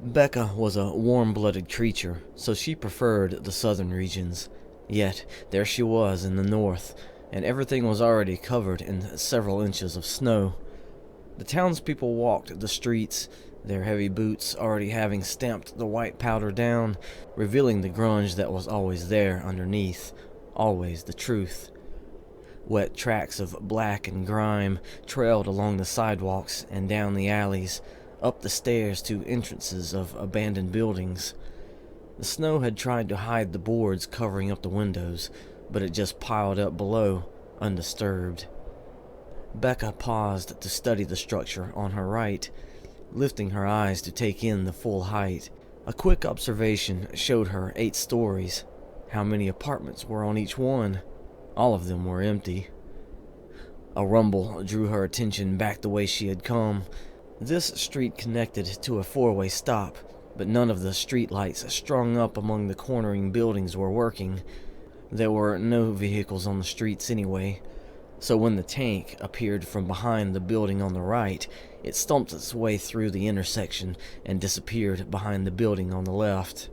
Bekka was a warm-blooded creature, so she preferred the southern regions. Yet, there she was in the north, and everything was already covered in several inches of snow. The townspeople walked the streets, their heavy boots already having stamped the white powder down, revealing the grunge that was always there underneath, always the truth. Wet tracks of black and grime trailed along the sidewalks and down the alleys, up the stairs to entrances of abandoned buildings. The snow had tried to hide the boards covering up the windows, but it just piled up below, undisturbed. Bekka paused to study the structure on her right, lifting her eyes to take in the full height. A quick observation showed her 8 stories. How many apartments were on each one? All of them were empty. A rumble drew her attention back the way she had come. This street connected to a 4-way stop, but none of the street lights strung up among the cornering buildings were working. There were no vehicles on the streets anyway, so when the tank appeared from behind the building on the right, it stomped its way through the intersection and disappeared behind the building on the left.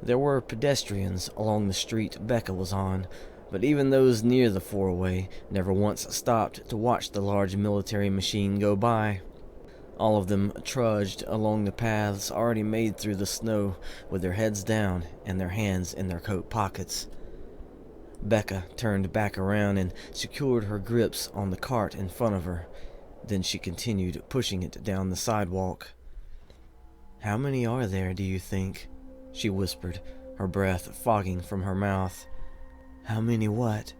There were pedestrians along the street Bekka was on, but even those near the 4-way never once stopped to watch the large military machine go by. All of them trudged along the paths already made through the snow, with their heads down and their hands in their coat pockets. Bekka turned back around and secured her grips on the cart in front of her. Then she continued pushing it down the sidewalk. "How many are there, do you think?" she whispered, her breath fogging from her mouth. "How many what?"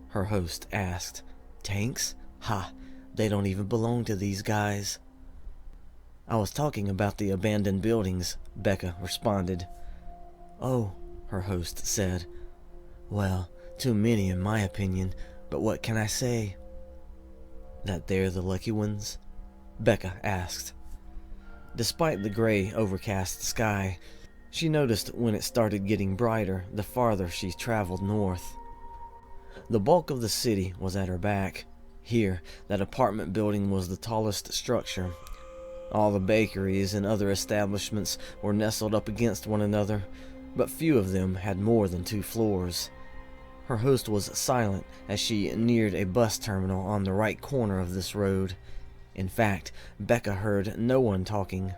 her host asked. "Tanks? Ha! They don't even belong to these guys." "I was talking about the abandoned buildings," Bekka responded. "Oh," her host said. "Well, too many in my opinion, but what can I say?" "That they're the lucky ones?" Bekka asked. Despite the gray, overcast sky, she noticed when it started getting brighter the farther she traveled north. The bulk of the city was at her back. Here, that apartment building was the tallest structure. All the bakeries and other establishments were nestled up against one another, but few of them had more than 2 floors. Her host was silent as she neared a bus terminal on the right corner of this road. In fact, Bekka heard no one talking.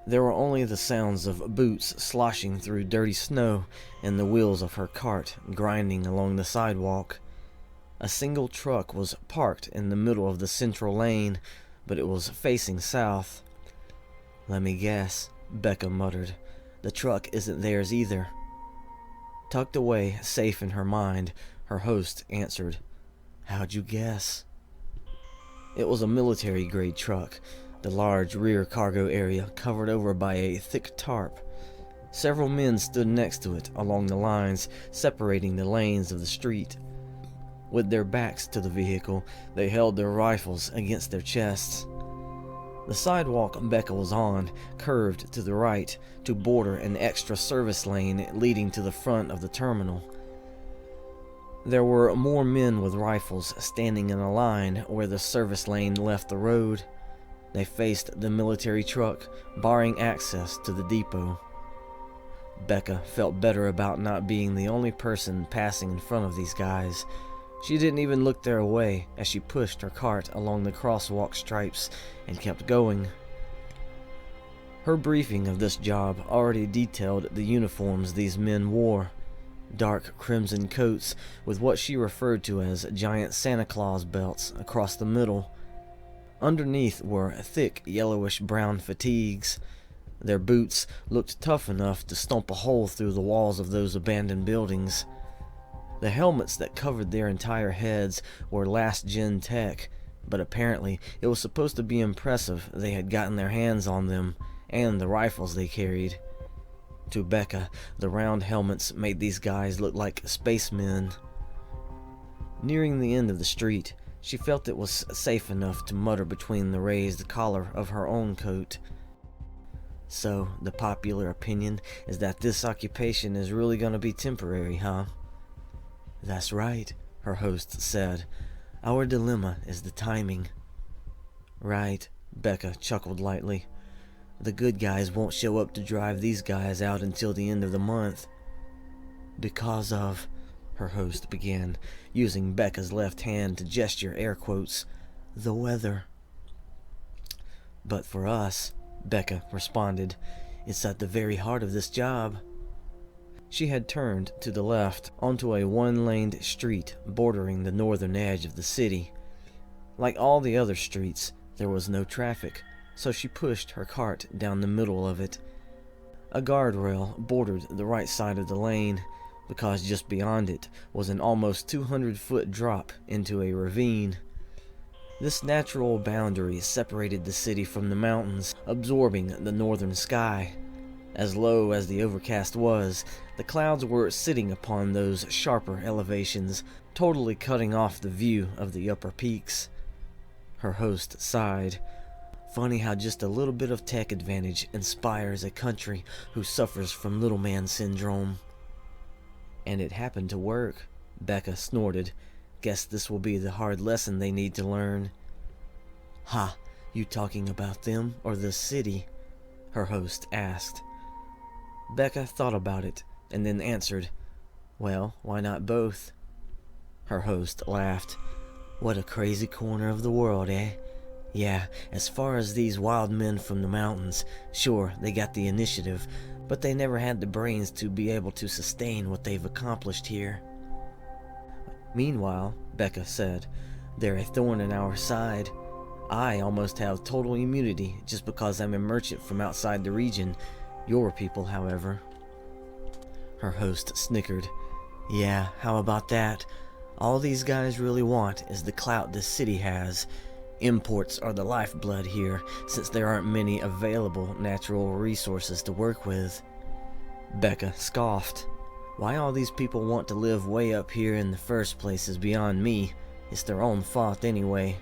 There were only the sounds of boots sloshing through dirty snow and the wheels of her cart grinding along the sidewalk. A single truck was parked in the middle of the central lane, but it was facing south. "Let me guess," Bekka muttered. "The truck isn't theirs either." Tucked away, safe in her mind, her host answered, "How'd you guess?" It was a military-grade truck, the large rear cargo area covered over by a thick tarp. Several men stood next to it along the lines separating the lanes of the street. With their backs to the vehicle, they held their rifles against their chests. The sidewalk Bekka was on curved to the right to border an extra service lane leading to the front of the terminal. There were more men with rifles standing in a line where the service lane left the road. They faced the military truck, barring access to the depot. Bekka felt better about not being the only person passing in front of these guys. She didn't even look their way as she pushed her cart along the crosswalk stripes and kept going. Her briefing of this job already detailed the uniforms these men wore. Dark crimson coats with what she referred to as giant Santa Claus belts across the middle. Underneath were thick yellowish-brown fatigues. Their boots looked tough enough to stomp a hole through the walls of those abandoned buildings. The helmets that covered their entire heads were last-gen tech, but apparently it was supposed to be impressive they had gotten their hands on them, and the rifles they carried. To Bekka, the round helmets made these guys look like spacemen. Nearing the end of the street, she felt it was safe enough to mutter between the raised collar of her own coat. "So, the popular opinion is that this occupation is really gonna be temporary, huh?" "That's right," her host said. "Our dilemma is the timing." "Right," Bekka chuckled lightly. The good guys won't show up to drive these guys out until the end of the month. Because of, her host began, using Bekka's left hand to gesture air quotes, the weather. But for us, Bekka responded, it's at the very heart of this job. She had turned to the left onto a one-laned street bordering the northern edge of the city. Like all the other streets, there was no traffic, so she pushed her cart down the middle of it. A guardrail bordered the right side of the lane, because just beyond it was an almost 200-foot drop into a ravine. This natural boundary separated the city from the mountains, absorbing the northern sky. As low as the overcast was, the clouds were sitting upon those sharper elevations, totally cutting off the view of the upper peaks. Her host sighed. Funny how just a little bit of tech advantage inspires a country who suffers from little man syndrome. And it happened to work, Bekka snorted. Guess this will be the hard lesson they need to learn. Ha, you talking about them or the city? Her host asked. Bekka thought about it and then answered, well, why not both? Her host laughed. What a crazy corner of the world, eh? Yeah, as far as these wild men from the mountains, sure, they got the initiative, but they never had the brains to be able to sustain what they've accomplished here. Meanwhile, Bekka said, they're a thorn in our side. I almost have total immunity just because I'm a merchant from outside the region. Your people, however. Her host snickered. Yeah, how about that? All these guys really want is the clout this city has. Imports are the lifeblood here, since there aren't many available natural resources to work with. Bekka scoffed. Why all these people want to live way up here in the first place is beyond me. It's their own fault anyway.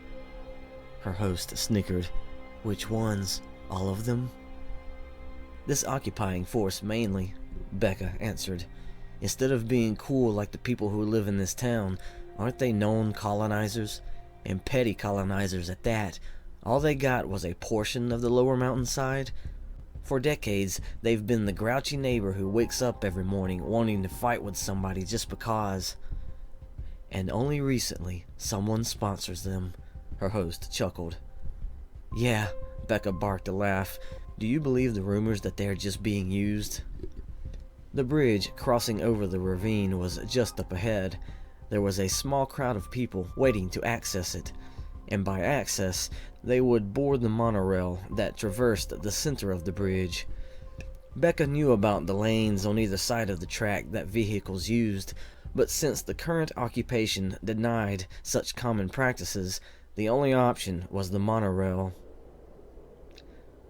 Her host snickered. Which ones? All of them? This occupying force mainly, Bekka answered. Instead of being cool like the people who live in this town, aren't they known colonizers? And petty colonizers at that. All they got was a portion of the lower mountainside. For decades, they've been the grouchy neighbor who wakes up every morning wanting to fight with somebody just because. And only recently, someone sponsors them. Her host chuckled. Yeah, Bekka barked a laugh. Do you believe the rumors that they're just being used? The bridge crossing over the ravine was just up ahead. There was a small crowd of people waiting to access it, and by access, they would board the monorail that traversed the center of the bridge. Bekka knew about the lanes on either side of the track that vehicles used, but since the current occupation denied such common practices, the only option was the monorail.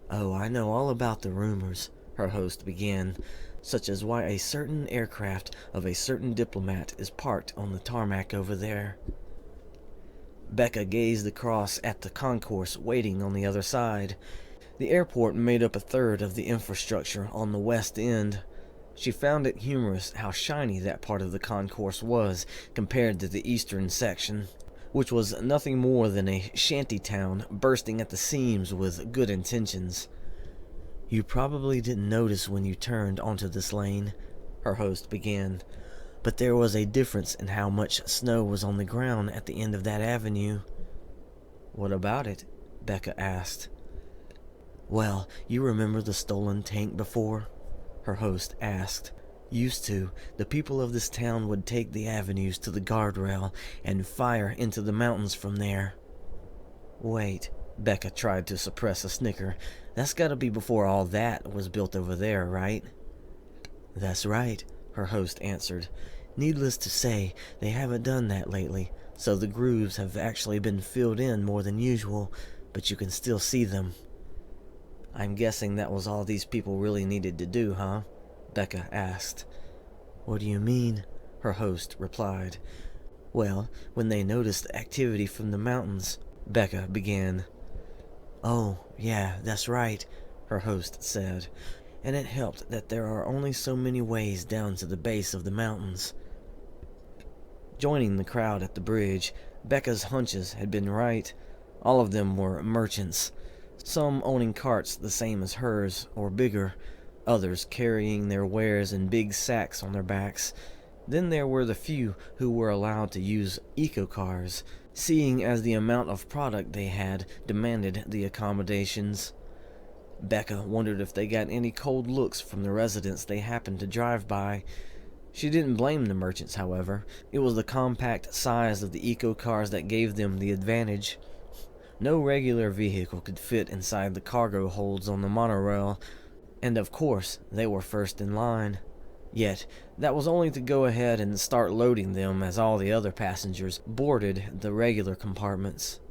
Oh, I know all about the rumors, her host began, such as why a certain aircraft of a certain diplomat is parked on the tarmac over there. Bekka gazed across at the concourse waiting on the other side. The airport made up a third of the infrastructure on the west end. She found it humorous how shiny that part of the concourse was compared to the eastern section, which was nothing more than a shanty town bursting at the seams with good intentions. You probably didn't notice when you turned onto this lane, her host began, but there was a difference in how much snow was on the ground at the end of that avenue. What about it? Bekka asked. Well, you remember the stolen tank before? Her host asked. Used to, the people of this town would take the avenues to the guardrail and fire into the mountains from there. Wait, Bekka tried to suppress a snicker. That's gotta be before all that was built over there, right? That's right, her host answered. Needless to say, they haven't done that lately, so the grooves have actually been filled in more than usual, but you can still see them. I'm guessing that was all these people really needed to do, huh? Bekka asked. What do you mean? Her host replied. Well, when they noticed activity from the mountains, Bekka began. Oh, yeah, that's right, her host said, and it helped that there are only so many ways down to the base of the mountains. Joining the crowd at the bridge, Bekka's hunches had been right. All of them were merchants. some owning carts the same as hers, or bigger, others carrying their wares in big sacks on their backs. Then there were the few who were allowed to use eco-cars, seeing as the amount of product they had demanded the accommodations. Bekka wondered if they got any cold looks from the residents they happened to drive by. She didn't blame the merchants, however. It was the compact size of the eco-cars that gave them the advantage. No regular vehicle could fit inside the cargo holds on the monorail, and of course they were first in line. Yet, that was only to go ahead and start loading them as all the other passengers boarded the regular compartments.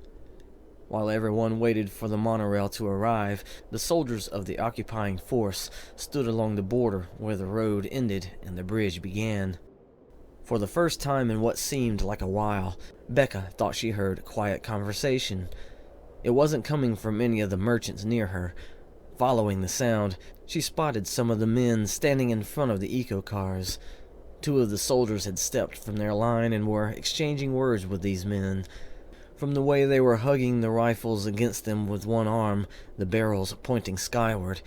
While everyone waited for the monorail to arrive, the soldiers of the occupying force stood along the border where the road ended and the bridge began. For the first time in what seemed like a while, Bekka thought she heard quiet conversation. It wasn't coming from any of the merchants near her. Following the sound, she spotted some of the men standing in front of the eco-cars. Two of the soldiers had stepped from their line and were exchanging words with these men. From the way they were hugging the rifles against them with one arm, the barrels pointing skyward,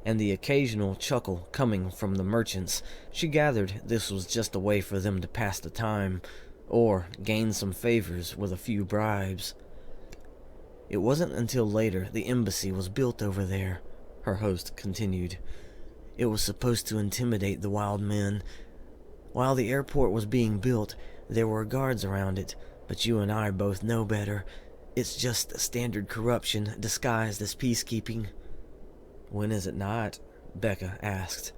and the occasional chuckle coming from the merchants, she gathered this was just a way for them to pass the time, or gain some favors with a few bribes. It wasn't until later the embassy was built over there, her host continued. It was supposed to intimidate the wild men. While the airport was being built, there were guards around it, but you and I both know better. It's just standard corruption disguised as peacekeeping. When is it not? Bekka asked.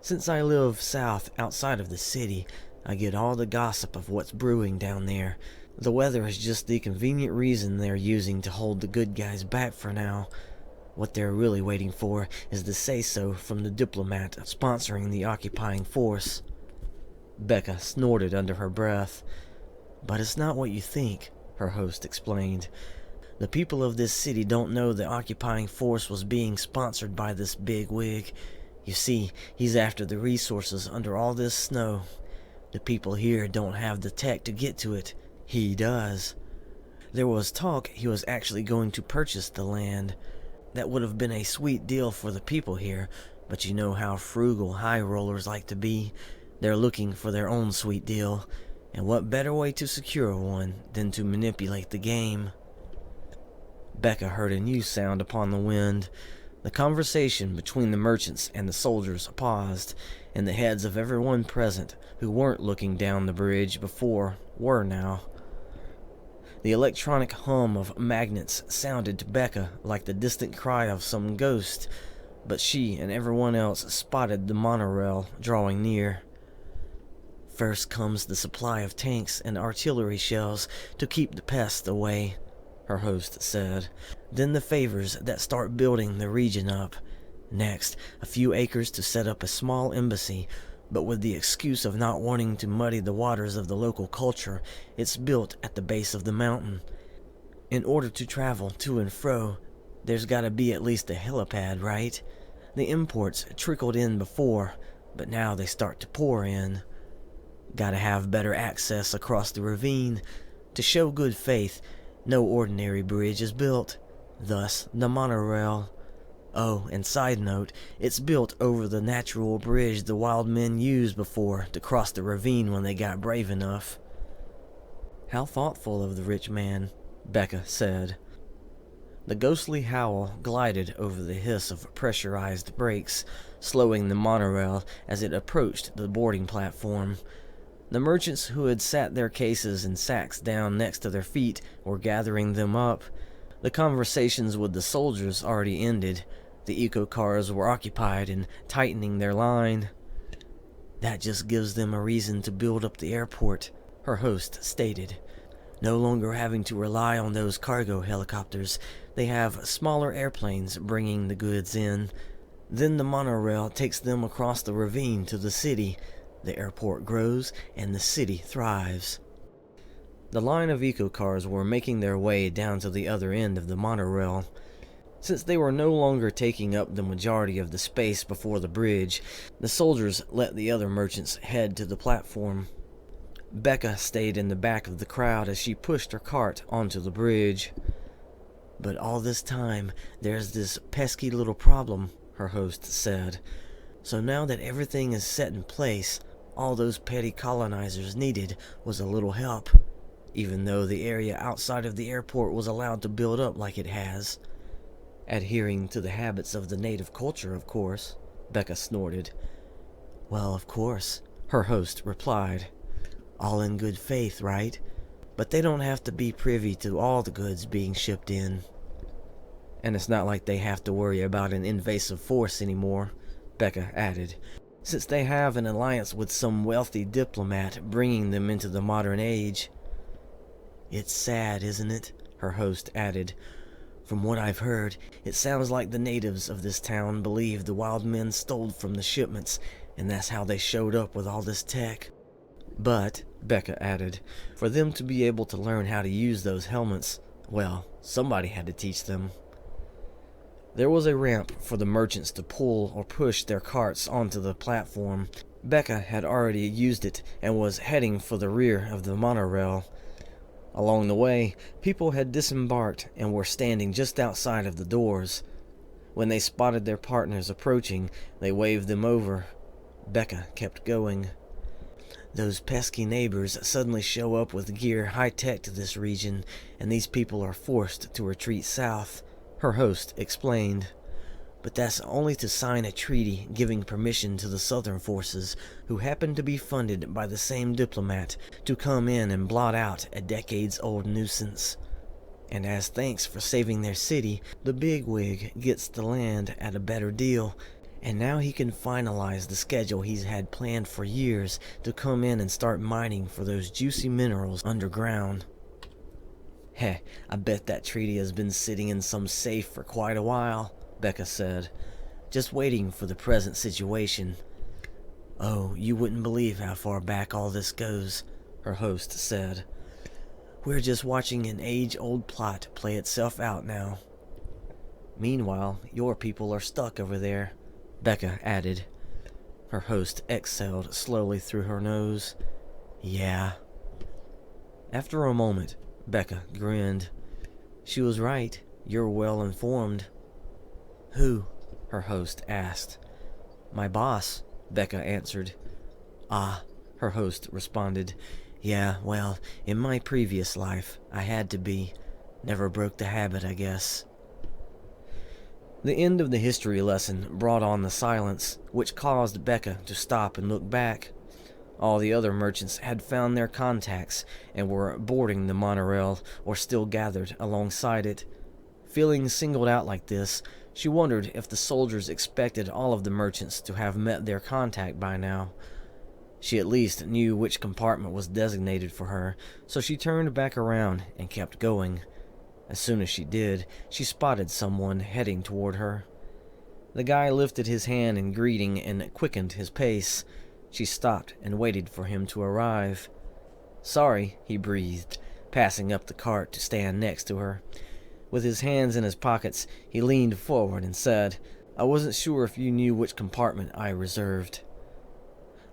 Since I live south outside of the city, I get all the gossip of what's brewing down there. The weather is just the convenient reason they're using to hold the good guys back for now. What they're really waiting for is the say-so from the diplomat sponsoring the occupying force. Bekka snorted under her breath. But it's not what you think, her host explained. The people of this city don't know the occupying force was being sponsored by this big wig. You see, he's after the resources under all this snow. The people here don't have the tech to get to it. He does. There was talk he was actually going to purchase the land. That would have been a sweet deal for the people here, but you know how frugal high rollers like to be. They're looking for their own sweet deal. And what better way to secure one than to manipulate the game? Bekka heard a new sound upon the wind. The conversation between the merchants and the soldiers paused, and the heads of everyone present who weren't looking down the bridge before were now. The electronic hum of magnets sounded to Bekka like the distant cry of some ghost, but she and everyone else spotted the monorail drawing near. First comes the supply of tanks and artillery shells to keep the pests away, her host said. Then the favors that start building the region up. Next, a few acres to set up a small embassy, but with the excuse of not wanting to muddy the waters of the local culture, it's built at the base of the mountain. In order to travel to and fro, there's gotta be at least a helipad, right? The imports trickled in before, but now they start to pour in. Gotta have better access across the ravine. To show good faith, no ordinary bridge is built. Thus, the monorail. Oh, and side note, it's built over the natural bridge the wild men used before to cross the ravine when they got brave enough. How thoughtful of the rich man, Bekka said. The ghostly howl glided over the hiss of pressurized brakes, slowing the monorail as it approached the boarding platform. The merchants who had sat their cases and sacks down next to their feet were gathering them up. The conversations with the soldiers already ended. The eco-cars were occupied and tightening their line. That just gives them a reason to build up the airport, her host stated. No longer having to rely on those cargo helicopters, they have smaller airplanes bringing the goods in. Then the monorail takes them across the ravine to the city. The airport grows, and the city thrives. The line of eco-cars were making their way down to the other end of the monorail. Since they were no longer taking up the majority of the space before the bridge, the soldiers let the other merchants head to the platform. Bekka stayed in the back of the crowd as she pushed her cart onto the bridge. But all this time, there's this pesky little problem, her host said. So now that everything is set in place, all those petty colonizers needed was a little help, even though the area outside of the airport was allowed to build up like it has. Adhering to the habits of the native culture, of course, Bekka snorted. Well, of course, her host replied. All in good faith, right? But they don't have to be privy to all the goods being shipped in. And it's not like they have to worry about an invasive force anymore, Bekka added, since they have an alliance with some wealthy diplomat bringing them into the modern age. It's sad, isn't it? Her host added. From what I've heard, it sounds like the natives of this town believe the wild men stole from the shipments, and that's how they showed up with all this tech. But, Bekka added, for them to be able to learn how to use those helmets, well, somebody had to teach them. There was a ramp for the merchants to pull or push their carts onto the platform. Bekka had already used it and was heading for the rear of the monorail. Along the way, people had disembarked and were standing just outside of the doors. When they spotted their partners approaching, they waved them over. Bekka kept going. Those pesky neighbors suddenly show up with gear high-tech to this region, and these people are forced to retreat south, her host explained. But that's only to sign a treaty giving permission to the southern forces, who happen to be funded by the same diplomat, to come in and blot out a decades-old nuisance. And as thanks for saving their city, the bigwig gets the land at a better deal, and now he can finalize the schedule he's had planned for years to come in and start mining for those juicy minerals underground. Heh, I bet that treaty has been sitting in some safe for quite a while, Bekka said, just waiting for the present situation. Oh, you wouldn't believe how far back all this goes, her host said. We're just watching an age-old plot play itself out now. Meanwhile, your people are stuck over there, Bekka added. Her host exhaled slowly through her nose. Yeah. After a moment, Bekka grinned. She was right. You're well informed. Who? Her host asked. My boss, Bekka answered. Ah, her host responded. Yeah, well, in my previous life, I had to be. Never broke the habit, I guess. The end of the history lesson brought on the silence, which caused Bekka to stop and look back. All the other merchants had found their contacts and were boarding the monorail or still gathered alongside it. Feeling singled out like this, she wondered if the soldiers expected all of the merchants to have met their contact by now. She at least knew which compartment was designated for her, so she turned back around and kept going. As soon as she did, she spotted someone heading toward her. The guy lifted his hand in greeting and quickened his pace. She stopped and waited for him to arrive. Sorry, he breathed, passing up the cart to stand next to her. With his hands in his pockets, he leaned forward and said, I wasn't sure if you knew which compartment I reserved.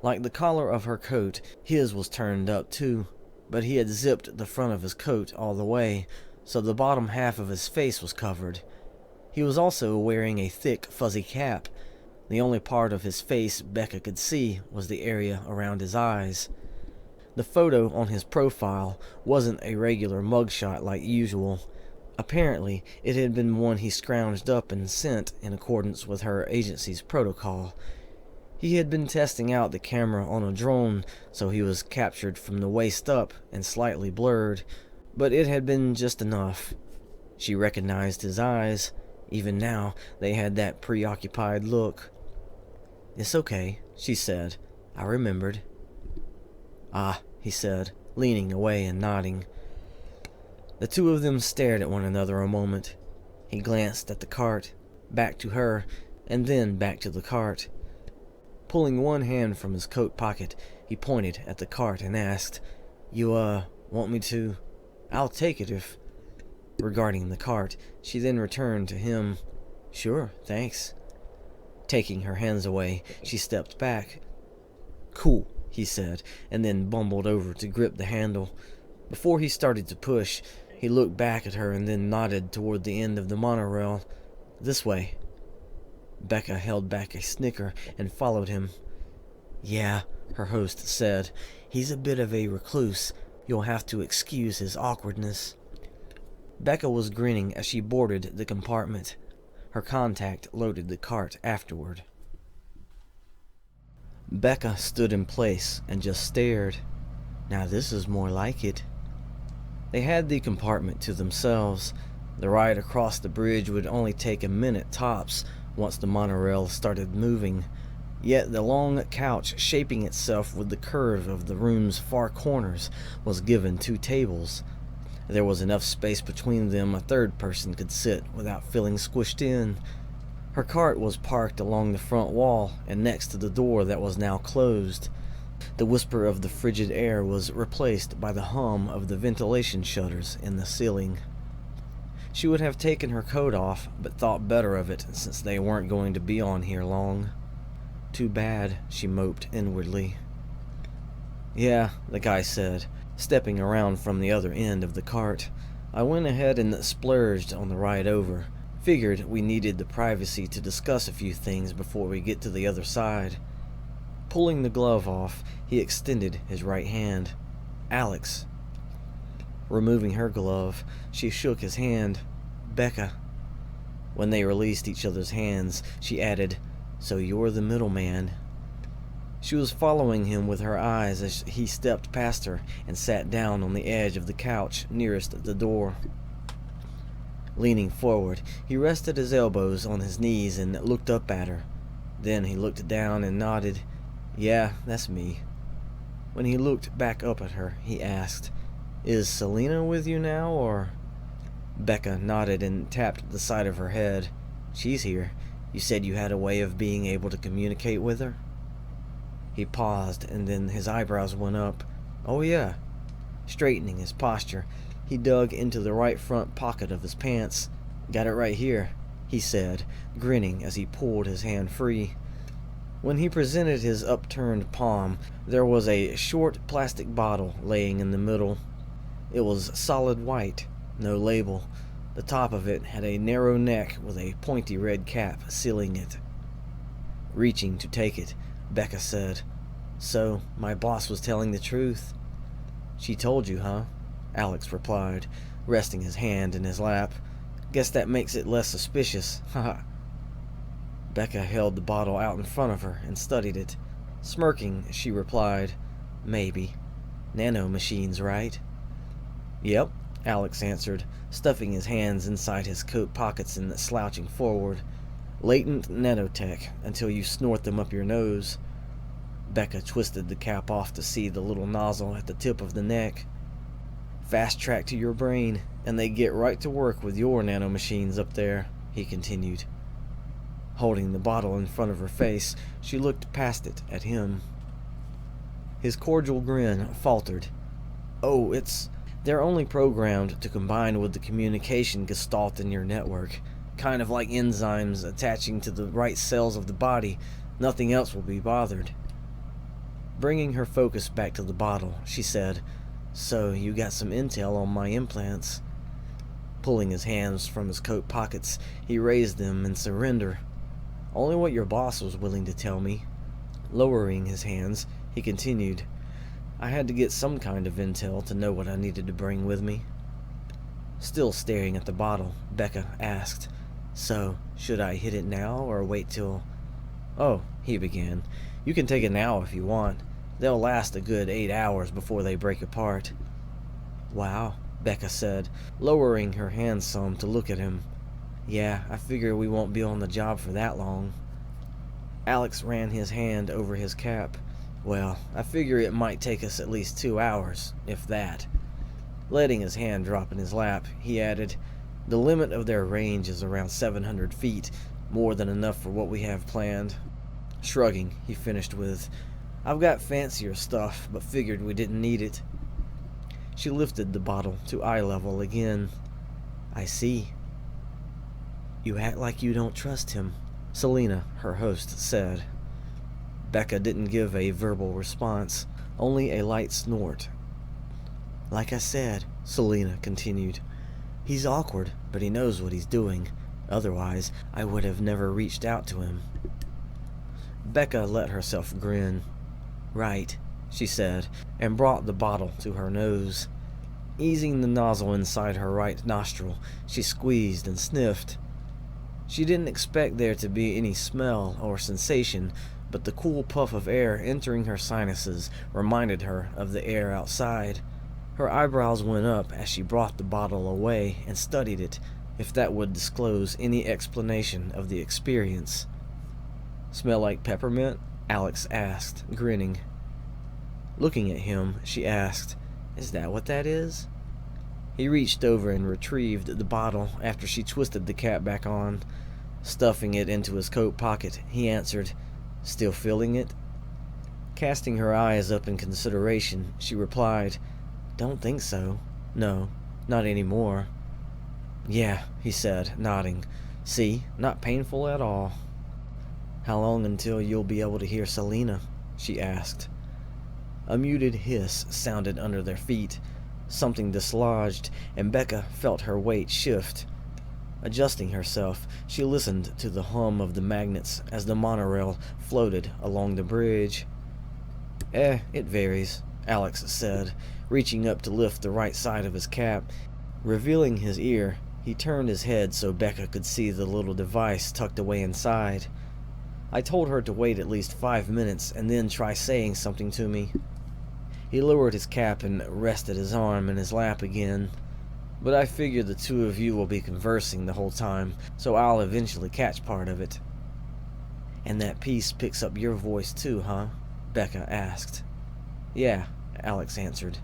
Like the collar of her coat, his was turned up too, but he had zipped the front of his coat all the way, so the bottom half of his face was covered. He was also wearing a thick, fuzzy cap. The only part of his face Bekka could see was the area around his eyes. The photo on his profile wasn't a regular mugshot like usual. Apparently, it had been one he scrounged up and sent in accordance with her agency's protocol. He had been testing out the camera on a drone, so he was captured from the waist up and slightly blurred, but it had been just enough. She recognized his eyes. Even now, they had that preoccupied look. It's okay, she said. I remembered. Ah, he said, leaning away and nodding. The two of them stared at one another a moment. He glanced at the cart, back to her, and then back to the cart. Pulling one hand from his coat pocket, he pointed at the cart and asked, You, want me to? I'll take it if... Regarding the cart, she then returned to him. Sure, thanks. Taking her hands away, she stepped back. Cool, he said, and then bumbled over to grip the handle. Before he started to push, He looked back at her and then nodded toward the end of the monorail. This way. Bekka held back a snicker and followed him. Yeah, her host said. He's a bit of a recluse. You'll have to excuse his awkwardness. Bekka was grinning as she boarded the compartment. Her contact loaded the cart afterward. Bekka stood in place and just stared. Now this is more like it. They had the compartment to themselves. The ride across the bridge would only take a minute tops once the monorail started moving. Yet the long couch shaping itself with the curve of the room's far corners was given 2 tables. There was enough space between them a third person could sit without feeling squished in. Her cart was parked along the front wall and next to the door that was now closed. The whisper of the frigid air was replaced by the hum of the ventilation shutters in the ceiling. She would have taken her coat off, but thought better of it since they weren't going to be on here long. Too bad, she moped inwardly. Yeah, the guy said, stepping around from the other end of the cart. I went ahead and splurged on the ride over. Figured we needed the privacy to discuss a few things before we get to the other side. Pulling the glove off, he extended his right hand. Alex. Removing her glove, she shook his hand. Bekka. When they released each other's hands, she added, So you're the middleman. She was following him with her eyes as he stepped past her and sat down on the edge of the couch nearest the door. Leaning forward, he rested his elbows on his knees and looked up at her. Then he looked down and nodded. Yeah, that's me. When he looked back up at her, he asked, Is Selena with you now, or? Bekka nodded and tapped the side of her head. She's here. You said you had a way of being able to communicate with her? He paused, and then his eyebrows went up. Oh yeah. Straightening his posture, he dug into the right front pocket of his pants. Got it right here, he said, grinning as he pulled his hand free. When he presented his upturned palm, there was a short plastic bottle laying in the middle. It was solid white, no label. The top of it had a narrow neck with a pointy red cap sealing it. Reaching to take it, Bekka said, So, my boss was telling the truth? She told you, huh? Alex replied, resting his hand in his lap. Guess that makes it less suspicious, haha. Bekka held the bottle out in front of her and studied it. Smirking, she replied, Maybe. Nanomachines, right? Yep, Alex answered, stuffing his hands inside his coat pockets and slouching forward. Latent nanotech until you snort them up your nose. Bekka twisted the cap off to see the little nozzle at the tip of the neck. Fast track to your brain, and they get right to work with your nanomachines up there, he continued. Holding the bottle in front of her face, she looked past it at him. His cordial grin faltered. Oh, they're only programmed to combine with the communication gestalt in your network. Kind of like enzymes attaching to the right cells of the body. Nothing else will be bothered. Bringing her focus back to the bottle, she said, So you got some intel on my implants. Pulling his hands from his coat pockets, he raised them in surrender. Only what your boss was willing to tell me. Lowering his hands, he continued, I had to get some kind of intel to know what I needed to bring with me. Still staring at the bottle, Bekka asked, So, should I hit it now or wait till... Oh, he began. You can take it now if you want. They'll last a good 8 hours before they break apart. Wow, Bekka said, lowering her hands some to look at him. Yeah, I figure we won't be on the job for that long. Alex ran his hand over his cap. Well, I figure it might take us at least 2 hours, if that. Letting his hand drop in his lap, he added, The limit of their range is around 700 feet, more than enough for what we have planned. Shrugging, he finished with, I've got fancier stuff, but figured we didn't need it. She lifted the bottle to eye level again. I see. You act like you don't trust him, Selena, her host, said. Bekka didn't give a verbal response, only a light snort. Like I said, Selena continued, He's awkward, but he knows what he's doing. Otherwise, I would have never reached out to him." Bekka let herself grin. "Right," she said, and brought the bottle to her nose. Easing the nozzle inside her right nostril, she squeezed and sniffed. She didn't expect there to be any smell or sensation, but the cool puff of air entering her sinuses reminded her of the air outside. Her eyebrows went up as she brought the bottle away and studied it, if that would disclose any explanation of the experience. "Smell like peppermint?" Alex asked, grinning. Looking at him, she asked, "Is that what that is?" He reached over and retrieved the bottle after she twisted the cap back on. Stuffing it into his coat pocket, he answered, "Still feeling it?" Casting her eyes up in consideration, she replied, "Don't think so. No, not anymore." "Yeah," he said, nodding. "See, not painful at all." "How long until you'll be able to hear Selena?" she asked. A muted hiss sounded under their feet. Something dislodged, and Bekka felt her weight shift. Adjusting herself, she listened to the hum of the magnets as the monorail floated along the bridge. It varies," Alex said, reaching up to lift the right side of his cap. Revealing his ear, he turned his head so Bekka could see the little device tucked away inside. "I told her to wait at least 5 minutes and then try saying something to me." He lowered his cap and rested his arm in his lap again. "But I figure the two of you will be conversing the whole time, so I'll eventually catch part of it." "And that piece picks up your voice too, huh?" Bekka asked. "Yeah," Alex answered.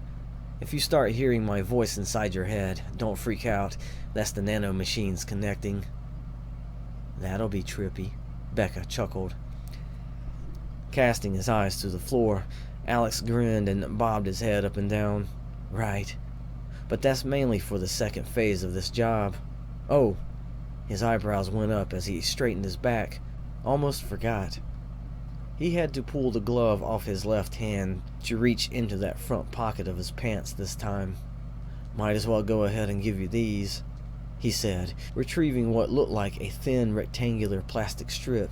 "If you start hearing my voice inside your head, don't freak out. That's the nanomachines connecting." "That'll be trippy," Bekka chuckled. Casting his eyes to the floor, Alex grinned and bobbed his head up and down. "Right. But that's mainly for the second phase of this job. Oh," his eyebrows went up as he straightened his back. "Almost forgot." He had to pull the glove off his left hand to reach into that front pocket of his pants this time. "Might as well go ahead and give you these," he said, retrieving what looked like a thin rectangular plastic strip.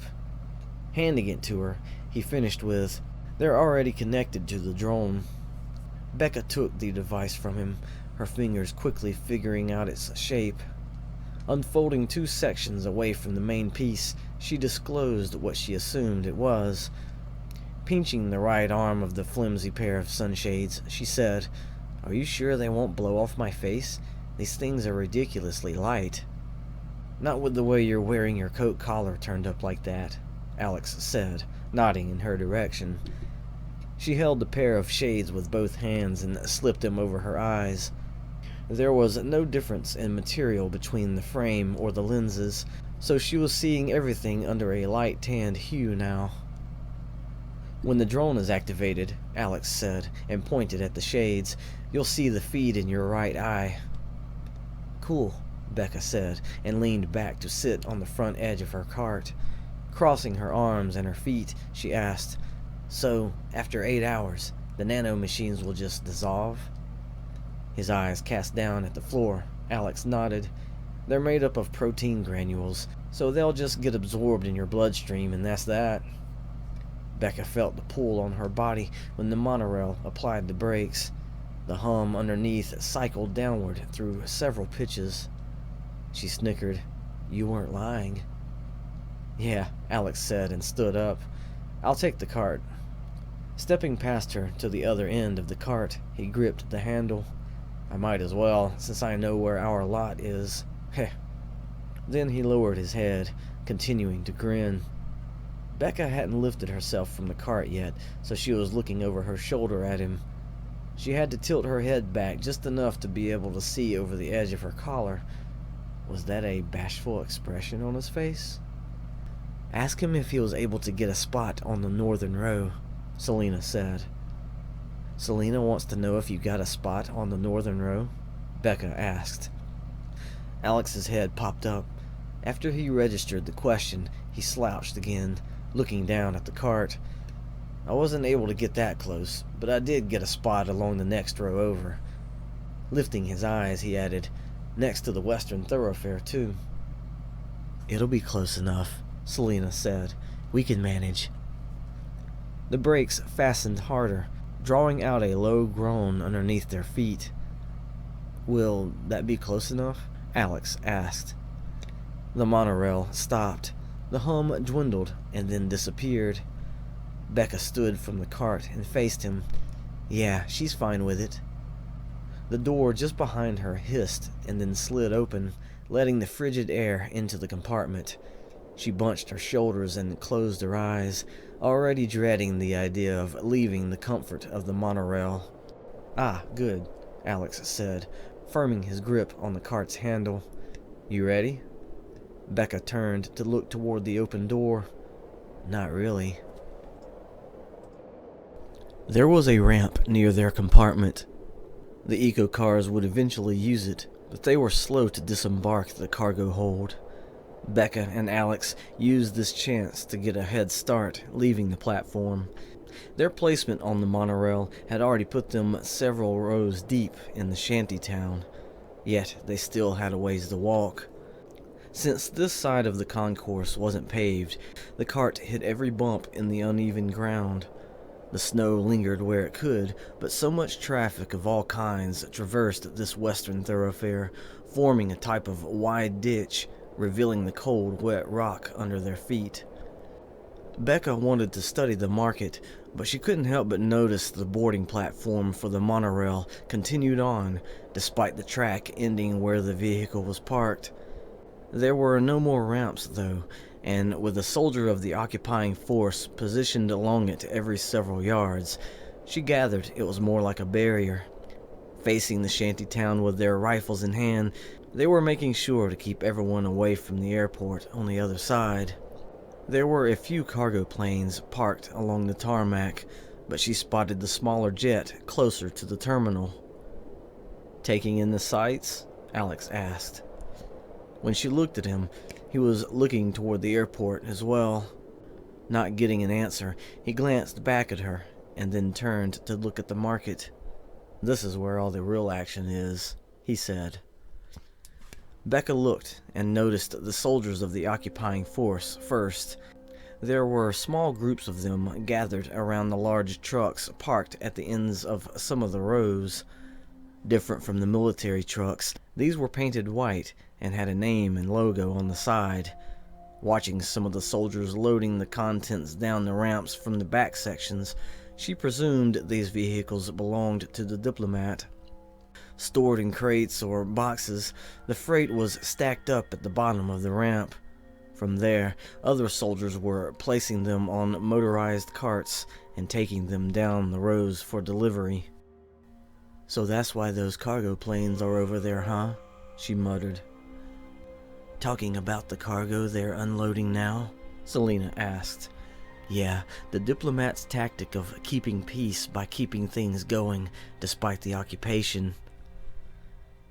Handing it to her, he finished with, "They're already connected to the drone." Bekka took the device from him, her fingers quickly figuring out its shape. Unfolding 2 sections away from the main piece, she disclosed what she assumed it was. Pinching the right arm of the flimsy pair of sunshades, she said, "Are you sure they won't blow off my face? These things are ridiculously light." "Not with the way you're wearing your coat collar turned up like that," Alex said, nodding in her direction. She held the pair of shades with both hands and slipped them over her eyes. There was no difference in material between the frame or the lenses, so she was seeing everything under a light tanned hue now. "When the drone is activated," Alex said, and pointed at the shades, "you'll see the feed in your right eye." "Cool," Bekka said, and leaned back to sit on the front edge of her cart. Crossing her arms and her feet, she asked, "So, after 8 hours, the nanomachines will just dissolve?" His eyes cast down at the floor. Alex nodded. "They're made up of protein granules, so they'll just get absorbed in your bloodstream, and that's that." Bekka felt the pull on her body when the monorail applied the brakes. The hum underneath cycled downward through several pitches. She snickered. "You weren't lying." "Yeah," Alex said and stood up. "I'll take the cart." Stepping past her to the other end of the cart, he gripped the handle. "I might as well, since I know where our lot is. Heh." Then he lowered his head, continuing to grin. Bekka hadn't lifted herself from the cart yet, so she was looking over her shoulder at him. She had to tilt her head back just enough to be able to see over the edge of her collar. Was that a bashful expression on his face? "Ask him if he was able to get a spot on the northern row," Selena said. "Selena wants to know if you got a spot on the northern row?" Bekka asked. Alex's head popped up. After he registered the question, he slouched again, looking down at the cart. "I wasn't able to get that close, but I did get a spot along the next row over." Lifting his eyes, he added, next to the western thoroughfare, too. "It'll be close enough," Selena said. "We can manage." The brakes fastened harder, drawing out a low groan underneath their feet. "Will that be close enough?" Alex asked. The monorail stopped. The hum dwindled and then disappeared. Bekka stood from the cart and faced him. "Yeah, she's fine with it." The door just behind her hissed and then slid open, letting the frigid air into the compartment. She bunched her shoulders and closed her eyes, already dreading the idea of leaving the comfort of the monorail. "Ah, good," Alex said, firming his grip on the cart's handle. "You ready?" Bekka turned to look toward the open door. "Not really." There was a ramp near their compartment. The eco-cars would eventually use it, but they were slow to disembark the cargo hold. Bekka and Alex used this chance to get a head start, leaving the platform. Their placement on the monorail had already put them several rows deep in the shanty town, yet they still had a ways to walk. Since this side of the concourse wasn't paved, the cart hit every bump in the uneven ground. The snow lingered where it could, but so much traffic of all kinds traversed this western thoroughfare, forming a type of wide ditch, revealing the cold, wet rock under their feet. Bekka wanted to study the market, but she couldn't help but notice the boarding platform for the monorail continued on, despite the track ending where the vehicle was parked. There were no more ramps, though, and with a soldier of the occupying force positioned along it every several yards, she gathered it was more like a barrier. Facing the shanty town with their rifles in hand, they were making sure to keep everyone away from the airport on the other side. There were a few cargo planes parked along the tarmac, but she spotted the smaller jet closer to the terminal. "Taking in the sights?" Alex asked. When she looked at him, he was looking toward the airport as well. Not getting an answer, he glanced back at her, and then turned to look at the market. "This is where all the real action is," he said. Bekka looked and noticed the soldiers of the occupying force first. There were small groups of them gathered around the large trucks parked at the ends of some of the rows. Different from the military trucks, these were painted white and had a name and logo on the side. Watching some of the soldiers loading the contents down the ramps from the back sections, she presumed these vehicles belonged to the diplomat. Stored in crates or boxes, the freight was stacked up at the bottom of the ramp. From there, other soldiers were placing them on motorized carts and taking them down the rows for delivery. "So that's why those cargo planes are over there, huh?" she muttered. "Talking about the cargo they're unloading now?" Selena asked. "Yeah, the diplomat's tactic of keeping peace by keeping things going despite the occupation."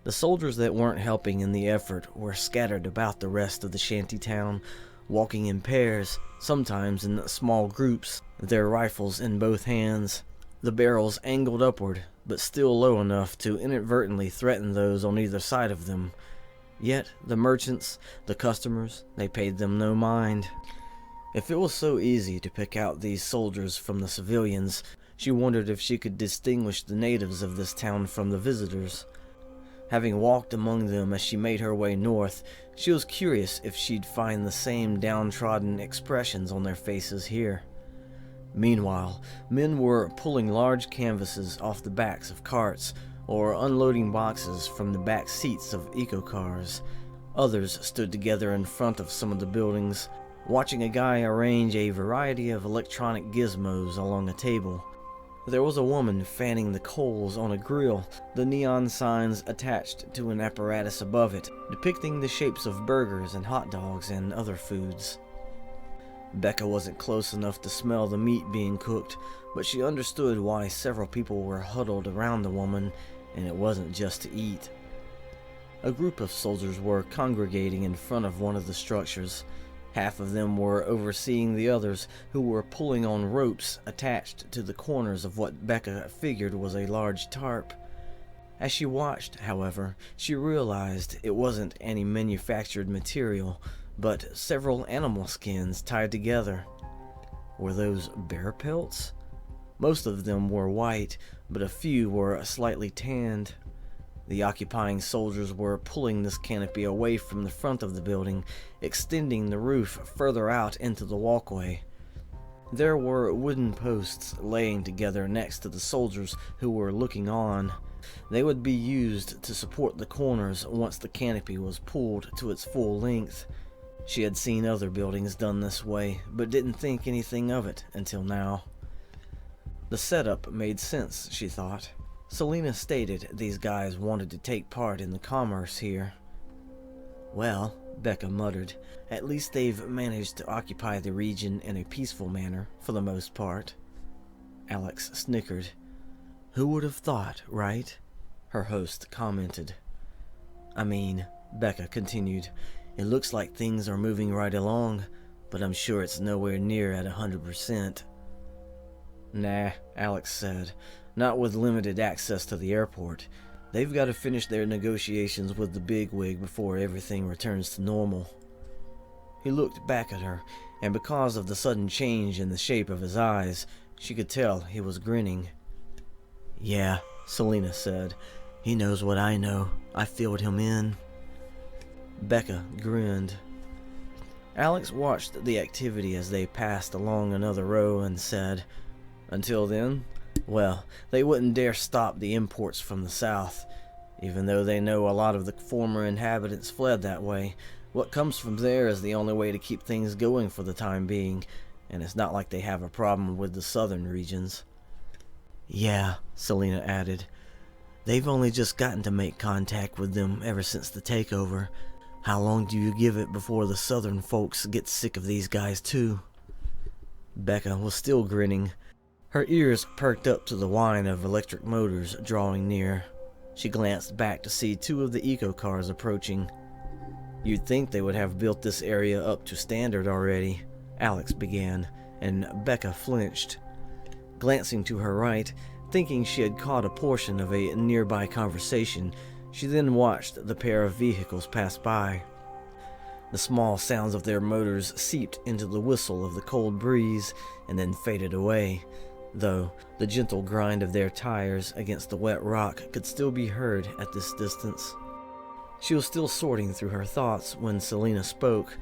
The soldiers that weren't helping in the effort were scattered about the rest of the shanty town, walking in pairs, sometimes in small groups, their rifles in both hands, the barrels angled upward, but still low enough to inadvertently threaten those on either side of them. Yet the merchants, the customers, they paid them no mind. If it was so easy to pick out these soldiers from the civilians, she wondered if she could distinguish the natives of this town from the visitors. Having walked among them as she made her way north, she was curious if she'd find the same downtrodden expressions on their faces here. Meanwhile, men were pulling large canvases off the backs of carts, or unloading boxes from the back seats of eco-cars. Others stood together in front of some of the buildings, watching a guy arrange a variety of electronic gizmos along a table. There was a woman fanning the coals on a grill, the neon signs attached to an apparatus above it, depicting the shapes of burgers and hot dogs and other foods. Bekka wasn't close enough to smell the meat being cooked, but she understood why several people were huddled around the woman, and it wasn't just to eat. A group of soldiers were congregating in front of one of the structures. Half of them were overseeing the others, who were pulling on ropes attached to the corners of what Bekka figured was a large tarp. As she watched, however, she realized it wasn't any manufactured material, but several animal skins tied together. Were those bear pelts? Most of them were white, but a few were slightly tanned. The occupying soldiers were pulling this canopy away from the front of the building, extending the roof further out into the walkway. There were wooden posts laying together next to the soldiers who were looking on. They would be used to support the corners once the canopy was pulled to its full length. She had seen other buildings done this way, but didn't think anything of it until now. The setup made sense, she thought. Selena stated these guys wanted to take part in the commerce here. Well, Bekka muttered, at least they've managed to occupy the region in a peaceful manner, for the most part. Alex snickered. Who would have thought, right? Her host commented. I mean, Bekka continued, it looks like things are moving right along, but I'm sure it's nowhere near at 100%. Nah, Alex said, not with limited access to the airport. They've got to finish their negotiations with the bigwig before everything returns to normal. He looked back at her, and because of the sudden change in the shape of his eyes, she could tell he was grinning. Yeah, Selena said. He knows what I know. I filled him in. Bekka grinned. Alex watched the activity as they passed along another row and said, until then, well, they wouldn't dare stop the imports from the south. Even though they know a lot of the former inhabitants fled that way, what comes from there is the only way to keep things going for the time being, and it's not like they have a problem with the southern regions. Yeah, Selena added. They've only just gotten to make contact with them ever since the takeover. How long do you give it before the southern folks get sick of these guys too? Bekka was still grinning. Her ears perked up to the whine of electric motors drawing near. She glanced back to see two of the eco-cars approaching. You'd think they would have built this area up to standard already, Alex began, and Bekka flinched. Glancing to her right, thinking she had caught a portion of a nearby conversation, she then watched the pair of vehicles pass by. The small sounds of their motors seeped into the whistle of the cold breeze and then faded away, though the gentle grind of their tires against the wet rock could still be heard at this distance. She was still sorting through her thoughts when Selena spoke,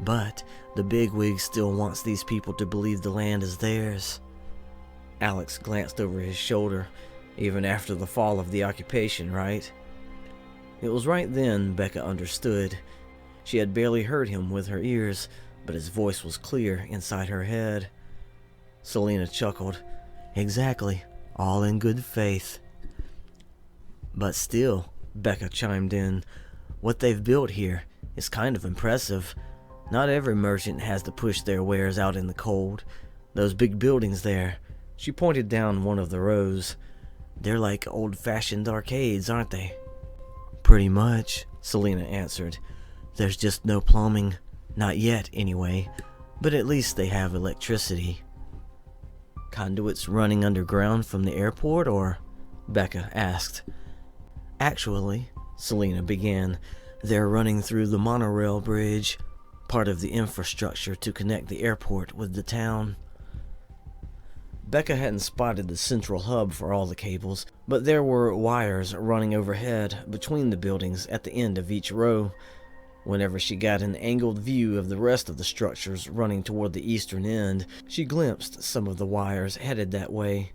but the bigwig still wants these people to believe the land is theirs. Alex glanced over his shoulder, even after the fall of the occupation, right? It was right then Bekka understood. She had barely heard him with her ears, but his voice was clear inside her head. Selena chuckled. Exactly, all in good faith. But still, Bekka chimed in, what they've built here is kind of impressive. Not every merchant has to push their wares out in the cold. Those big buildings there, she pointed down one of the rows. They're like old-fashioned arcades, aren't they? Pretty much, Selena answered. There's just no plumbing. Not yet, anyway. But at least they have electricity. Conduits running underground from the airport, or? Bekka asked. Actually, Selena began, they're running through the monorail bridge, part of the infrastructure to connect the airport with the town. Bekka hadn't spotted the central hub for all the cables, but there were wires running overhead between the buildings at the end of each row. Whenever she got an angled view of the rest of the structures running toward the eastern end, she glimpsed some of the wires headed that way.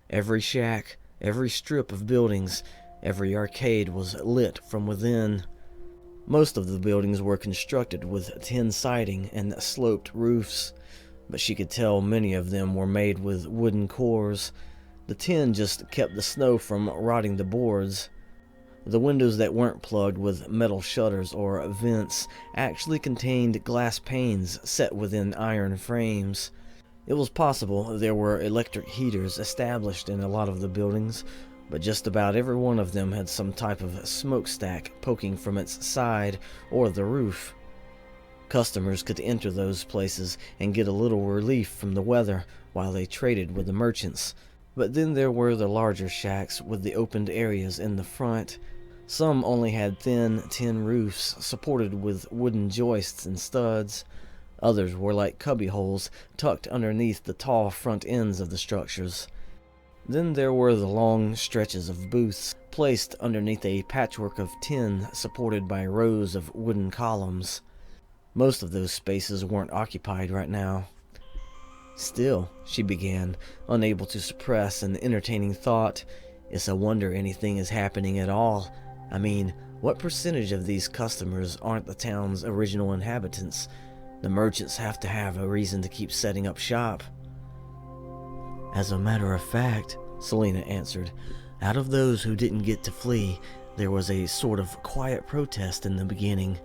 Every shack, every strip of buildings, every arcade was lit from within. Most of the buildings were constructed with tin siding and sloped roofs, but she could tell many of them were made with wooden cores. The tin just kept the snow from rotting the boards. The windows that weren't plugged with metal shutters or vents actually contained glass panes set within iron frames. It was possible there were electric heaters established in a lot of the buildings, but just about every one of them had some type of smokestack poking from its side or the roof. Customers could enter those places and get a little relief from the weather while they traded with the merchants, But then there were the larger shacks with the opened areas in the front. Some only had thin tin roofs supported with wooden joists and studs. Others were like cubby holes tucked underneath the tall front ends of the structures. Then there were the long stretches of booths, placed underneath a patchwork of tin supported by rows of wooden columns. Most of those spaces weren't occupied right now. Still, she began, unable to suppress an entertaining thought, it's a wonder anything is happening at all. I mean, what percentage of these customers aren't the town's original inhabitants? The merchants have to have a reason to keep setting up shop. As a matter of fact, Selena answered, out of those who didn't get to flee, there was a sort of quiet protest in the beginning.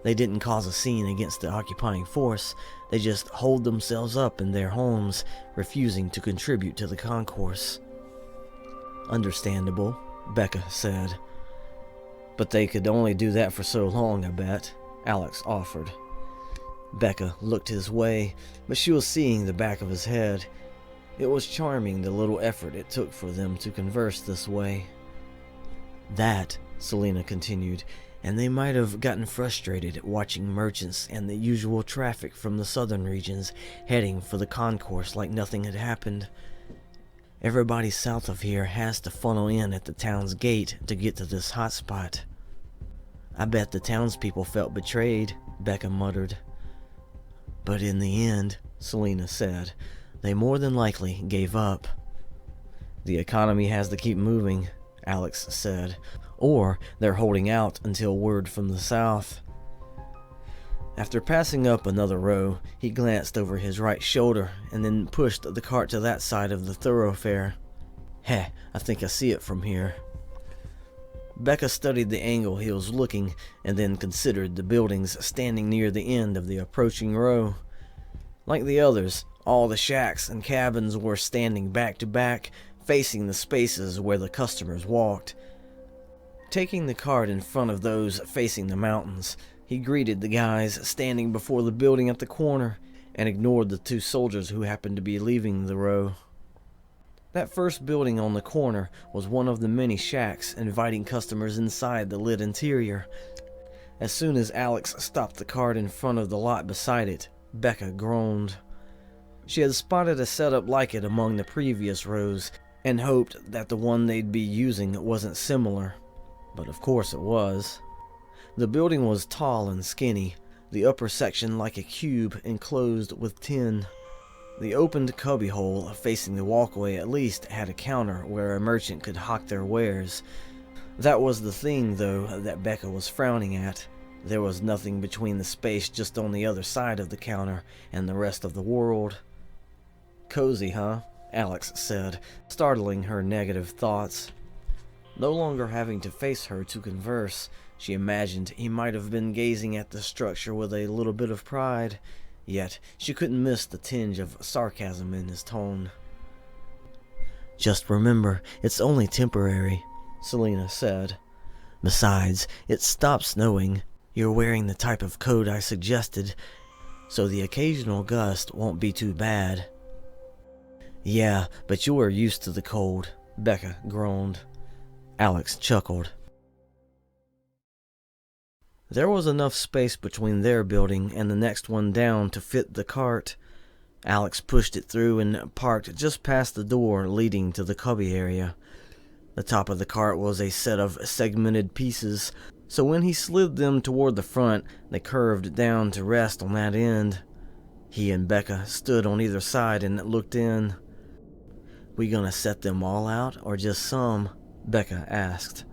They didn't cause a scene against the occupying force. They just holed themselves up in their homes, refusing to contribute to the concourse. Understandable, Bekka said. But they could only do that for so long, I bet, Alex offered. Bekka looked his way, but she was seeing the back of his head. It was charming the little effort it took for them to converse this way. That, Selena continued, and they might have gotten frustrated at watching merchants and the usual traffic from the southern regions heading for the concourse like nothing had happened. Everybody south of here has to funnel in at the town's gate to get to this hotspot. I bet the townspeople felt betrayed, Bekka muttered. But in the end, Selena said, they more than likely gave up. The economy has to keep moving, Alex said, or they're holding out until word from the south. After passing up another row, he glanced over his right shoulder and then pushed the cart to that side of the thoroughfare. Heh, I think I see it from here. Bekka studied the angle he was looking and then considered the buildings standing near the end of the approaching row. Like the others, all the shacks and cabins were standing back to back, facing the spaces where the customers walked. Taking the cart in front of those facing the mountains, he greeted the guys standing before the building at the corner and ignored the two soldiers who happened to be leaving the row. That first building on the corner was one of the many shacks inviting customers inside the lit interior. As soon as Alex stopped the cart in front of the lot beside it, Bekka groaned. She had spotted a setup like it among the previous rows and hoped that the one they'd be using wasn't similar. But of course it was. The building was tall and skinny, the upper section like a cube enclosed with tin. The opened cubbyhole facing the walkway at least had a counter where a merchant could hawk their wares. That was the thing, though, that Bekka was frowning at. There was nothing between the space just on the other side of the counter and the rest of the world. Cozy, huh? Alex said, startling her negative thoughts. No longer having to face her to converse, she imagined he might have been gazing at the structure with a little bit of pride, yet she couldn't miss the tinge of sarcasm in his tone. Just remember, it's only temporary, Selena said. Besides, it stopped snowing. You're wearing the type of coat I suggested, so the occasional gust won't be too bad. Yeah, but you are used to the cold, Bekka groaned. Alex chuckled. There was enough space between their building and the next one down to fit the cart. Alex pushed it through and parked just past the door leading to the cubby area. The top of the cart was a set of segmented pieces, so when he slid them toward the front, they curved down to rest on that end. He and Bekka stood on either side and looked in. We gonna set them all out, or just some? Bekka asked.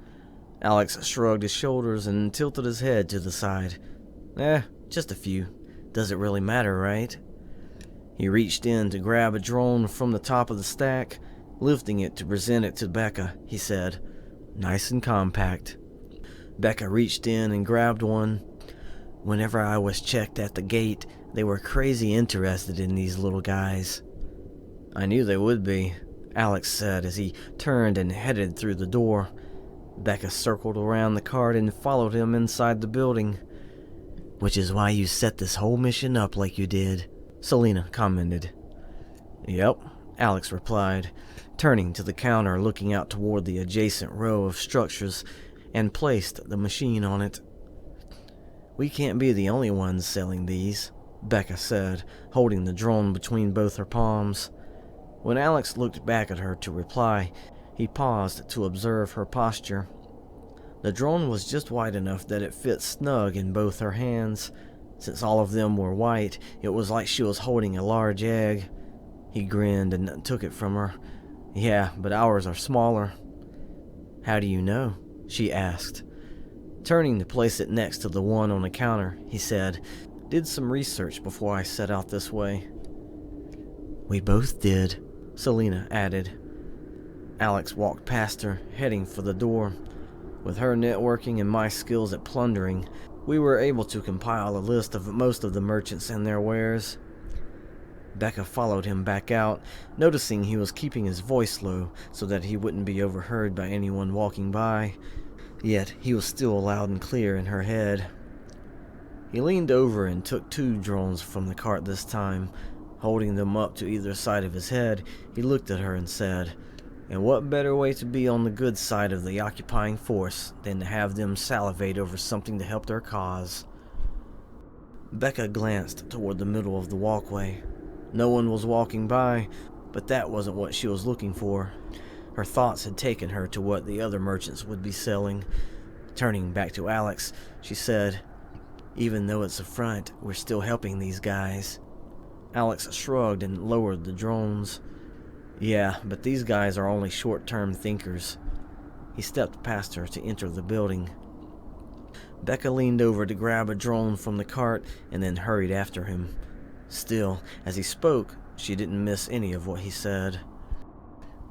Alex shrugged his shoulders and tilted his head to the side. Just a few. Does it really matter, right? He reached in to grab a drone from the top of the stack, lifting it to present it to Bekka, he said. Nice and compact. Bekka reached in and grabbed one. Whenever I was checked at the gate, they were crazy interested in these little guys. I knew they would be, Alex said as he turned and headed through the door. Bekka circled around the cart and followed him inside the building. Which is why you set this whole mission up like you did, Selena commented. Yep, Alex replied, turning to the counter looking out toward the adjacent row of structures, and placed the machine on it. "We can't be the only ones selling these," Bekka said, holding the drone between both her palms. When Alex looked back at her to reply, he paused to observe her posture. The drone was just wide enough that it fit snug in both her hands. Since all of them were white, it was like she was holding a large egg. He grinned and took it from her. "Yeah, but ours are smaller." "How do you know?" she asked. Turning to place it next to the one on the counter, he said, "Did some research before I set out this way." "We both did," Selena added. Alex walked past her, heading for the door. With her networking and my skills at plundering, we were able to compile a list of most of the merchants and their wares. Bekka followed him back out, noticing he was keeping his voice low so that he wouldn't be overheard by anyone walking by. Yet he was still loud and clear in her head. He leaned over and took 2 drones from the cart this time. Holding them up to either side of his head, he looked at her and said, "And what better way to be on the good side of the occupying force than to have them salivate over something to help their cause?" Bekka glanced toward the middle of the walkway. No one was walking by, but that wasn't what she was looking for. Her thoughts had taken her to what the other merchants would be selling. Turning back to Alex, she said, "Even though it's a front, we're still helping these guys." Alex shrugged and lowered the drones. "Yeah, but these guys are only short-term thinkers." He stepped past her to enter the building. Bekka leaned over to grab a drone from the cart and then hurried after him. Still, as he spoke, she didn't miss any of what he said.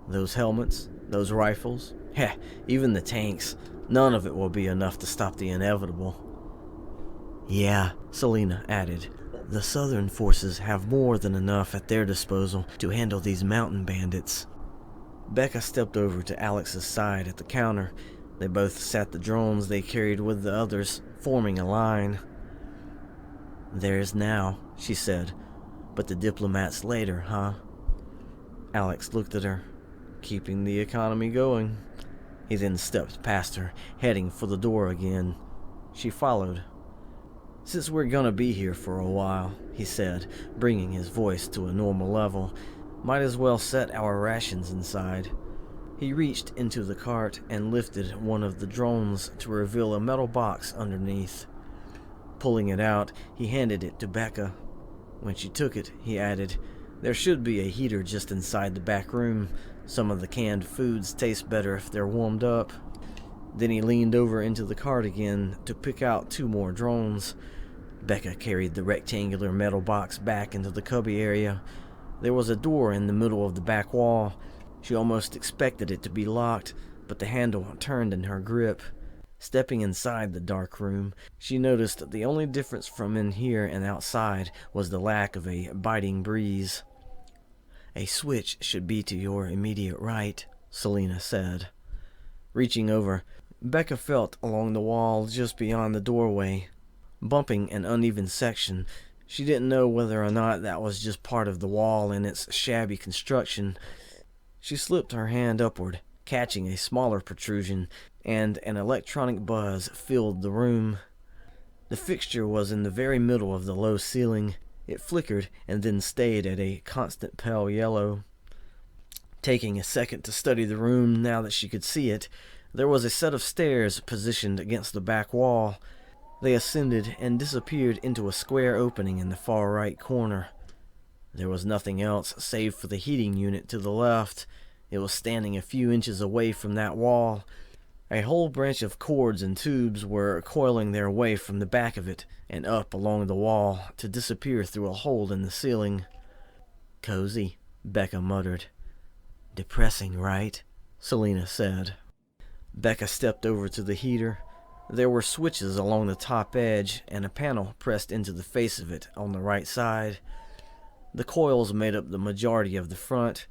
"Those helmets, those rifles, heck, even the tanks, none of it will be enough to stop the inevitable." "Yeah," Selena added. "The southern forces have more than enough at their disposal to handle these mountain bandits." Bekka stepped over to Alex's side at the counter. They both sat the drones they carried with the others, forming a line. "Theirs now," she said. "But the diplomats later, huh?" Alex looked at her. "Keeping the economy going." He then stepped past her, heading for the door again. She followed. "Since we're gonna be here for a while," he said, bringing his voice to a normal level, "might as well set our rations inside." He reached into the cart and lifted one of the drones to reveal a metal box underneath. Pulling it out, he handed it to Bekka. When she took it, he added, "There should be a heater just inside the back room. Some of the canned foods taste better if they're warmed up." Then he leaned over into the cart again to pick out 2 more drones. Bekka carried the rectangular metal box back into the cubby area. There was a door in the middle of the back wall. She almost expected it to be locked, but the handle turned in her grip. Stepping inside the dark room, she noticed the only difference from in here and outside was the lack of a biting breeze. "A switch should be to your immediate right," Selena said. Reaching over, Bekka felt along the wall just beyond the doorway, bumping an uneven section. She didn't know whether or not that was just part of the wall and its shabby construction. She slipped her hand upward, catching a smaller protrusion, and an electronic buzz filled the room. The fixture was in the very middle of the low ceiling. It flickered and then stayed at a constant pale yellow. Taking a second to study the room now that she could see it, there was a set of stairs positioned against the back wall. They ascended and disappeared into a square opening in the far right corner. There was nothing else save for the heating unit to the left. It was standing a few inches away from that wall. A whole branch of cords and tubes were coiling their way from the back of it and up along the wall to disappear through a hole in the ceiling. "Cozy," Bekka muttered. "Depressing, right?" Selena said. Bekka stepped over to the heater. There were switches along the top edge and a panel pressed into the face of it on the right side. The coils made up the majority of the front.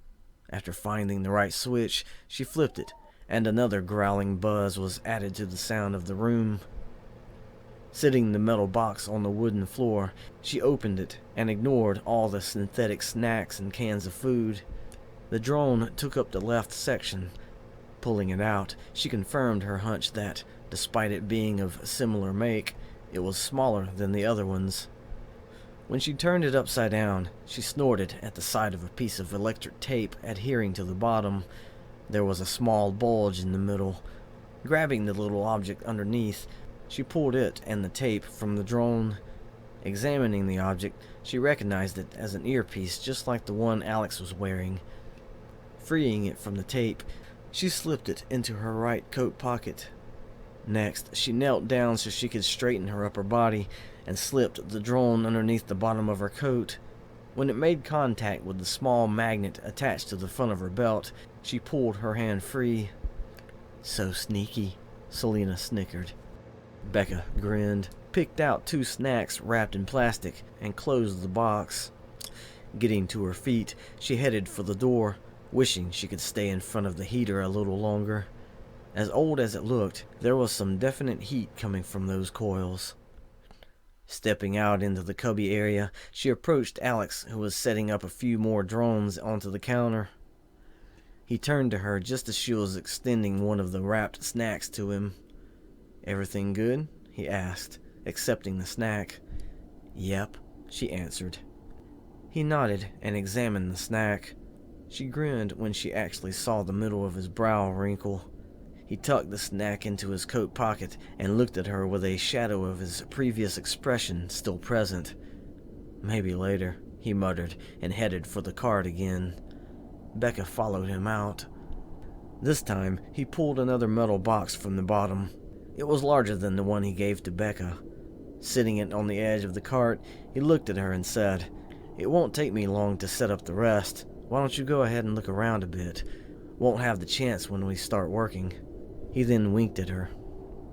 After finding the right switch, she flipped it, and another growling buzz was added to the sound of the room. Sitting the metal box on the wooden floor, she opened it and ignored all the synthetic snacks and cans of food. The drone took up the left section. Pulling it out, she confirmed her hunch that, despite it being of similar make, it was smaller than the other ones. When she turned it upside down, she snorted at the sight of a piece of electric tape adhering to the bottom. There was a small bulge in the middle. Grabbing the little object underneath, she pulled it and the tape from the drone. Examining the object, she recognized it as an earpiece just like the one Alex was wearing. Freeing it from the tape, she slipped it into her right coat pocket. Next, she knelt down so she could straighten her upper body and slipped the drone underneath the bottom of her coat. When it made contact with the small magnet attached to the front of her belt, she pulled her hand free. "So sneaky," Selena snickered. Bekka grinned, picked out 2 snacks wrapped in plastic, and closed the box. Getting to her feet, she headed for the door, wishing she could stay in front of the heater a little longer. As old as it looked, there was some definite heat coming from those coils. Stepping out into the cubby area, she approached Alex, who was setting up a few more drones onto the counter. He turned to her just as she was extending one of the wrapped snacks to him. "Everything good?" he asked, accepting the snack. "Yep," she answered. He nodded and examined the snack. She grinned when she actually saw the middle of his brow wrinkle. He tucked the snack into his coat pocket and looked at her with a shadow of his previous expression still present. "Maybe later," he muttered and headed for the cart again. Bekka followed him out. This time, he pulled another metal box from the bottom. It was larger than the one he gave to Bekka. Sitting it on the edge of the cart, he looked at her and said, "It won't take me long to set up the rest. Why don't you go ahead and look around a bit? Won't have the chance when we start working." He then winked at her.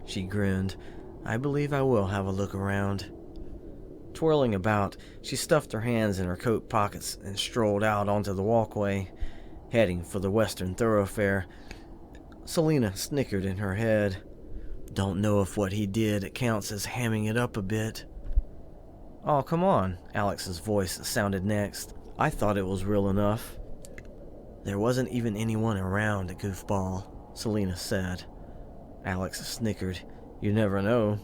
She grinned. "I believe I will have a look around." Twirling about, she stuffed her hands in her coat pockets and strolled out onto the walkway, heading for the western thoroughfare. Selena snickered in her head. "Don't know if what he did counts as hamming it up a bit." "Oh, come on," Alex's voice sounded next. "I thought it was real enough." "There wasn't even anyone around, goofball," Selena said. Alex snickered. "You never know."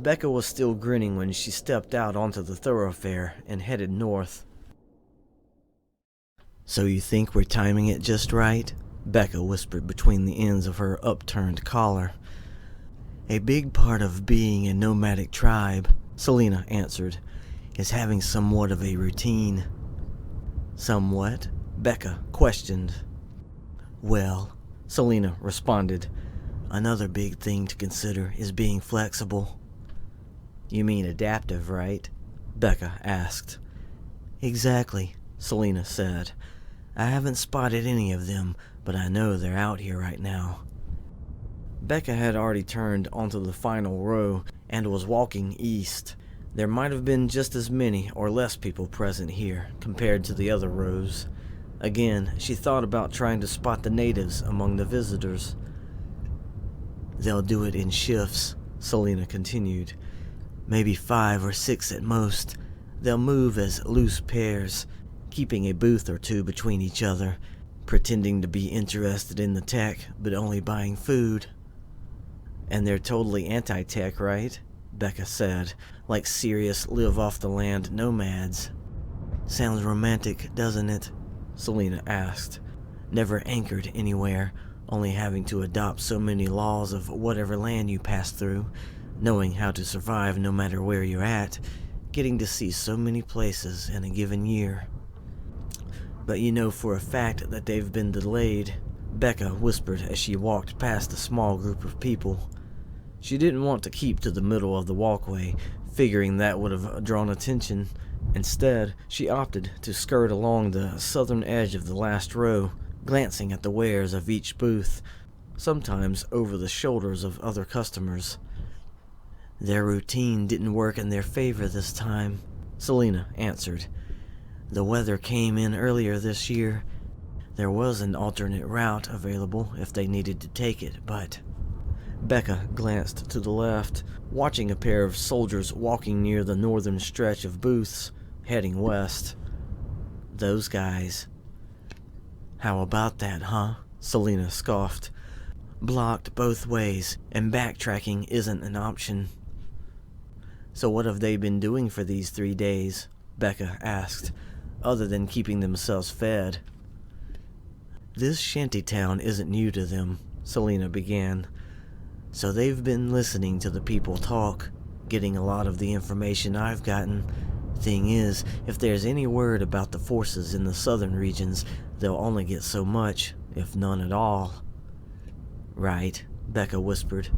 Bekka was still grinning when she stepped out onto the thoroughfare and headed north. "So you think we're timing it just right?" Bekka whispered between the ends of her upturned collar. "A big part of being a nomadic tribe," Selena answered, "is having somewhat of a routine." "Somewhat?" Bekka questioned. "Well," Selena responded, "another big thing to consider is being flexible." "You mean adaptive, right?" Bekka asked. "Exactly," Selena said. "I haven't spotted any of them, but I know they're out here right now." Bekka had already turned onto the final row and was walking east. There might have been just as many or less people present here compared to the other rows. Again, she thought about trying to spot the natives among the visitors. "They'll do it in shifts," Selena continued. "Maybe 5 or 6 at most. They'll move as loose pairs, keeping a booth or two between each other, pretending to be interested in the tech, but only buying food." "And they're totally anti-tech, right?" Bekka said, "like serious live-off-the-land nomads." "Sounds romantic, doesn't it?" Selena asked. "Never anchored anywhere, only having to adopt so many laws of whatever land you pass through, knowing how to survive no matter where you're at, getting to see so many places in a given year." "But you know for a fact that they've been delayed," Bekka whispered as she walked past a small group of people. She didn't want to keep to the middle of the walkway, figuring that would have drawn attention. Instead, she opted to skirt along the southern edge of the last row, glancing at the wares of each booth, sometimes over the shoulders of other customers. "Their routine didn't work in their favor this time," Selena answered. "The weather came in earlier this year. There was an alternate route available if they needed to take it, but..." Bekka glanced to the left, watching a pair of soldiers walking near the northern stretch of booths, heading west. "Those guys." How about that, huh? Selena scoffed. Blocked both ways, and backtracking isn't an option. So what have they been doing for these 3 days? Bekka asked, other than keeping themselves fed. This shantytown isn't new to them, Selena began. So they've been listening to the people talk, getting a lot of the information I've gotten. Thing is, if there's any word about the forces in the southern regions, they'll only get so much, if none at all. Right, Bekka whispered.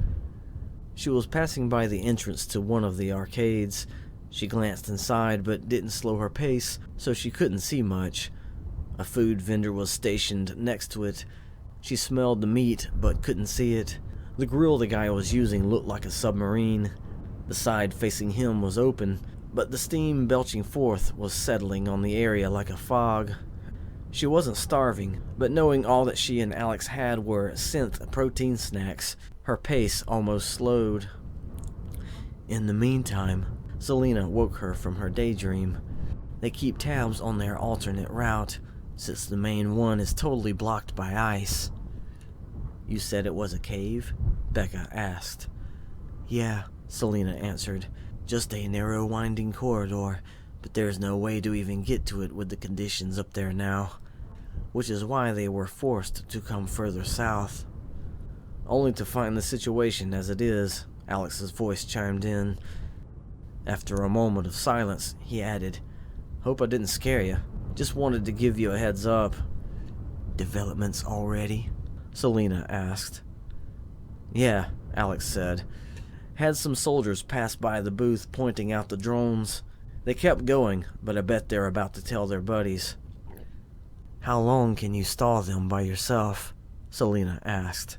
She was passing by the entrance to one of the arcades. She glanced inside, but didn't slow her pace, so she couldn't see much. A food vendor was stationed next to it. She smelled the meat, but couldn't see it. The grill the guy was using looked like a submarine. The side facing him was open, but the steam belching forth was settling on the area like a fog. She wasn't starving, but knowing all that she and Alex had were synth protein snacks, her pace almost slowed. In the meantime, Selena woke her from her daydream. They keep tabs on their alternate route, since the main one is totally blocked by ice. You said it was a cave? Bekka asked. Yeah, Selena answered. Just a narrow winding corridor, but there's no way to even get to it with the conditions up there now. Which is why they were forced to come further south. Only to find the situation as it is, Alex's voice chimed in. After a moment of silence, he added, Hope I didn't scare you. Just wanted to give you a heads up. Developments already? Selena asked. Yeah, Alex said. Had some soldiers pass by the booth pointing out the drones. They kept going, but I bet they're about to tell their buddies. How long can you stall them by yourself? Selena asked.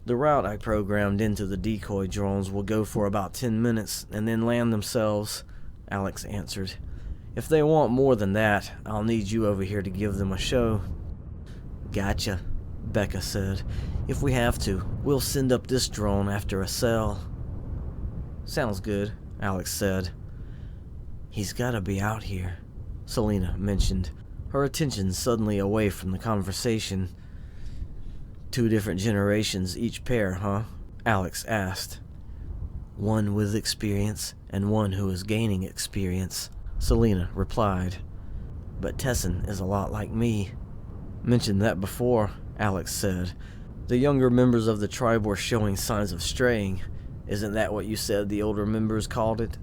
The route I programmed into the decoy drones will go for about 10 minutes and then land themselves, Alex answered. If they want more than that, I'll need you over here to give them a show. Gotcha, Bekka said. If we have to, we'll send up this drone after a cell. Sounds good, Alex said. He's gotta be out here, Selena mentioned, her attention suddenly away from the conversation. 2 different generations each pair, huh? Alex asked. One with experience and one who is gaining experience, Selena replied. But Tessin is a lot like me. Mentioned that before, Alex said. The younger members of the tribe were showing signs of straying. Isn't that what you said the older members called it?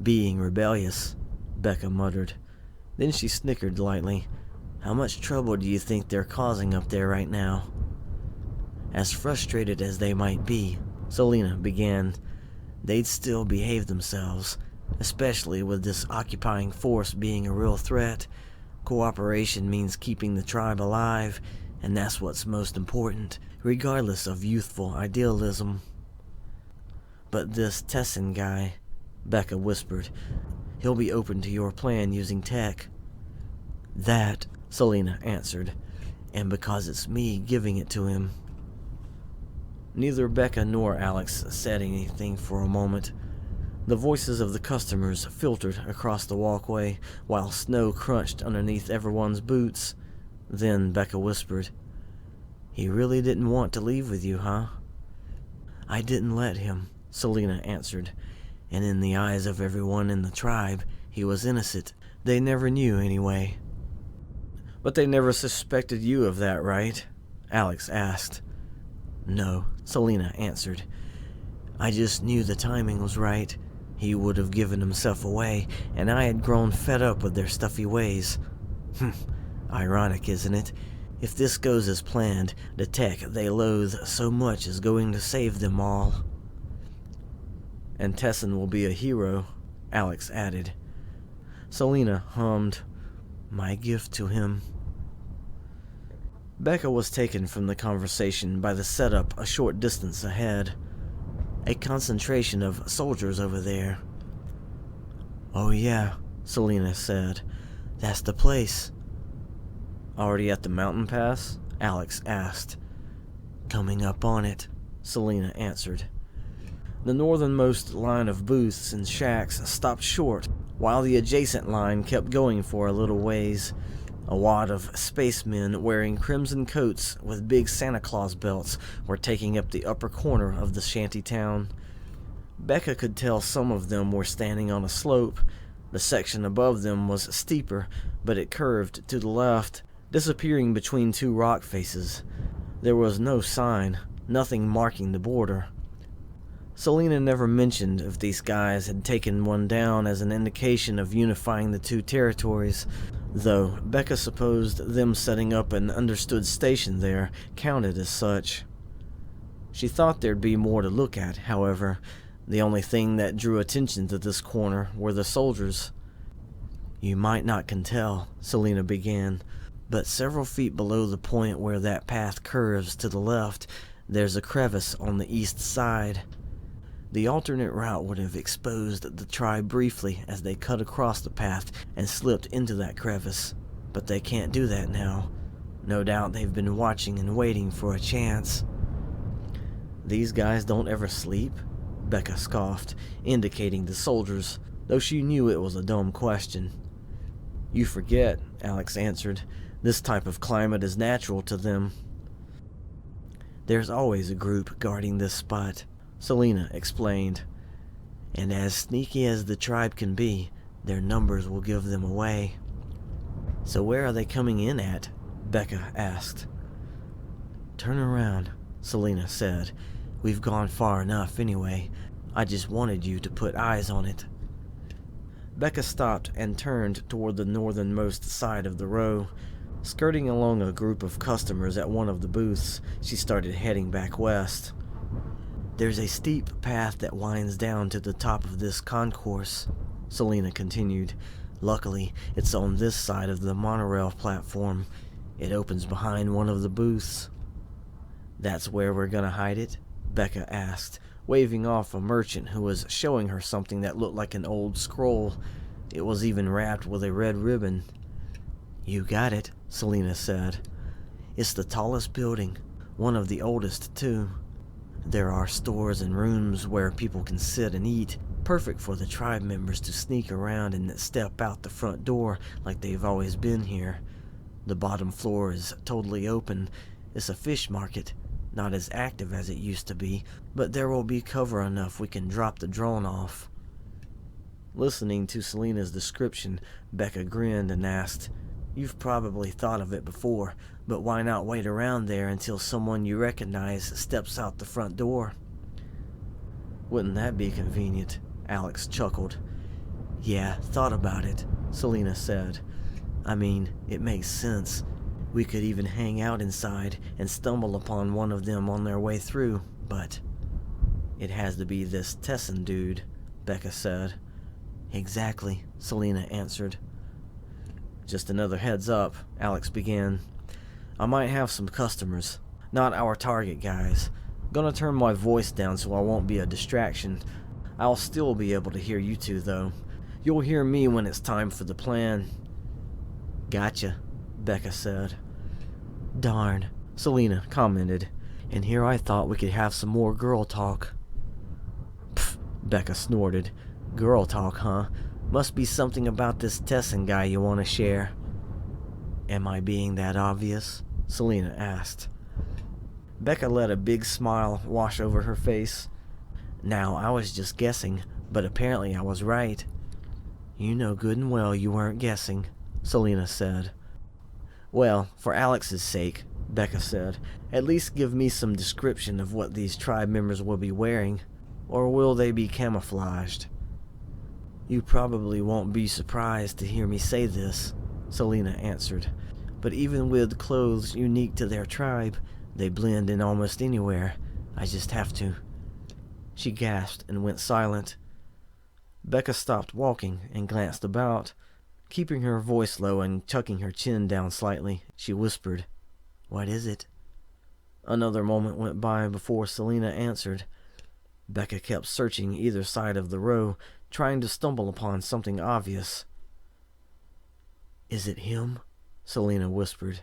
Being rebellious, Bekka muttered. Then she snickered lightly. How much trouble do you think they're causing up there right now? As frustrated as they might be, Selena began, they'd still behave themselves, especially with this occupying force being a real threat. Cooperation means keeping the tribe alive, and that's what's most important, regardless of youthful idealism. But this Tessin guy, Bekka whispered, he'll be open to your plan using tech. That, Selena answered, and because it's me giving it to him. Neither Bekka nor Alex said anything for a moment. The voices of the customers filtered across the walkway, while snow crunched underneath everyone's boots. Then Bekka whispered, He really didn't want to leave with you, huh? I didn't let him, Selena answered, and in the eyes of everyone in the tribe, he was innocent. They never knew anyway. But they never suspected you of that, right? Alex asked. No, Selena answered. I just knew the timing was right. He would have given himself away, and I had grown fed up with their stuffy ways. Ironic, isn't it? If this goes as planned, the tech they loathe so much is going to save them all. And Tessin will be a hero, Alex added. Selena hummed, My gift to him. Bekka was taken from the conversation by the setup a short distance ahead. A concentration of soldiers over there. Oh yeah, Selena said. That's the place. Already at the mountain pass? Alex asked. Coming up on it, Selena answered. The northernmost line of booths and shacks stopped short, while the adjacent line kept going for a little ways. A wad of spacemen wearing crimson coats with big Santa Claus belts were taking up the upper corner of the shanty town. Bekka could tell some of them were standing on a slope. The section above them was steeper, but it curved to the left, disappearing between two rock faces. There was no sign, nothing marking the border. Selena never mentioned if these guys had taken one down as an indication of unifying the two territories, though Bekka supposed them setting up an understood station there counted as such. She thought there'd be more to look at, however. The only thing that drew attention to this corner were the soldiers. "You might not can tell," Selena began, "but several feet below the point where that path curves to the left, there's a crevice on the east side. The alternate route would have exposed the tribe briefly as they cut across the path and slipped into that crevice, but they can't do that now. No doubt they've been watching and waiting for a chance." "These guys don't ever sleep?" Bekka scoffed, indicating the soldiers, though she knew it was a dumb question. "You forget," Alex answered. "This type of climate is natural to them." "There's always a group guarding this spot," Selena explained. "And as sneaky as the tribe can be, their numbers will give them away." "So where are they coming in at?" Bekka asked. "Turn around," Selena said. "We've gone far enough anyway. I just wanted you to put eyes on it." Bekka stopped and turned toward the northernmost side of the row. Skirting along a group of customers at one of the booths, she started heading back west. "There's a steep path that winds down to the top of this concourse," Selena continued. "Luckily, it's on this side of the monorail platform. It opens behind one of the booths." "That's where we're gonna hide it?" Bekka asked, waving off a merchant who was showing her something that looked like an old scroll. It was even wrapped with a red ribbon. "You got it," Selena said. "It's the tallest building, one of the oldest too. There are stores and rooms where people can sit and eat, perfect for the tribe members to sneak around and step out the front door like they've always been here. The bottom floor is totally open. It's a fish market. Not as active as it used to be, but there will be cover enough we can drop the drone off." Listening to Selena's description, Bekka grinned and asked, "You've probably thought of it before, but why not wait around there until someone you recognize steps out the front door?" "Wouldn't that be convenient?" Alex chuckled. "Yeah, thought about it," Selena said. "I mean, it makes sense. We could even hang out inside and stumble upon one of them on their way through, but..." "It has to be this Tessin dude," Bekka said. "Exactly," Selena answered. "Just another heads up," Alex began. "I might have some customers. Not our target guys. Gonna turn my voice down so I won't be a distraction. I'll still be able to hear you two, though. You'll hear me when it's time for the plan." "Gotcha," Bekka said. "Darn," Selena commented. "And here I thought we could have some more girl talk." "Pfft," Bekka snorted. "Girl talk, huh? Must be something about this Tessin guy you want to share." "Am I being that obvious?" Selena asked. Bekka let a big smile wash over her face. "Now, I was just guessing, but apparently I was right." "You know good and well you weren't guessing," Selena said. "Well, for Alex's sake," Bekka said, "at least give me some description of what these tribe members will be wearing. Or will they be camouflaged?" "You probably won't be surprised to hear me say this," Selena answered. "But even with clothes unique to their tribe, they blend in almost anywhere. I just have to." She gasped and went silent. Bekka stopped walking and glanced about. Keeping her voice low and tucking her chin down slightly, she whispered, "What is it?" Another moment went by before Selena answered. Bekka kept searching either side of the row, trying to stumble upon something obvious. "Is it him?" Selena whispered.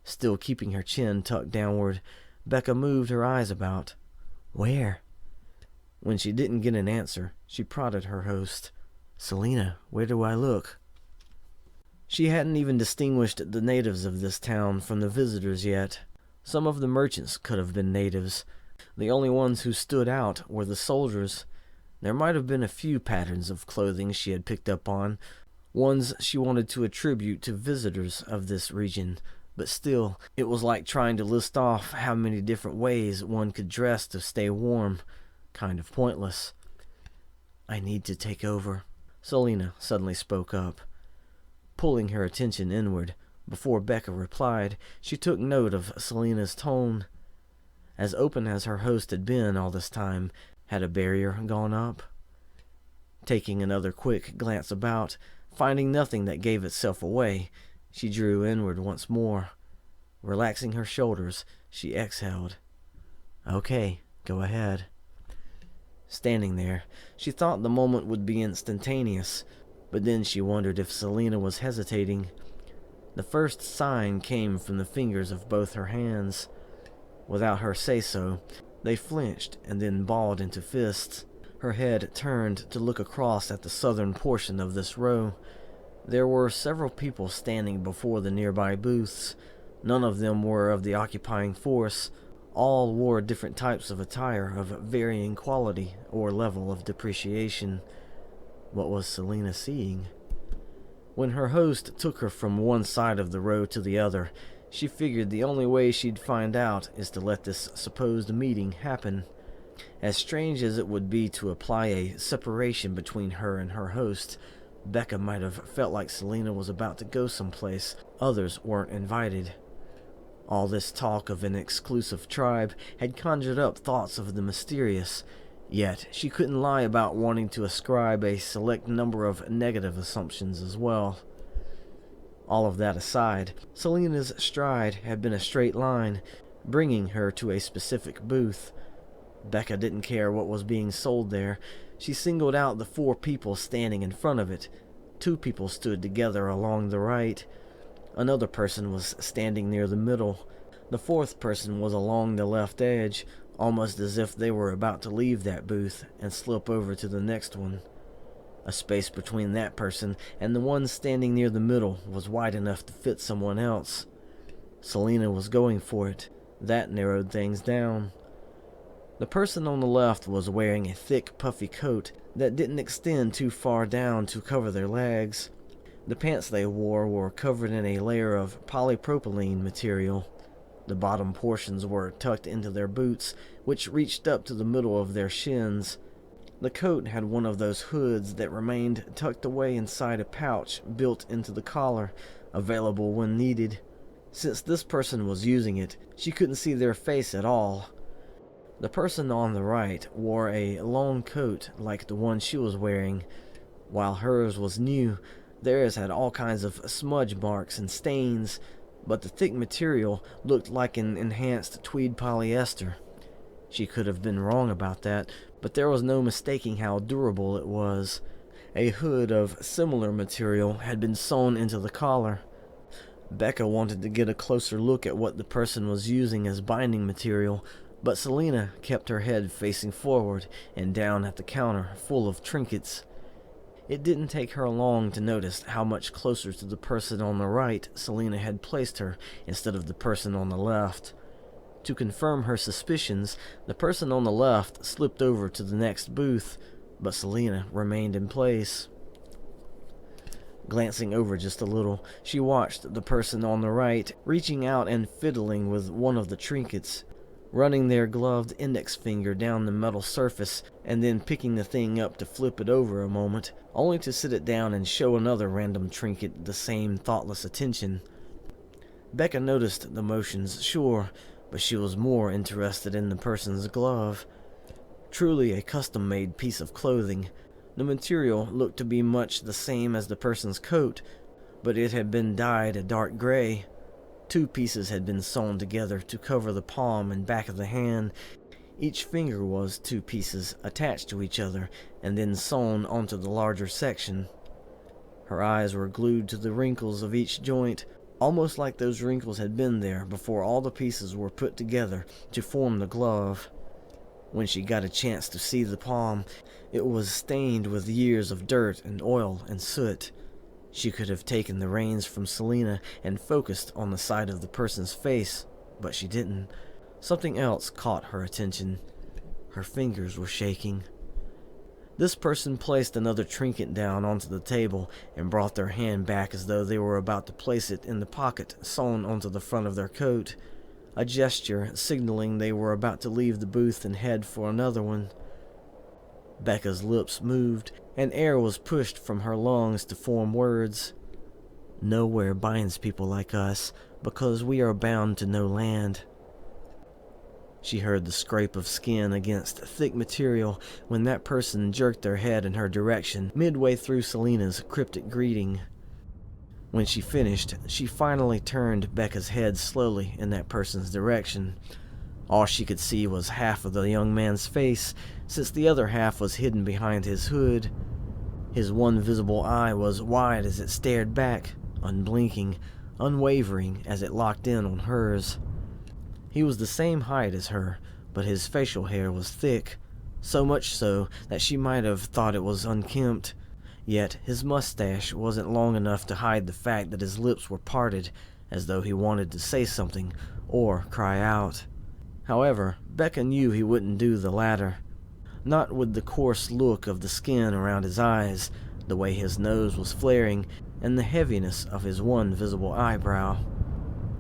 Still keeping her chin tucked downward, Bekka moved her eyes about. "Where?" When she didn't get an answer, she prodded her host. "Selena, where do I look?" She hadn't even distinguished the natives of this town from the visitors yet. Some of the merchants could have been natives. The only ones who stood out were the soldiers. There might have been a few patterns of clothing she had picked up on, ones she wanted to attribute to visitors of this region, but still, it was like trying to list off how many different ways one could dress to stay warm. Kind of pointless. "I need to take over," Selena suddenly spoke up, pulling her attention inward. Before Bekka replied, she took note of Selena's tone. As open as her host had been all this time, had a barrier gone up? Taking another quick glance about, finding nothing that gave itself away, she drew inward once more. Relaxing her shoulders, she exhaled. "Okay, go ahead." Standing there, she thought the moment would be instantaneous, but then she wondered if Selena was hesitating. The first sign came from the fingers of both her hands. Without her say-so, they flinched and then balled into fists. Her head turned to look across at the southern portion of this row. There were several people standing before the nearby booths. None of them were of the occupying force. All wore different types of attire of varying quality or level of depreciation. What was Selena seeing? When her host took her from one side of the row to the other, she figured the only way she'd find out is to let this supposed meeting happen. As strange as it would be to apply a separation between her and her host, Bekka might have felt like Selena was about to go someplace others weren't invited. All this talk of an exclusive tribe had conjured up thoughts of the mysterious, yet she couldn't lie about wanting to ascribe a select number of negative assumptions as well. All of that aside, Selena's stride had been a straight line, bringing her to a specific booth. Bekka didn't care what was being sold there. She singled out the 4 people standing in front of it. 2 people stood together along the right. Another person was standing near the middle. The 4th person was along the left edge, almost as if they were about to leave that booth and slip over to the next one. A space between that person and the one standing near the middle was wide enough to fit someone else. Selena was going for it. That narrowed things down. The person on the left was wearing a thick, puffy coat that didn't extend too far down to cover their legs. The pants they wore were covered in a layer of polypropylene material. The bottom portions were tucked into their boots, which reached up to the middle of their shins. The coat had one of those hoods that remained tucked away inside a pouch built into the collar, available when needed. Since this person was using it, she couldn't see their face at all. The person on the right wore a long coat like the one she was wearing. While hers was new, theirs had all kinds of smudge marks and stains, but the thick material looked like an enhanced tweed polyester. She could have been wrong about that, but there was no mistaking how durable it was. A hood of similar material had been sewn into the collar. Bekka wanted to get a closer look at what the person was using as binding material, but Selena kept her head facing forward and down at the counter full of trinkets. It didn't take her long to notice how much closer to the person on the right Selena had placed her instead of the person on the left. To confirm her suspicions, the person on the left slipped over to the next booth, but Selena remained in place. Glancing over just a little, she watched the person on the right reaching out and fiddling with one of the trinkets, running their gloved index finger down the metal surface and then picking the thing up to flip it over a moment, only to sit it down and show another random trinket the same thoughtless attention. Bekka noticed the motions, sure, but she was more interested in the person's glove. Truly a custom-made piece of clothing. The material looked to be much the same as the person's coat, but it had been dyed a dark gray. 2 pieces had been sewn together to cover the palm and back of the hand. Each finger was 2 pieces attached to each other and then sewn onto the larger section. Her eyes were glued to the wrinkles of each joint, almost like those wrinkles had been there before all the pieces were put together to form the glove. When she got a chance to see the palm, it was stained with years of dirt and oil and soot. She could have taken the reins from Selena and focused on the side of the person's face, but she didn't. Something else caught her attention. Her fingers were shaking. This person placed another trinket down onto the table and brought their hand back as though they were about to place it in the pocket sewn onto the front of their coat, a gesture signaling they were about to leave the booth and head for another one. Bekka's lips moved, and air was pushed from her lungs to form words. Nowhere binds people like us, because we are bound to no land. She heard the scrape of skin against thick material when that person jerked their head in her direction midway through Selena's cryptic greeting. When she finished, she finally turned Bekka's head slowly in that person's direction. All she could see was half of the young man's face, since the other half was hidden behind his hood. His one visible eye was wide as it stared back, unblinking, unwavering as it locked in on hers. He was the same height as her, but his facial hair was thick, so much so that she might have thought it was unkempt. Yet his mustache wasn't long enough to hide the fact that his lips were parted, as though he wanted to say something or cry out. However, Bekka knew he wouldn't do the latter. Not with the coarse look of the skin around his eyes, the way his nose was flaring, and the heaviness of his one visible eyebrow.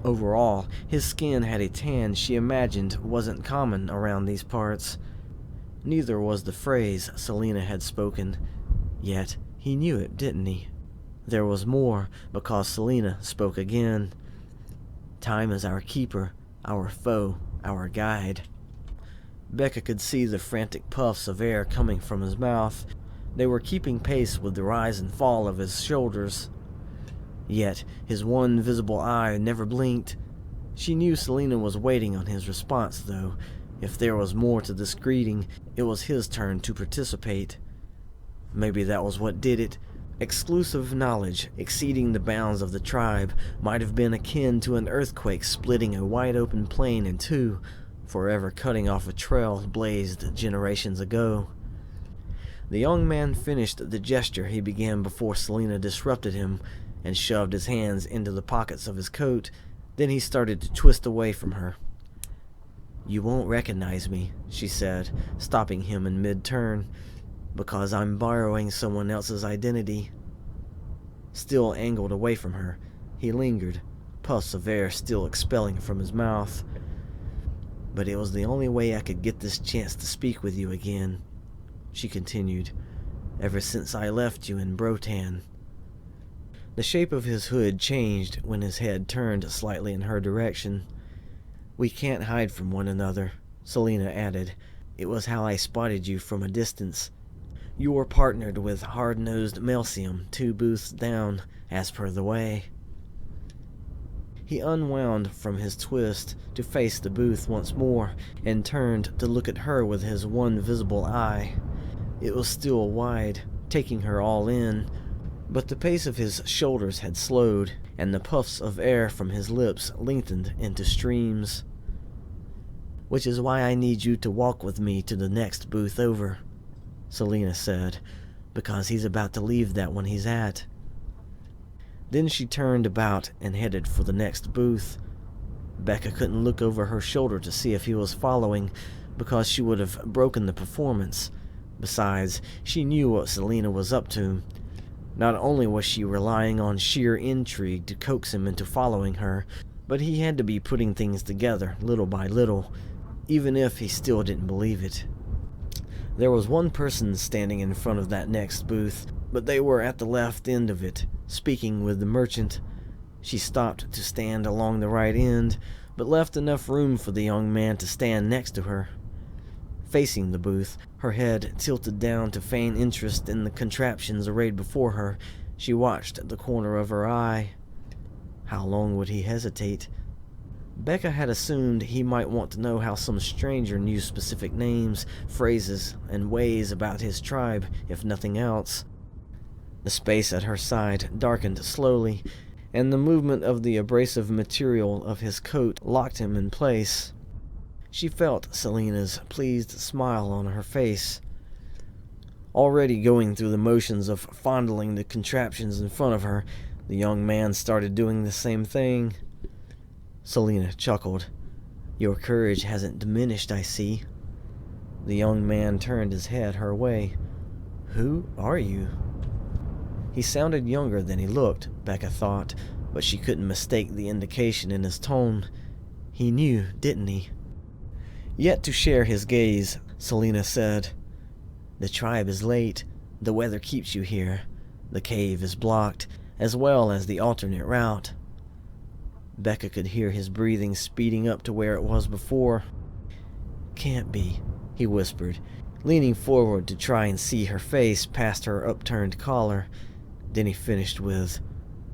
Overall, his skin had a tan she imagined wasn't common around these parts. Neither was the phrase Selena had spoken, yet he knew it, didn't he? There was more, because Selena spoke again. Time is our keeper, our foe, our guide. Bekka could see the frantic puffs of air coming from his mouth. They were keeping pace with the rise and fall of his shoulders. Yet his one visible eye never blinked. She knew Selena was waiting on his response, though. If there was more to this greeting, it was his turn to participate. Maybe that was what did it. Exclusive knowledge exceeding the bounds of the tribe might have been akin to an earthquake splitting a wide-open plain in two, forever cutting off a trail blazed generations ago. The young man finished the gesture he began before Selena disrupted him, and shoved his hands into the pockets of his coat. Then he started to twist away from her. "You won't recognize me," she said, stopping him in mid-turn, "because I'm borrowing someone else's identity." Still angled away from her, he lingered, puffs of air still expelling from his mouth. "But it was the only way I could get this chance to speak with you again," she continued, "ever since I left you in Brotan." The shape of his hood changed when his head turned slightly in her direction. "We can't hide from one another," Selena added. "It was how I spotted you from a distance. You were partnered with hard-nosed Melcium 2 booths down, as per the way." He unwound from his twist to face the booth once more, and turned to look at her with his one visible eye. It was still wide, taking her all in, but the pace of his shoulders had slowed, and the puffs of air from his lips lengthened into streams. "Which is why I need you to walk with me to the next booth over," Selena said, "because he's about to leave that one he's at." Then she turned about and headed for the next booth. Bekka couldn't look over her shoulder to see if he was following, because she would have broken the performance. Besides, she knew what Selena was up to. Not only was she relying on sheer intrigue to coax him into following her, but he had to be putting things together little by little, even if he still didn't believe it. There was one person standing in front of that next booth, but they were at the left end of it, speaking with the merchant. She stopped to stand along the right end, but left enough room for the young man to stand next to her. Facing the booth, her head tilted down to feign interest in the contraptions arrayed before her, she watched the corner of her eye. How long would he hesitate? Bekka had assumed he might want to know how some stranger knew specific names, phrases, and ways about his tribe, if nothing else. The space at her side darkened slowly, and the movement of the abrasive material of his coat locked him in place. She felt Selena's pleased smile on her face. Already going through the motions of fondling the contraptions in front of her, the young man started doing the same thing. Selena chuckled. "Your courage hasn't diminished, I see." The young man turned his head her way. "Who are you?" He sounded younger than he looked, Bekka thought, but she couldn't mistake the indication in his tone. He knew, didn't he? Yet to share his gaze, Selena said, "The tribe is late. The weather keeps you here. The cave is blocked, as well as the alternate route." Bekka could hear his breathing speeding up to where it was before. "Can't be," he whispered, leaning forward to try and see her face past her upturned collar. Then he finished with,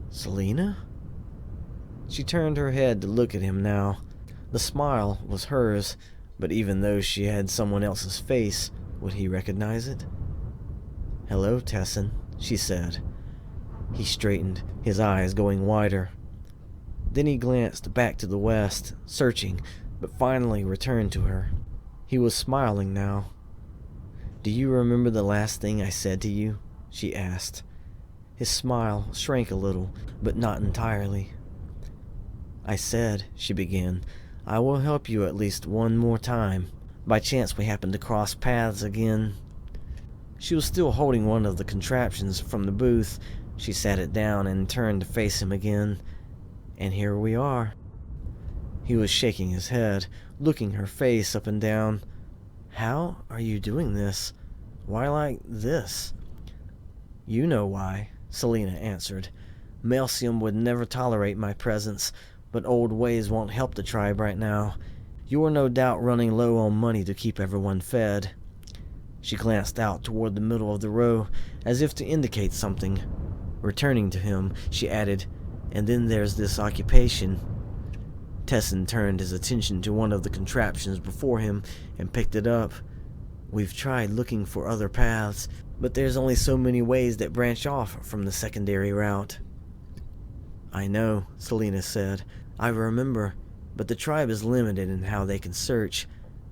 "Selena?" She turned her head to look at him now. The smile was hers, but even though she had someone else's face, would he recognize it? "Hello, Tessin," she said. He straightened, his eyes going wider. Then he glanced back to the west, searching, but finally returned to her. He was smiling now. "Do you remember the last thing I said to you?" she asked. His smile shrank a little, but not entirely. "I said," she began, "I will help you at least one more time. By chance we happen to cross paths again." She was still holding one of the contraptions from the booth. She sat it down and turned to face him again. "And here we are." He was shaking his head, looking her face up and down. "How are you doing this? Why like this?" "You know why," Selena answered. "Melcium would never tolerate my presence, but old ways won't help the tribe right now. You are no doubt running low on money to keep everyone fed." She glanced out toward the middle of the row, as if to indicate something. Returning to him, she added, "And then there's this occupation." Tessin turned his attention to one of the contraptions before him and picked it up. "We've tried looking for other paths, but there's only so many ways that branch off from the secondary route." "I know," Selena said. "I remember, but the tribe is limited in how they can search.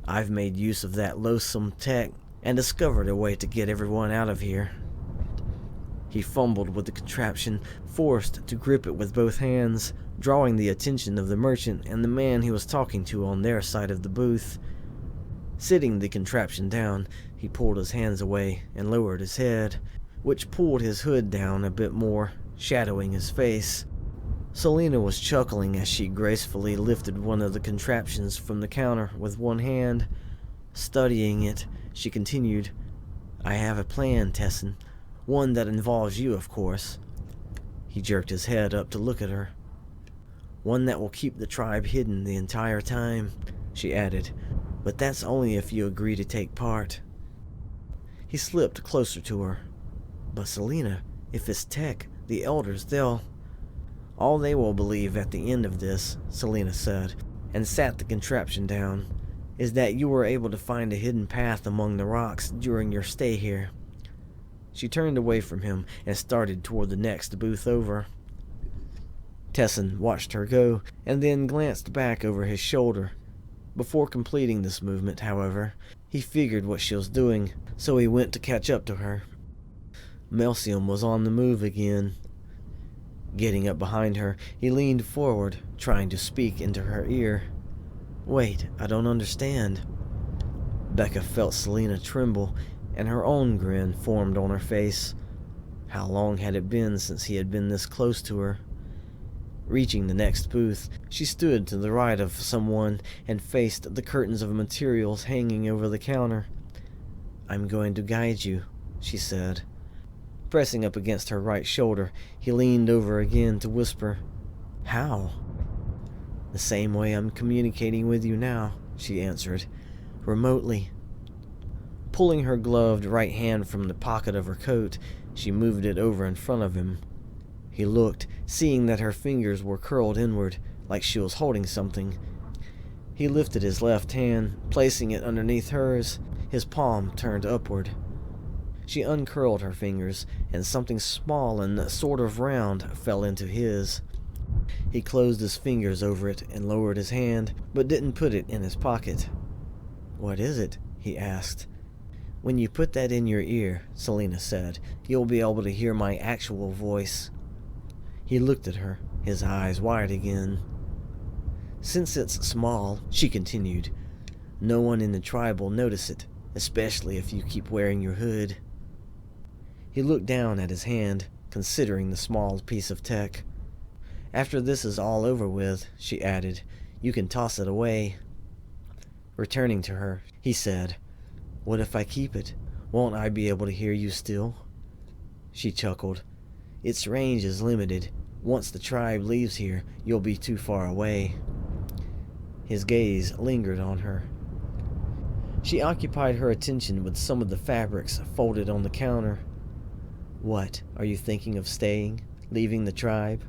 I've made use of that loathsome tech and discovered a way to get everyone out of here." He fumbled with the contraption, forced to grip it with both hands, drawing the attention of the merchant and the man he was talking to on their side of the booth. Sitting the contraption down, he pulled his hands away and lowered his head, which pulled his hood down a bit more, shadowing his face. Selena was chuckling as she gracefully lifted one of the contraptions from the counter with one hand. Studying it, she continued, "I have a plan, Tessin. One that involves you, of course." He jerked his head up to look at her. "One that will keep the tribe hidden the entire time," she added. "But that's only if you agree to take part." He slipped closer to her. "But Selena, if it's tech, the elders, they'll—" "All they will believe at the end of this," Selena said, and sat the contraption down, "is that you were able to find a hidden path among the rocks during your stay here." She turned away from him and started toward the next booth over. Tessin watched her go, and then glanced back over his shoulder. Before completing this movement, however, he figured what she was doing, so he went to catch up to her. Melcium was on the move again. Getting up behind her, he leaned forward, trying to speak into her ear. "Wait, I don't understand." Bekka felt Selena tremble, and her own grin formed on her face. How long had it been since he had been this close to her? Reaching the next booth, she stood to the right of someone and faced the curtains of materials hanging over the counter. "I'm going to guide you," she said. Pressing up against her right shoulder, he leaned over again to whisper, "How?" "The same way I'm communicating with you now," she answered. "Remotely." Pulling her gloved right hand from the pocket of her coat, she moved it over in front of him. He looked, seeing that her fingers were curled inward, like she was holding something. He lifted his left hand, placing it underneath hers, his palm turned upward. She uncurled her fingers, and something small and sort of round fell into his. He closed his fingers over it and lowered his hand, but didn't put it in his pocket. "What is it?" he asked. When you put that in your ear, Selena said, you'll be able to hear my actual voice. He looked at her, his eyes wide again. Since it's small, she continued, no one in the tribe will notice it, especially if you keep wearing your hood. He looked down at his hand, considering the small piece of tech. After this is all over with, she added, you can toss it away. Returning to her, he said, what if I keep it? Won't I be able to hear you still? She chuckled. Its range is limited. Once the tribe leaves here, you'll be too far away. His gaze lingered on her. She occupied her attention with some of the fabrics folded on the counter. What, are you thinking of staying, leaving the tribe?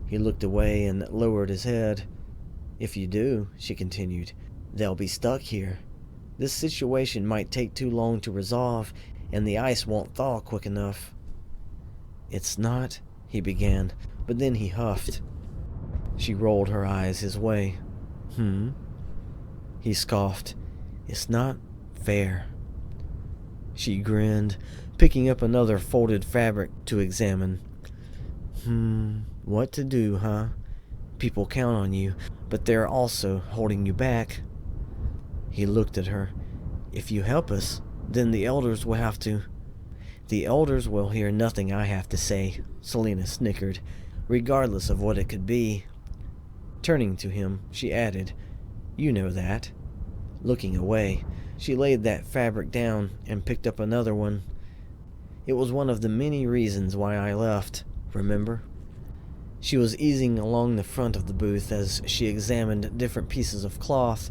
He looked away and lowered his head. If you do, she continued, they'll be stuck here. This situation might take too long to resolve, and the ice won't thaw quick enough. It's not, he began, but then he huffed. She rolled her eyes his way. He scoffed. It's not fair. She grinned, picking up another folded fabric to examine. What to do, huh? People count on you, but they're also holding you back. He looked at her. If you help us, then the elders will have to. The elders will hear nothing I have to say, Selena snickered, regardless of what it could be. Turning to him, she added, you know that. Looking away, she laid that fabric down and picked up another one. It was one of the many reasons why I left, remember? She was easing along the front of the booth as she examined different pieces of cloth.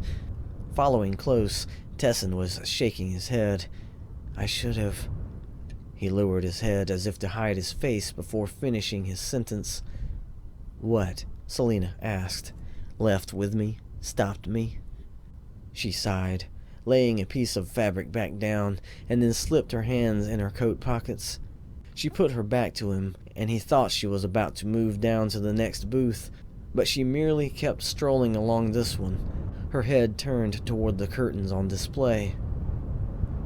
Following close, Tessin was shaking his head. I should have... He lowered his head as if to hide his face before finishing his sentence. What? Selena asked. Left with me? Stopped me? She sighed, laying a piece of fabric back down, and then slipped her hands in her coat pockets. She put her back to him, and he thought she was about to move down to the next booth, but she merely kept strolling along this one, her head turned toward the curtains on display.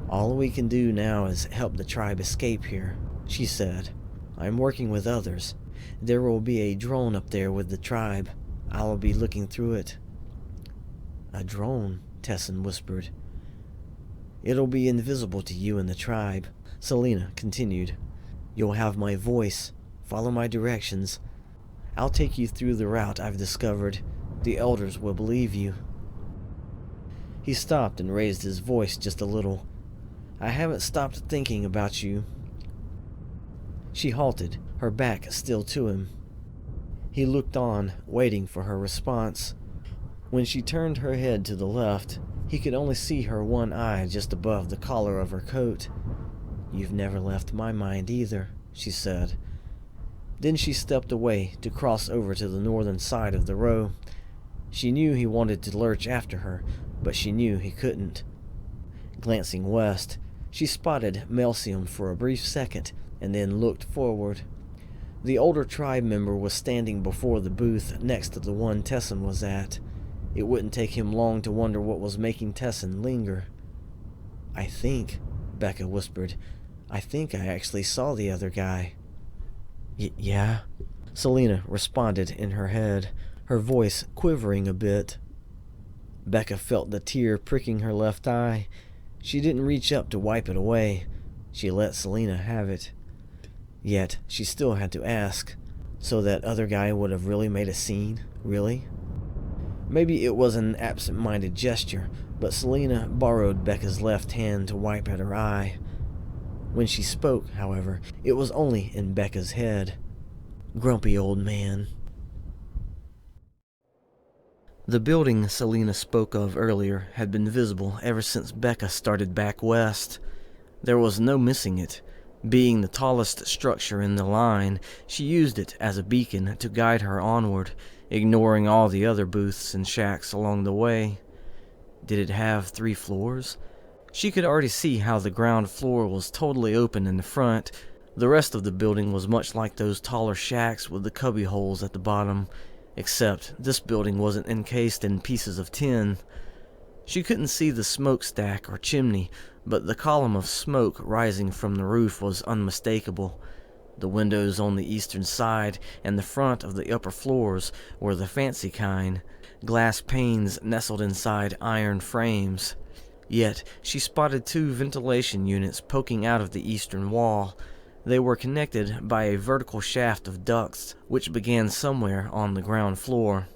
All we can do now is help the tribe escape here, she said. I'm working with others. There will be a drone up there with the tribe. I will be looking through it. A drone, Tessin whispered. It'll be invisible to you and the tribe, Selena continued. You'll have my voice. Follow my directions. I'll take you through the route I've discovered. The elders will believe you. He stopped and raised his voice just a little. I haven't stopped thinking about you. She halted, her back still to him. He looked on, waiting for her response. When she turned her head to the left, he could only see her one eye just above the collar of her coat. You've never left my mind either, she said. Then she stepped away to cross over to the northern side of the row. She knew he wanted to lurch after her, but she knew he couldn't. Glancing west, she spotted Melcium for a brief second and then looked forward. The older tribe member was standing before the booth next to the one Tessin was at. It wouldn't take him long to wonder what was making Tessin linger. I think, Bekka whispered, I think I actually saw the other guy. Yeah? Selena responded in her head, her voice quivering a bit. Bekka felt the tear pricking her left eye. She didn't reach up to wipe it away. She let Selena have it. Yet, she still had to ask. So that other guy would have really made a scene? Really? Maybe it was an absent-minded gesture, but Selena borrowed Bekka's left hand to wipe at her eye. When she spoke, however, it was only in Bekka's head. Grumpy old man. The building Selena spoke of earlier had been visible ever since Bekka started back west. There was no missing it. Being the tallest structure in the line, she used it as a beacon to guide her onward, ignoring all the other booths and shacks along the way. Did it have 3 floors? She could already see how the ground floor was totally open in the front. The rest of the building was much like those taller shacks with the cubby holes at the bottom, except this building wasn't encased in pieces of tin. She couldn't see the smokestack or chimney, but the column of smoke rising from the roof was unmistakable. The windows on the eastern side and the front of the upper floors were the fancy kind, glass panes nestled inside iron frames. Yet she spotted 2 ventilation units poking out of the eastern wall. They were connected by a vertical shaft of ducts, which began somewhere on the ground floor.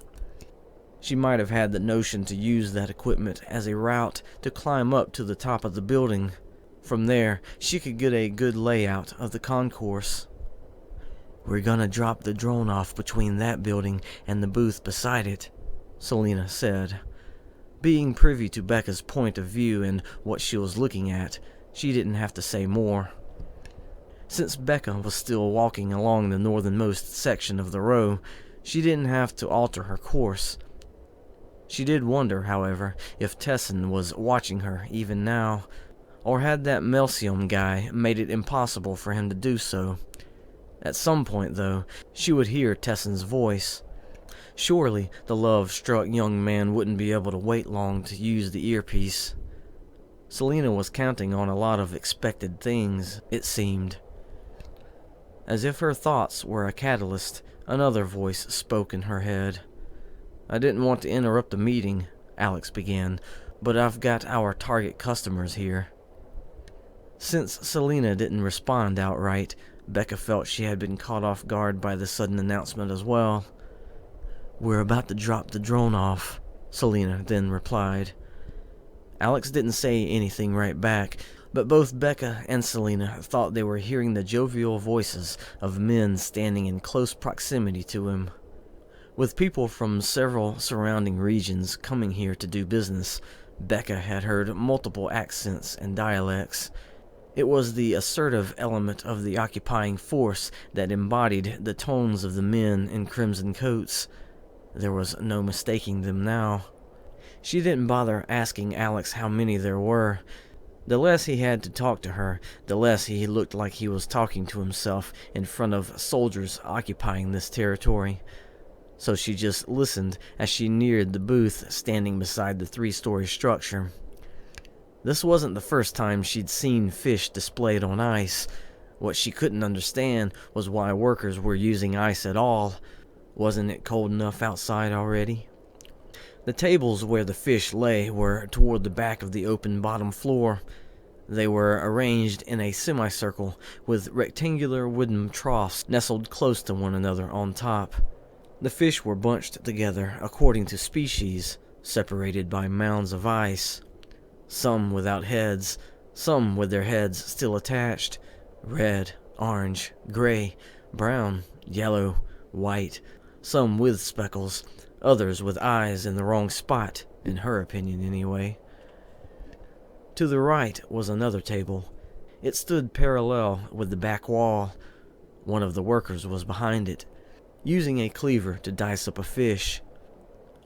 She might have had the notion to use that equipment as a route to climb up to the top of the building. From there, she could get a good layout of the concourse. "We're gonna drop the drone off between that building and the booth beside it," Selena said. Being privy to Bekka's point of view and what she was looking at, she didn't have to say more. Since Bekka was still walking along the northernmost section of the row, she didn't have to alter her course. She did wonder, however, if Tessin was watching her even now, or had that Melcium guy made it impossible for him to do so. At some point, though, she would hear Tessin's voice. Surely the love-struck young man wouldn't be able to wait long to use the earpiece. Selena was counting on a lot of expected things, it seemed. As if her thoughts were a catalyst, another voice spoke in her head. "I didn't want to interrupt the meeting," Alex began, "but I've got our target customers here." Since Selena didn't respond outright, Bekka felt she had been caught off guard by the sudden announcement as well. "We're about to drop the drone off," Selena then replied. Alex didn't say anything right back, but both Bekka and Selena thought they were hearing the jovial voices of men standing in close proximity to him. With people from several surrounding regions coming here to do business, Bekka had heard multiple accents and dialects. It was the assertive element of the occupying force that embodied the tones of the men in crimson coats. There was no mistaking them now. She didn't bother asking Alex how many there were. The less he had to talk to her, the less he looked like he was talking to himself in front of soldiers occupying this territory. So she just listened as she neared the booth standing beside the 3-story structure. This wasn't the first time she'd seen fish displayed on ice. What she couldn't understand was why workers were using ice at all. Wasn't it cold enough outside already? The tables where the fish lay were toward the back of the open bottom floor. They were arranged in a semicircle with rectangular wooden troughs nestled close to one another on top. The fish were bunched together according to species, separated by mounds of ice. Some without heads, some with their heads still attached. Red, orange, gray, brown, yellow, white. Some with speckles, others with eyes in the wrong spot, in her opinion anyway. To the right was another table. It stood parallel with the back wall. One of the workers was behind it, using a cleaver to dice up a fish.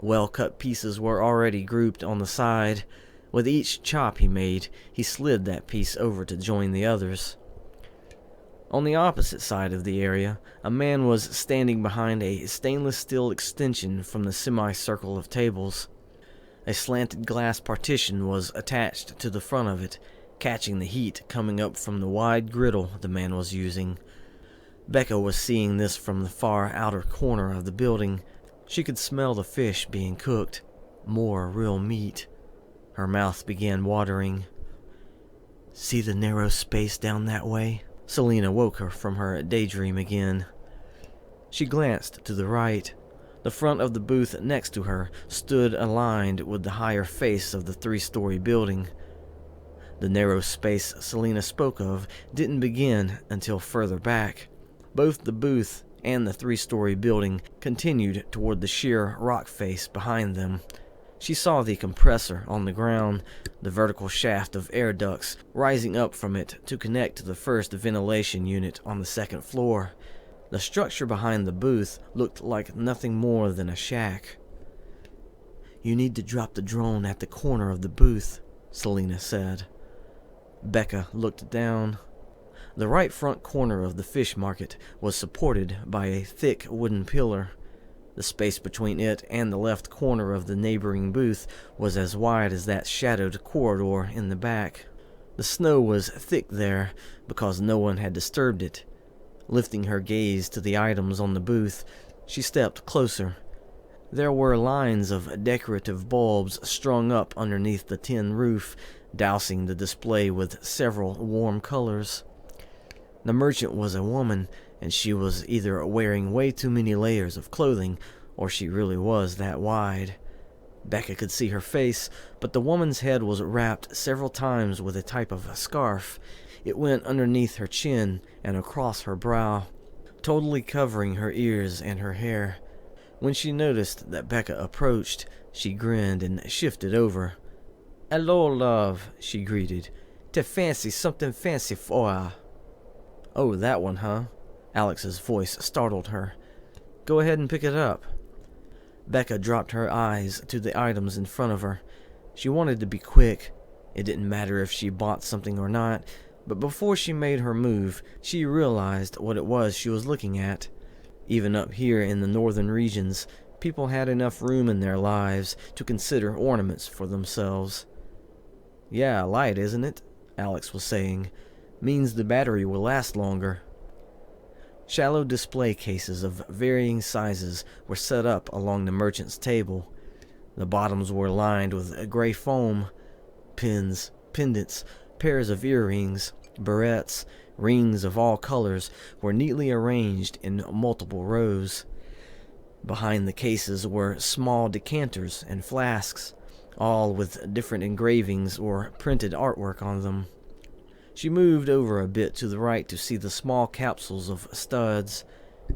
Well-cut pieces were already grouped on the side. With each chop he made, he slid that piece over to join the others. On the opposite side of the area, a man was standing behind a stainless steel extension from the semicircle of tables. A slanted glass partition was attached to the front of it, catching the heat coming up from the wide griddle the man was using. Bekka was seeing this from the far outer corner of the building. She could smell the fish being cooked. More real meat. Her mouth began watering. "See the narrow space down that way?" Selena woke her from her daydream again. She glanced to the right. The front of the booth next to her stood aligned with the higher face of the 3-story building. The narrow space Selena spoke of didn't begin until further back. Both the booth and the 3-story building continued toward the sheer rock face behind them. She saw the compressor on the ground, the vertical shaft of air ducts rising up from it to connect to the first ventilation unit on the 2nd floor. The structure behind the booth looked like nothing more than a shack. "You need to drop the drone at the corner of the booth," Selena said. Bekka looked down. The right front corner of the fish market was supported by a thick wooden pillar. The space between it and the left corner of the neighboring booth was as wide as that shadowed corridor in the back. The snow was thick there because no one had disturbed it. Lifting her gaze to the items on the booth, she stepped closer. There were lines of decorative bulbs strung up underneath the tin roof, dousing the display with several warm colors. The merchant was a woman, and she was either wearing way too many layers of clothing, or she really was that wide. Bekka could see her face, but the woman's head was wrapped several times with a type of scarf. It went underneath her chin and across her brow, totally covering her ears and her hair. When she noticed that Bekka approached, she grinned and shifted over. "Hello, love," she greeted. "To fancy something fancy for ya." "Oh, that one, huh?" Alex's voice startled her. "Go ahead and pick it up." Bekka dropped her eyes to the items in front of her. She wanted to be quick. It didn't matter if she bought something or not, but before she made her move, she realized what it was she was looking at. Even up here in the northern regions, people had enough room in their lives to consider ornaments for themselves. "Yeah, light, isn't it?" Alex was saying. "Means the battery will last longer." Shallow display cases of varying sizes were set up along the merchant's table. The bottoms were lined with gray foam. Pins, pendants, pairs of earrings, barrettes, rings of all colors were neatly arranged in multiple rows. Behind the cases were small decanters and flasks, all with different engravings or printed artwork on them. She moved over a bit to the right to see the small capsules of studs,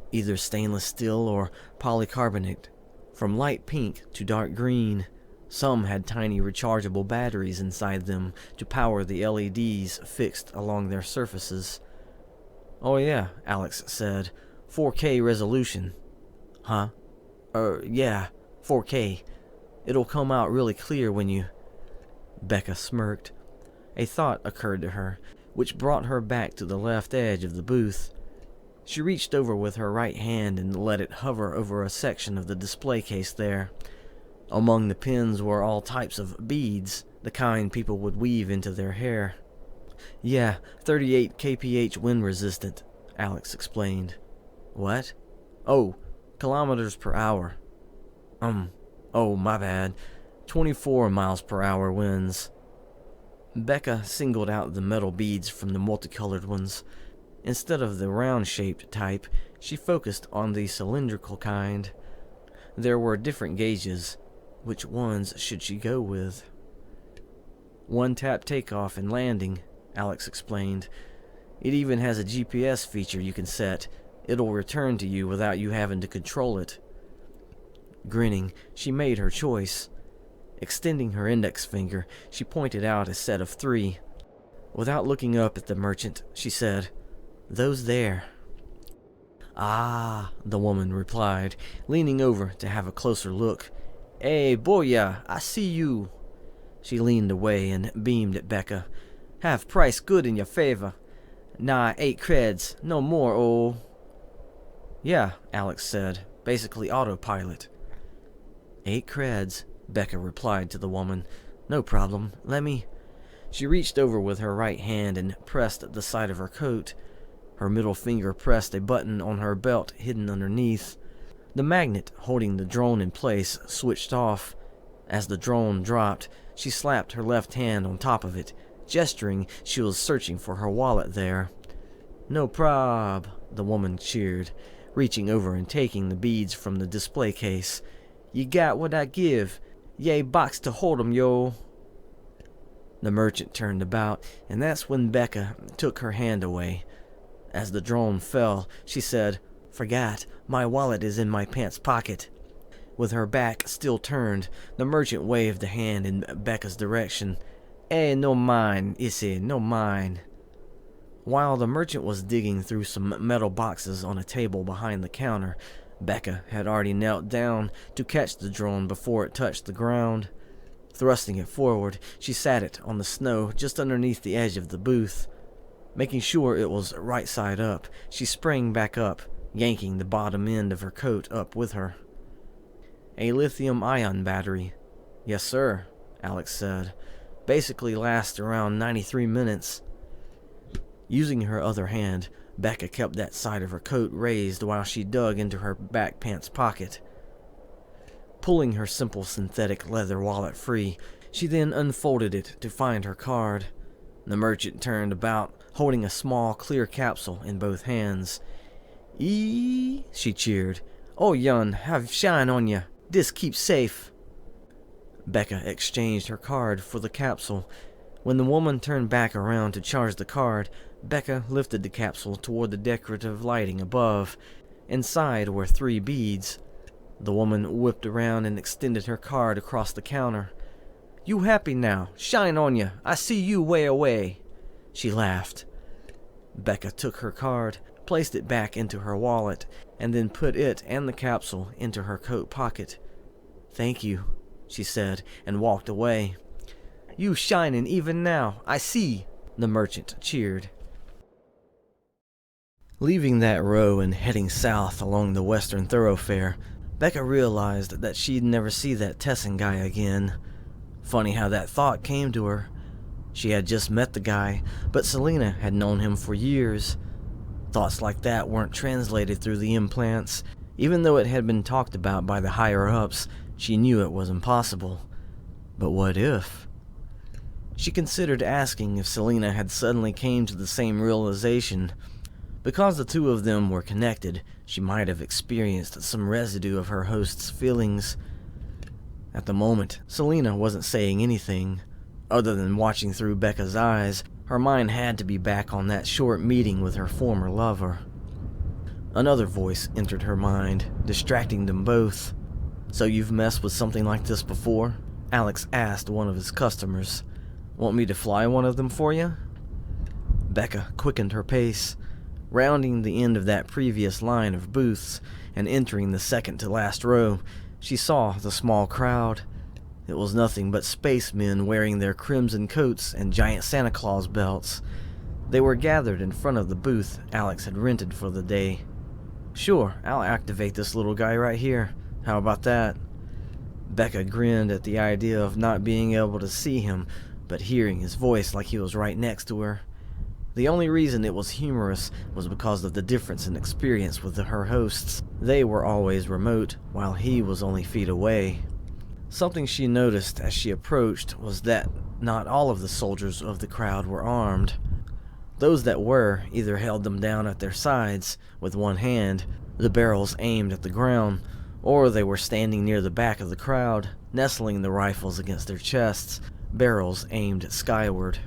either stainless steel or polycarbonate, from light pink to dark green. Some had tiny rechargeable batteries inside them to power the LEDs fixed along their surfaces. "Oh yeah," Alex said. 4K resolution." "Huh?" Yeah, 4K. It'll come out really clear when you..." Bekka smirked. A thought occurred to her, which brought her back to the left edge of the booth. She reached over with her right hand and let it hover over a section of the display case there. Among the pins were all types of beads, the kind people would weave into their hair. "Yeah, 38 kph wind resistant," Alex explained. "What?" "Oh, kilometers per hour." Oh, my bad. 24 miles per hour winds." Bekka singled out the metal beads from the multicolored ones. Instead of the round-shaped type, she focused on the cylindrical kind. There were different gauges. Which ones should she go with? "One-tap takeoff and landing," Alex explained. "It even has a GPS feature you can set. It'll return to you without you having to control it." Grinning, she made her choice. Extending her index finger, she pointed out a set of 3. Without looking up at the merchant, she said, "Those there." "Ah," the woman replied, leaning over to have a closer look. "Hey, boya, I see you." She leaned away and beamed at Bekka. "Have price good in your favor. Nah, 8 creds, no more, oh." "Yeah," Alex said, basically autopilot. 8 creds, Bekka replied to the woman. "No problem, let me..." She reached over with her right hand and pressed the side of her coat. Her middle finger pressed a button on her belt hidden underneath. The magnet holding the drone in place switched off. As the drone dropped, she slapped her left hand on top of it, gesturing she was searching for her wallet there. "No prob," the woman cheered, reaching over and taking the beads from the display case. "You got what I give. Yay box to hold 'em, yo." The merchant turned about, and that's when Bekka took her hand away. As the drone fell, she said, "Forgot, my wallet is in my pants pocket." With her back still turned, the merchant waved a hand in Bekka's direction. "Eh, no mine, issy, no mine." While the merchant was digging through some metal boxes on a table behind the counter, Bekka had already knelt down to catch the drone before it touched the ground. Thrusting it forward, she sat it on the snow just underneath the edge of the booth. Making sure it was right side up, she sprang back up, yanking the bottom end of her coat up with her. A lithium-ion battery. Yes, sir, Alex said. Basically lasts around 93 minutes. Using her other hand, Bekka kept that side of her coat raised while she dug into her back pants pocket. Pulling her simple synthetic leather wallet free, she then unfolded it to find her card. The merchant turned about, holding a small, clear capsule in both hands. She cheered. "Oh, Yun, have shine on ya. This keep safe." Bekka exchanged her card for the capsule. When the woman turned back around to charge the card, Bekka lifted the capsule toward the decorative lighting above. Inside were 3 beads. The woman whipped around and extended her card across the counter. "You happy now? Shine on ya. I see you way away." She laughed. Bekka took her card, placed it back into her wallet, and then put it and the capsule into her coat pocket. "Thank you," she said, and walked away. "You shining even now, I see," the merchant cheered. Leaving that row and heading south along the western thoroughfare, Bekka realized that she'd never see that Tessin guy again. Funny how that thought came to her. She had just met the guy, but Selena had known him for years. Thoughts like that weren't translated through the implants. Even though it had been talked about by the higher-ups, she knew it was impossible. But what if? She considered asking if Selena had suddenly came to the same realization. Because the two of them were connected, she might have experienced some residue of her host's feelings. At the moment, Selena wasn't saying anything. Other than watching through Bekka's eyes, her mind had to be back on that short meeting with her former lover. Another voice entered her mind, distracting them both. "So you've messed with something like this before?" Alex asked one of his customers. "Want me to fly one of them for you?" Bekka quickened her pace, rounding the end of that previous line of booths and entering the second-to-last row. She saw the small crowd. It was nothing but spacemen wearing their crimson coats and giant Santa Claus belts. They were gathered in front of the booth Alex had rented for the day. "Sure, I'll activate this little guy right here. How about that?" Bekka grinned at the idea of not being able to see him, but hearing his voice like he was right next to her. The only reason it was humorous was because of the difference in experience with her hosts. They were always remote, while he was only feet away. Something she noticed as she approached was that not all of the soldiers of the crowd were armed. Those that were either held them down at their sides with one hand, the barrels aimed at the ground, or they were standing near the back of the crowd, nestling the rifles against their chests, barrels aimed skyward.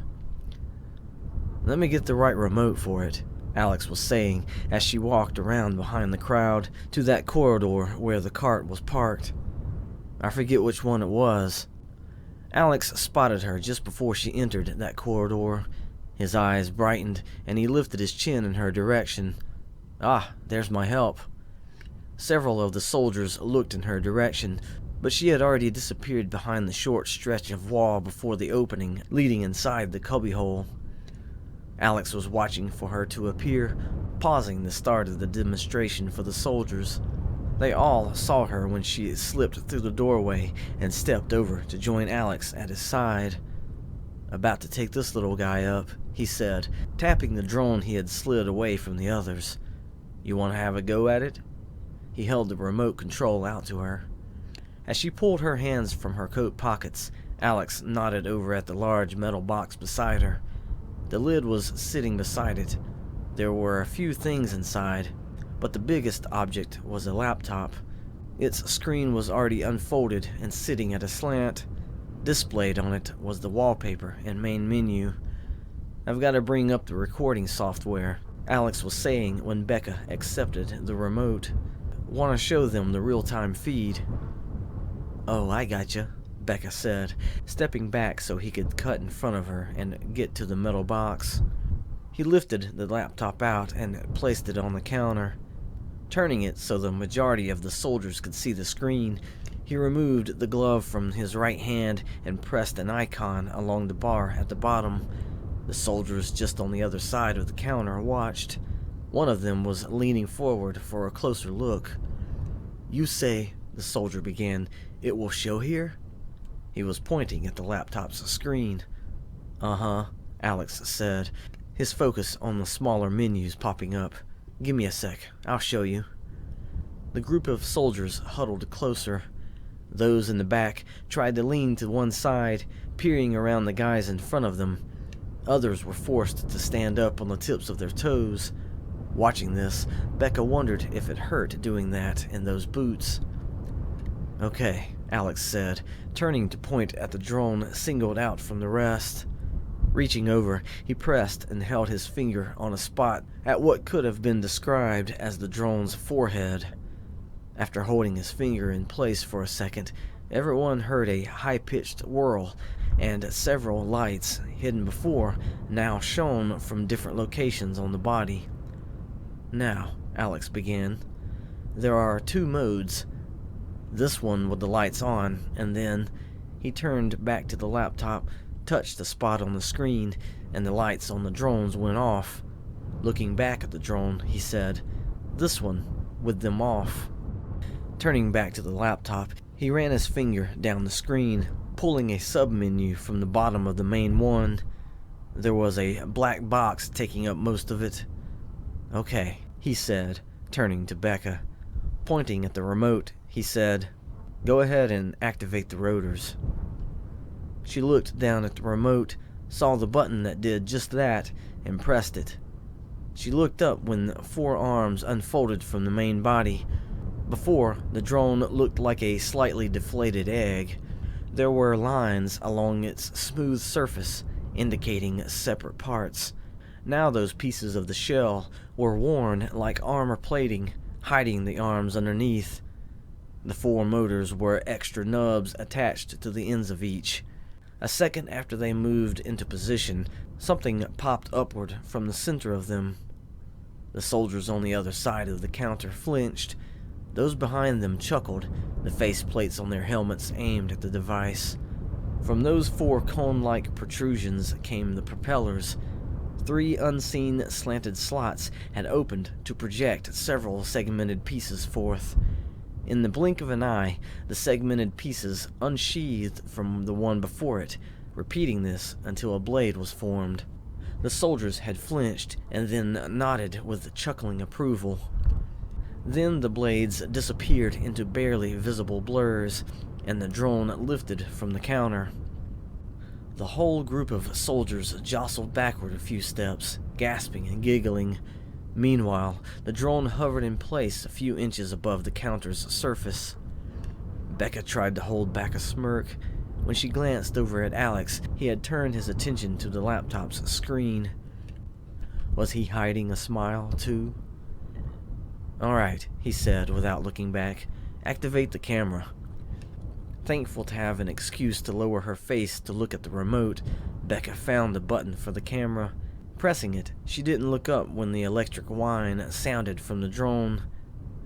"Let me get the right remote for it," Alex was saying as she walked around behind the crowd to that corridor where the cart was parked. I forget which one it was. Alex spotted her just before she entered that corridor. His eyes brightened, and he lifted his chin in her direction. "Ah, there's my help." Several of the soldiers looked in her direction, but she had already disappeared behind the short stretch of wall before the opening leading inside the cubbyhole. Alex was watching for her to appear, pausing the start of the demonstration for the soldiers. They all saw her when she slipped through the doorway and stepped over to join Alex at his side. "About to take this little guy up," he said, tapping the drone he had slid away from the others. "You want to have a go at it?" He held the remote control out to her. As she pulled her hands from her coat pockets, Alex nodded over at the large metal box beside her. The lid was sitting beside it. There were a few things inside, but the biggest object was a laptop. Its screen was already unfolded and sitting at a slant. Displayed on it was the wallpaper and main menu. "I've got to bring up the recording software," Alex was saying when Bekka accepted the remote. "Want to show them the real-time feed." "Oh, I gotcha," Bekka said, stepping back so he could cut in front of her and get to the metal box. He lifted the laptop out and placed it on the counter. Turning it so the majority of the soldiers could see the screen, he removed the glove from his right hand and pressed an icon along the bar at the bottom. The soldiers just on the other side of the counter watched. One of them was leaning forward for a closer look. "You say the soldier began. "It will show here?" He was pointing at the laptop's screen. "Uh-huh," Alex said, his focus on the smaller menus popping up. "Give me a sec, I'll show you." The group of soldiers huddled closer. Those in the back tried to lean to one side, peering around the guys in front of them. Others were forced to stand up on the tips of their toes. Watching this, Bekka wondered if it hurt doing that in those boots. "Okay," Alex said, turning to point at the drone singled out from the rest. Reaching over, he pressed and held his finger on a spot at what could have been described as the drone's forehead. After holding his finger in place for a second, everyone heard a high-pitched whirl, and several lights, hidden before, now shone from different locations on the body. "Now," Alex began, "there are two modes. This one with the lights on, and then..." He turned back to the laptop, touched the spot on the screen, and the lights on the drones went off. Looking back at the drone, he said, "This one, with them off." Turning back to the laptop, he ran his finger down the screen, pulling a sub-menu from the bottom of the main one. There was a black box taking up most of it. "Okay," he said, turning to Bekka. Pointing at the remote, he said, "Go ahead and activate the rotors." She looked down at the remote, saw the button that did just that, and pressed it. She looked up when 4 arms unfolded from the main body. Before, the drone looked like a slightly deflated egg. There were lines along its smooth surface, indicating separate parts. Now those pieces of the shell were worn like armor plating, hiding the arms underneath. The 4 motors were extra nubs attached to the ends of each. A second after they moved into position, something popped upward from the center of them. The soldiers on the other side of the counter flinched. Those behind them chuckled, the faceplates on their helmets aimed at the device. From those 4 cone-like protrusions came the propellers. 3 unseen slanted slots had opened to project several segmented pieces forth. In the blink of an eye, the segmented pieces unsheathed from the one before it, repeating this until a blade was formed. The soldiers had flinched and then nodded with chuckling approval. Then the blades disappeared into barely visible blurs, and the drone lifted from the counter. The whole group of soldiers jostled backward a few steps, gasping and giggling. Meanwhile, the drone hovered in place a few inches above the counter's surface. Bekka tried to hold back a smirk. When she glanced over at Alex, he had turned his attention to the laptop's screen. Was he hiding a smile, too? "All right," he said without looking back. "Activate the camera." Thankful to have an excuse to lower her face to look at the remote, Bekka found the button for the camera. Pressing it, she didn't look up when the electric whine sounded from the drone.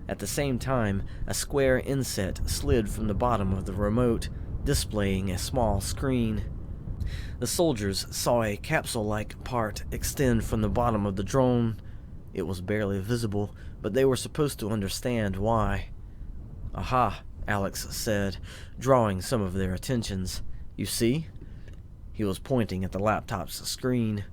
At the same time, a square inset slid from the bottom of the remote, displaying a small screen. The soldiers saw a capsule-like part extend from the bottom of the drone. It was barely visible, but they were supposed to understand why. "Aha," Alex said, drawing some of their attentions. "You see?" He was pointing at the laptop's screen.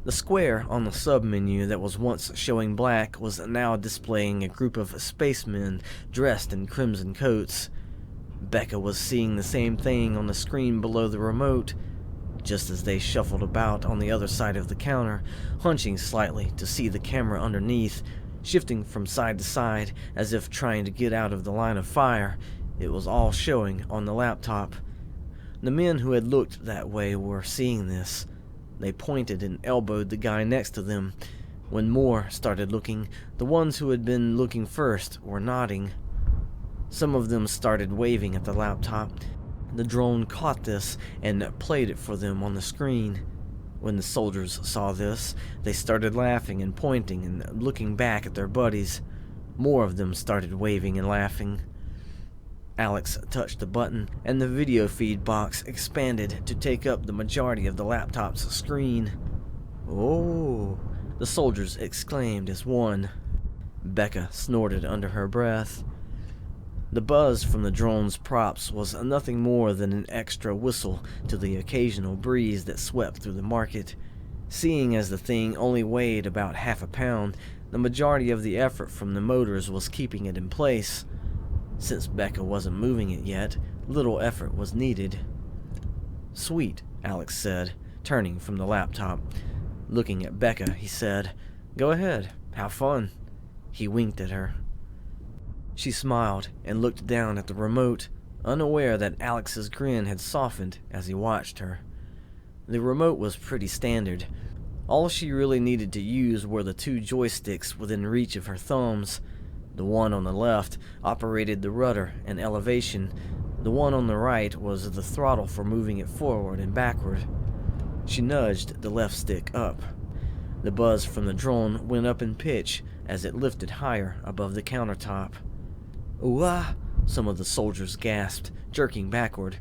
The square on the sub-menu that was once showing black was now displaying a group of spacemen dressed in crimson coats. Bekka was seeing the same thing on the screen below the remote. Just as they shuffled about on the other side of the counter, hunching slightly to see the camera underneath, shifting from side to side as if trying to get out of the line of fire, it was all showing on the laptop. The men who had looked that way were seeing this. They pointed and elbowed the guy next to them. When more started looking, the ones who had been looking first were nodding. Some of them started waving at the laptop. The drone caught this and played it for them on the screen. When the soldiers saw this, they started laughing and pointing and looking back at their buddies. More of them started waving and laughing. Alex touched the button, and the video feed box expanded to take up the majority of the laptop's screen. "Oh!" the soldiers exclaimed as one. Bekka snorted under her breath. The buzz from the drone's props was nothing more than an extra whistle to the occasional breeze that swept through the market. Seeing as the thing only weighed about half a pound, the majority of the effort from the motors was keeping it in place. Since Bekka wasn't moving it yet, little effort was needed. "Sweet," Alex said, turning from the laptop. Looking at Bekka, he said, "Go ahead, have fun." He winked at her. She smiled and looked down at the remote, unaware that Alex's grin had softened as he watched her. The remote was pretty standard. All she really needed to use were the two joysticks within reach of her thumbs. The one on the left operated the rudder and elevation. The one on the right was the throttle for moving it forward and backward. She nudged the left stick up. The buzz from the drone went up in pitch as it lifted higher above the countertop. "Ooh-ah!" some of the soldiers gasped, jerking backward.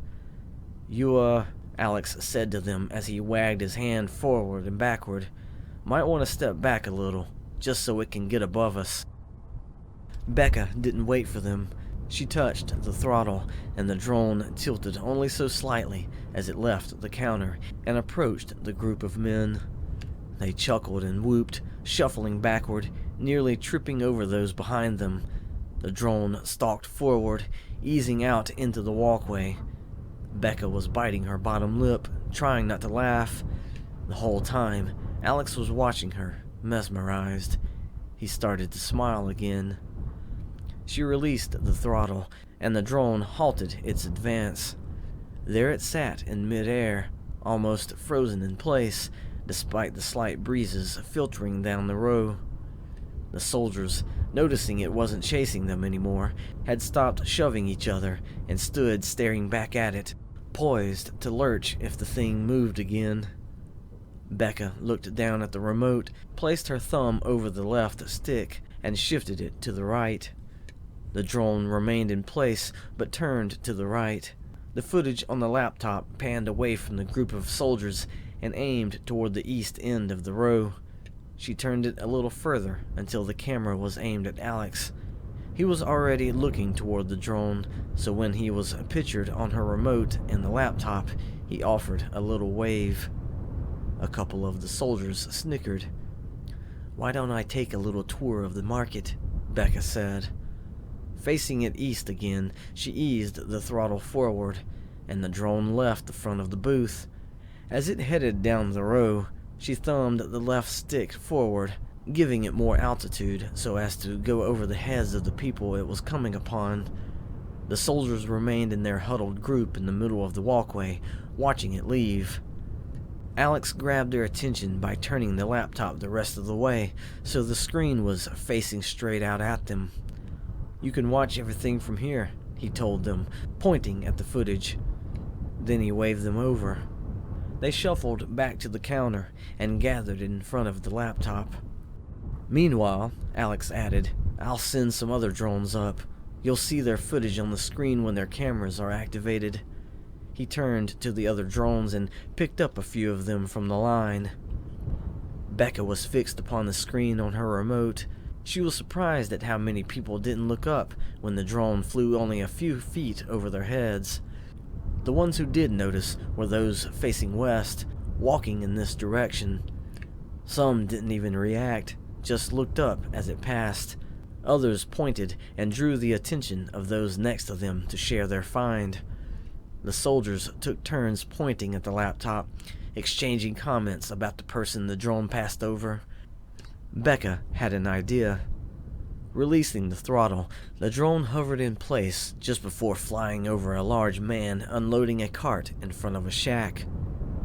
"You, Alex said to them as he wagged his hand forward and backward. "Might want to step back a little, just so it can get above us." Bekka didn't wait for them. She touched the throttle, and the drone tilted only so slightly as it left the counter and approached the group of men. They chuckled and whooped, shuffling backward, nearly tripping over those behind them. The drone stalked forward, easing out into the walkway. Bekka was biting her bottom lip, trying not to laugh. The whole time, Alex was watching her, mesmerized. He started to smile again. She released the throttle, and the drone halted its advance. There it sat in midair, almost frozen in place, despite the slight breezes filtering down the row. The soldiers, noticing it wasn't chasing them anymore, had stopped shoving each other and stood staring back at it, poised to lurch if the thing moved again. Bekka looked down at the remote, placed her thumb over the left stick, and shifted it to the right. The drone remained in place, but turned to the right. The footage on the laptop panned away from the group of soldiers and aimed toward the east end of the row. She turned it a little further until the camera was aimed at Alex. He was already looking toward the drone, so when he was pictured on her remote in the laptop, he offered a little wave. A couple of the soldiers snickered. "Why don't I take a little tour of the market?" Bekka said. Facing it east again, she eased the throttle forward, and the drone left the front of the booth. As it headed down the row, she thumbed the left stick forward, giving it more altitude so as to go over the heads of the people it was coming upon. The soldiers remained in their huddled group in the middle of the walkway, watching it leave. Alex grabbed their attention by turning the laptop the rest of the way, so the screen was facing straight out at them. "You can watch everything from here," he told them, pointing at the footage. Then he waved them over. They shuffled back to the counter and gathered in front of the laptop. "Meanwhile," Alex added, "I'll send some other drones up. You'll see their footage on the screen when their cameras are activated." He turned to the other drones and picked up a few of them from the line. Bekka was fixed upon the screen on her remote. She was surprised at how many people didn't look up when the drone flew only a few feet over their heads. The ones who did notice were those facing west, walking in this direction. Some didn't even react, just looked up as it passed. Others pointed and drew the attention of those next to them to share their find. The soldiers took turns pointing at the laptop, exchanging comments about the person the drone passed over. Bekka had an idea. Releasing the throttle, the drone hovered in place just before flying over a large man unloading a cart in front of a shack.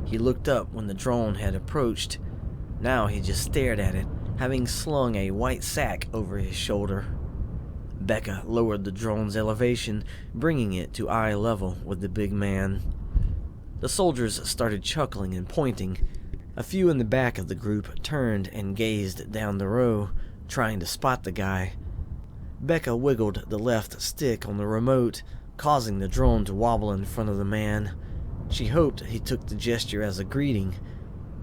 He looked up when the drone had approached. Now he just stared at it, having slung a white sack over his shoulder. Bekka lowered the drone's elevation, bringing it to eye level with the big man. The soldiers started chuckling and pointing. A few in the back of the group turned and gazed down the row, trying to spot the guy. Bekka wiggled the left stick on the remote, causing the drone to wobble in front of the man. She hoped he took the gesture as a greeting.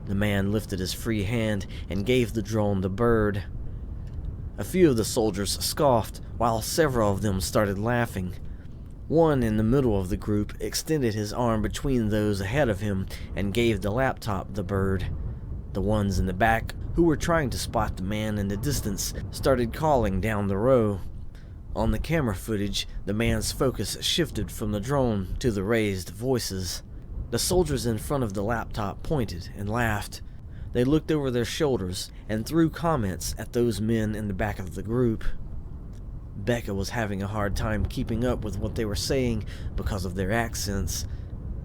The man lifted his free hand and gave the drone the bird. A few of the soldiers scoffed, while several of them started laughing. One in the middle of the group extended his arm between those ahead of him and gave the laptop the bird. The ones in the back, who were trying to spot the man in the distance, started calling down the row. On the camera footage, the man's focus shifted from the drone to the raised voices. The soldiers in front of the laptop pointed and laughed. They looked over their shoulders and threw comments at those men in the back of the group. Bekka was having a hard time keeping up with what they were saying because of their accents.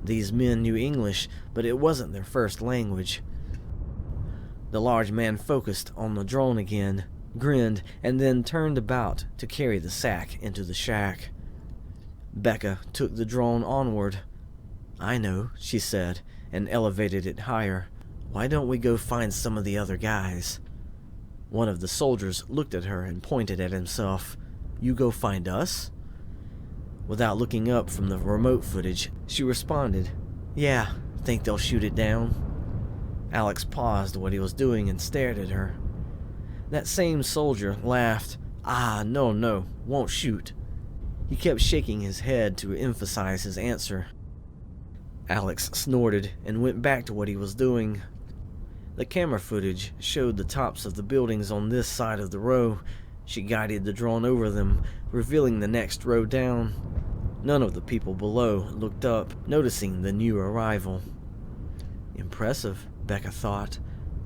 These men knew English, but it wasn't their first language. The large man focused on the drone again, grinned, and then turned about to carry the sack into the shack. Bekka took the drone onward. "I know," she said, and elevated it higher. "Why don't we go find some of the other guys?" One of the soldiers looked at her and pointed at himself. "You go find us?" Without looking up from the remote footage, she responded, "Yeah, think they'll shoot it down?" Alex paused what he was doing and stared at her. That same soldier laughed. No, won't shoot." He kept shaking his head to emphasize his answer. Alex snorted and went back to what he was doing. The camera footage showed the tops of the buildings on this side of the row. She guided the drone over them, revealing the next row down. None of the people below looked up, noticing the new arrival. Impressive, Bekka thought.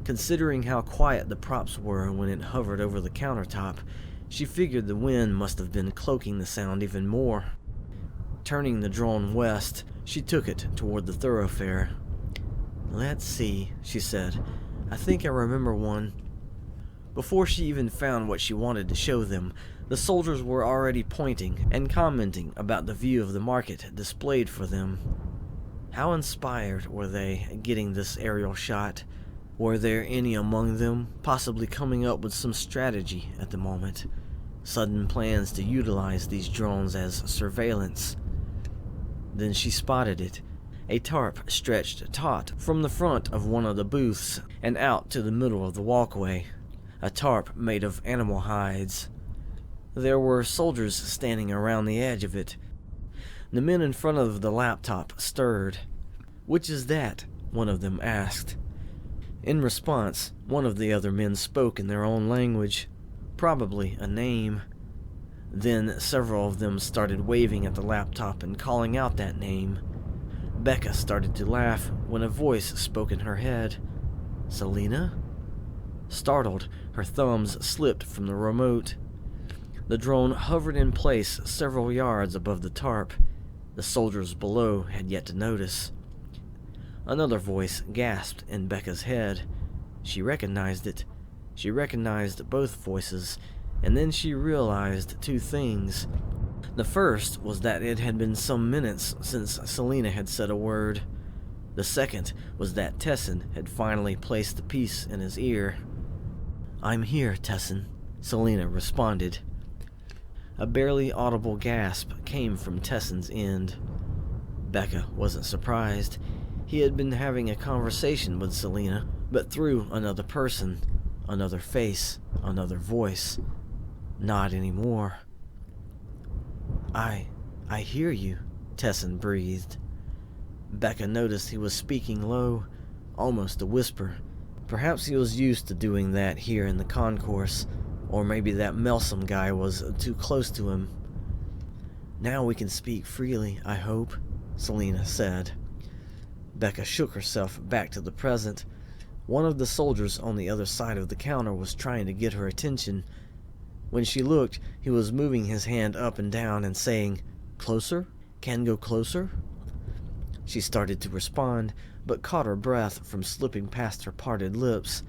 Considering how quiet the props were when it hovered over the countertop, she figured the wind must have been cloaking the sound even more. Turning the drone west, she took it toward the thoroughfare. "Let's see," she said. "I think I remember one." Before she even found what she wanted to show them, the soldiers were already pointing and commenting about the view of the market displayed for them. How inspired were they getting this aerial shot? Were there any among them possibly coming up with some strategy at the moment? Sudden plans to utilize these drones as surveillance? Then she spotted it. A tarp stretched taut from the front of one of the booths and out to the middle of the walkway. A tarp made of animal hides. There were soldiers standing around the edge of it. The men in front of the laptop stirred. "Which is that?" one of them asked. In response, one of the other men spoke in their own language, probably a name. Then several of them started waving at the laptop and calling out that name. Bekka started to laugh when a voice spoke in her head. "Selena?" Startled, her thumbs slipped from the remote. The drone hovered in place several yards above the tarp. The soldiers below had yet to notice. Another voice gasped in Bekka's head. She recognized it. She recognized both voices, and then she realized two things. The first was that it had been some minutes since Selena had said a word. The second was that Tessin had finally placed the piece in his ear. "I'm here, Tessin," Selena responded. A barely audible gasp came from Tessin's end. Bekka wasn't surprised. He had been having a conversation with Selena, but through another person, another face, another voice. Not anymore. I hear you," Tessin breathed. Bekka noticed he was speaking low, almost a whisper. Perhaps he was used to doing that here in the concourse, or maybe that Melsom guy was too close to him. "Now we can speak freely, I hope," Selena said. Bekka shook herself back to the present. One of the soldiers on the other side of the counter was trying to get her attention. When she looked, he was moving his hand up and down and saying, "Closer? Can go closer?" She started to respond, but caught her breath from slipping past her parted lips.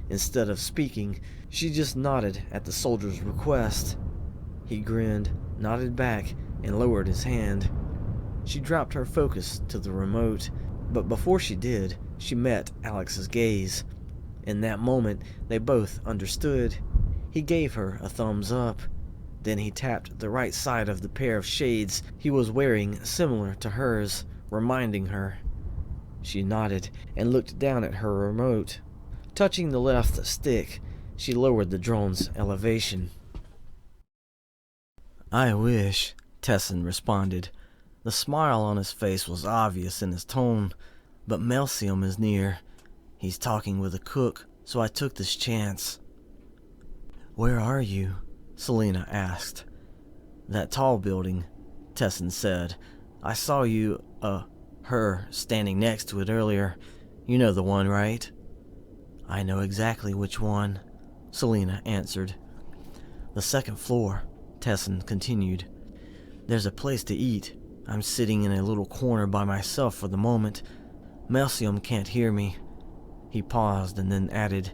Instead of speaking, she just nodded at the soldier's request. He grinned, nodded back, and lowered his hand. She dropped her focus to the remote, but before she did, she met Alex's gaze. In that moment, they both understood. He gave her a thumbs up. Then he tapped the right side of the pair of shades he was wearing similar to hers, reminding her. She nodded and looked down at her remote. Touching the left stick, She lowered the drone's elevation. "I wish," Tessin responded. The smile on his face was obvious in his tone, but Melcium is near. He's talking with a cook, so I took this chance. "Where are you?" Selena asked. "That tall building," Tessin said. "I saw you, her, standing next to it earlier. You know the one, right?" "I know exactly which one," Selena answered. "The second floor," Tessin continued. "There's a place to eat. I'm sitting in a little corner by myself for the moment. Melcium can't hear me." He paused and then added,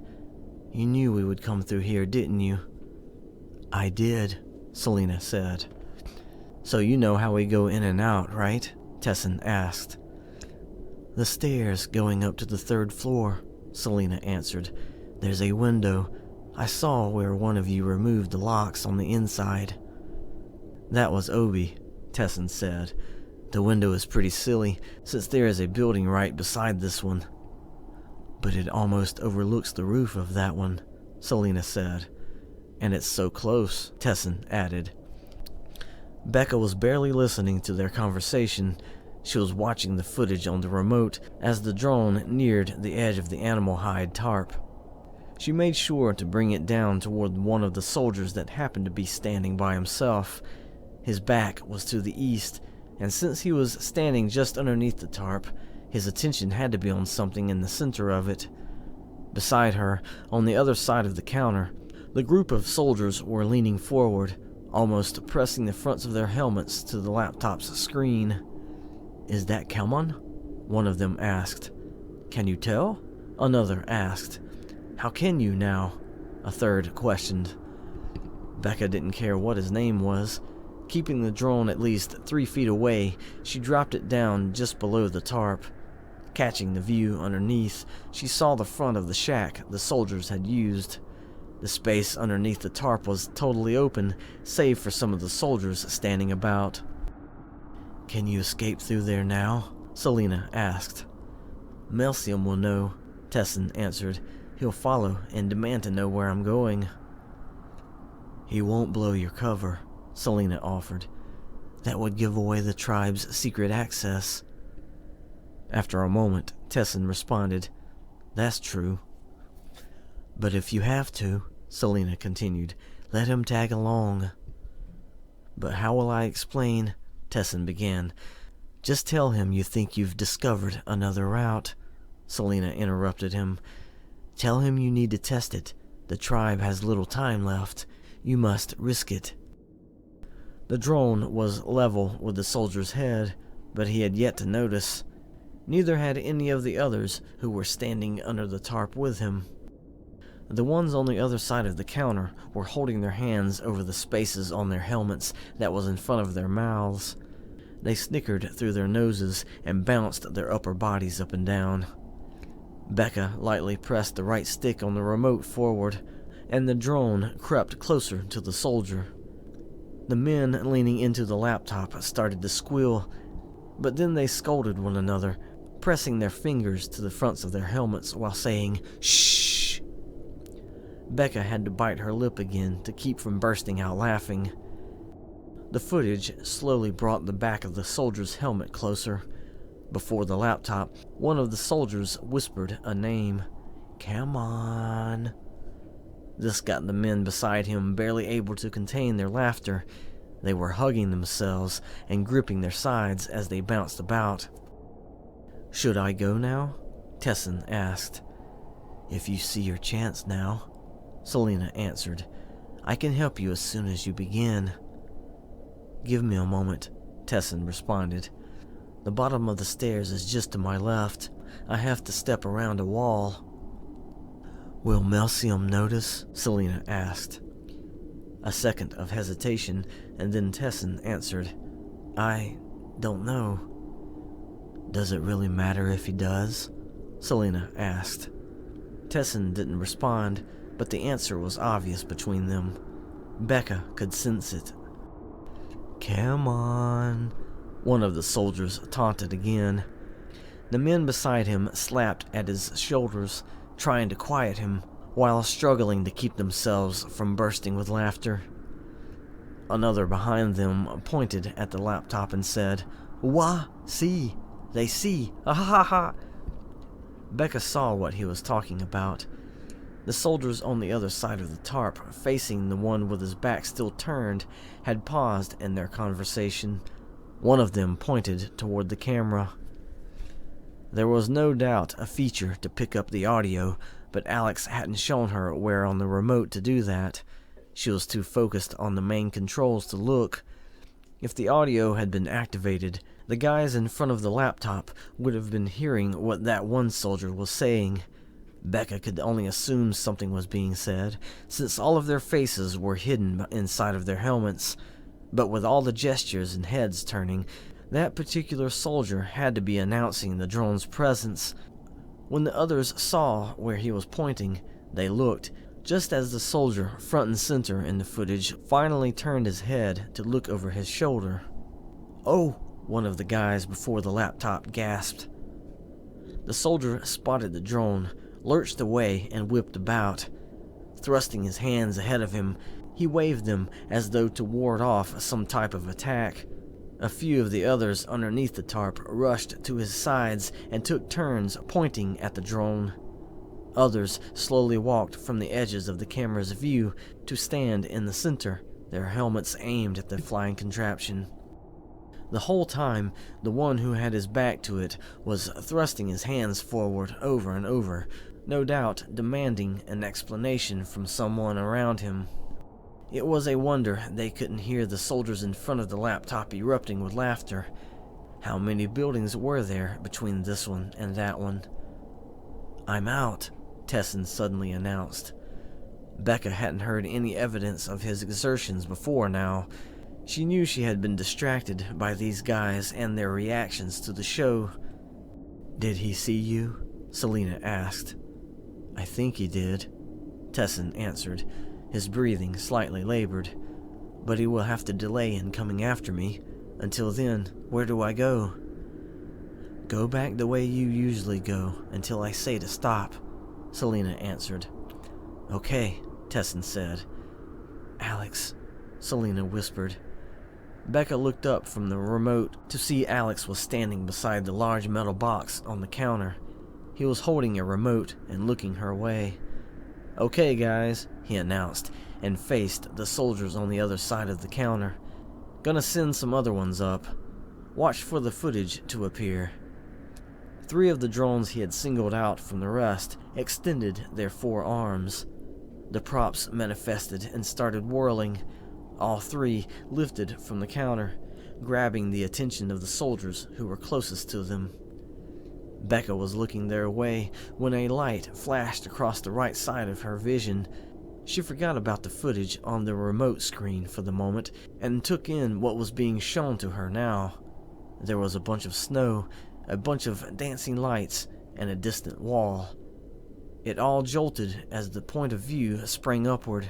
"You knew we would come through here, didn't you?" "I did," Selena said. "So you know how we go in and out, right?" Tessin asked. "The stairs going up to the third floor," Selena answered. "There's a window. I saw where one of you removed the locks on the inside." "That was Obi," Tessin said. "The window is pretty silly, since there is a building right beside this one." "But it almost overlooks the roof of that one," Selena said. "And it's so close," Tessin added. Bekka was barely listening to their conversation. She was watching the footage on the remote as the drone neared the edge of the animal hide tarp. She made sure to bring it down toward one of the soldiers that happened to be standing by himself. His back was to the east, and since he was standing just underneath the tarp, his attention had to be on something in the center of it. Beside her, on the other side of the counter, the group of soldiers were leaning forward, almost pressing the fronts of their helmets to the laptop's screen. "Is that Kalman?" one of them asked. "Can you tell?" another asked. "How can you now?" a third questioned. Bekka didn't care what his name was. Keeping the drone at least 3 feet away, she dropped it down just below the tarp. Catching the view underneath, she saw the front of the shack the soldiers had used. The space underneath the tarp was totally open, save for some of the soldiers standing about. "Can you escape through there now?" Selena asked. "Melcium will know," Tessin answered. "He'll follow and demand to know where I'm going." "He won't blow your cover," Selena offered. "That would give away the tribe's secret access." After a moment, Tessin responded, "That's true." "But if you have to," Selena continued, "let him tag along." "But how will I explain?" Tessin began. "Just tell him you think you've discovered another route," Selena interrupted him. "Tell him you need to test it. The tribe has little time left. You must risk it." The drone was level with the soldier's head, but he had yet to notice. Neither had any of the others who were standing under the tarp with him. The ones on the other side of the counter were holding their hands over the spaces on their helmets that was in front of their mouths. They snickered through their noses and bounced their upper bodies up and down. Bekka lightly pressed the right stick on the remote forward, and the drone crept closer to the soldier. The men leaning into the laptop started to squeal, but then they scolded one another, pressing their fingers to the fronts of their helmets while saying, "Shh!" Bekka had to bite her lip again to keep from bursting out laughing. The footage slowly brought the back of the soldier's helmet closer. Before the laptop, one of the soldiers whispered a name. "Come on." This got the men beside him barely able to contain their laughter. They were hugging themselves and gripping their sides as they bounced about. "Should I go now?" Tessin asked. "If you see your chance now," Selena answered. "I can help you as soon as you begin." "Give me a moment," Tessin responded. "The bottom of the stairs is just to my left. I have to step around a wall." "Will Melcium notice?" Selena asked. A second of hesitation, and then Tessin answered, "I don't know." "Does it really matter if he does?" Selena asked. Tessin didn't respond, but the answer was obvious between them. Bekka could sense it. "Come on," one of the soldiers taunted again. The men beside him slapped at his shoulders, trying to quiet him, while struggling to keep themselves from bursting with laughter. Another behind them pointed at the laptop and said, "Wah, see, they see, ha ha ha." Bekka saw what he was talking about. The soldiers on the other side of the tarp, facing the one with his back still turned, had paused in their conversation. One of them pointed toward the camera. There was no doubt a feature to pick up the audio, but Alex hadn't shown her where on the remote to do that. She was too focused on the main controls to look. If the audio had been activated, the guys in front of the laptop would have been hearing what that one soldier was saying. Bekka could only assume something was being said, since all of their faces were hidden inside of their helmets. But with all the gestures and heads turning, that particular soldier had to be announcing the drone's presence. When the others saw where he was pointing, they looked, just as the soldier, front and center in the footage, finally turned his head to look over his shoulder. "Oh," one of the guys before the laptop gasped. The soldier spotted the drone, lurched away, and whipped about. Thrusting his hands ahead of him, he waved them as though to ward off some type of attack. A few of the others underneath the tarp rushed to his sides and took turns pointing at the drone. Others slowly walked from the edges of the camera's view to stand in the center, their helmets aimed at the flying contraption. The whole time, the one who had his back to it was thrusting his hands forward over and over, no doubt demanding an explanation from someone around him. It was a wonder they couldn't hear the soldiers in front of the laptop erupting with laughter. How many buildings were there between this one and that one? "I'm out," Tessin suddenly announced. Bekka hadn't heard any evidence of his exertions before now. She knew she had been distracted by these guys and their reactions to the show. "Did he see you?" Selena asked. "I think he did," Tessin answered, his breathing slightly labored. "But he will have to delay in coming after me. Until then, where do I go?" "Go back the way you usually go until I say to stop," Selena answered. "Okay," Tessin said. "Alex," Selena whispered. Bekka looked up from the remote to see Alex was standing beside the large metal box on the counter. He was holding a remote and looking her way. "Okay, guys," he announced, and faced the soldiers on the other side of the counter. "Gonna send some other ones up. Watch for the footage to appear." 3 of the drones he had singled out from the rest extended their 4 arms. The props manifested and started whirling. All 3 lifted from the counter, grabbing the attention of the soldiers who were closest to them. Bekka was looking their way when a light flashed across the right side of her vision. She forgot about the footage on the remote screen for the moment and took in what was being shown to her now. There was a bunch of snow, a bunch of dancing lights, and a distant wall. It all jolted as the point of view sprang upward.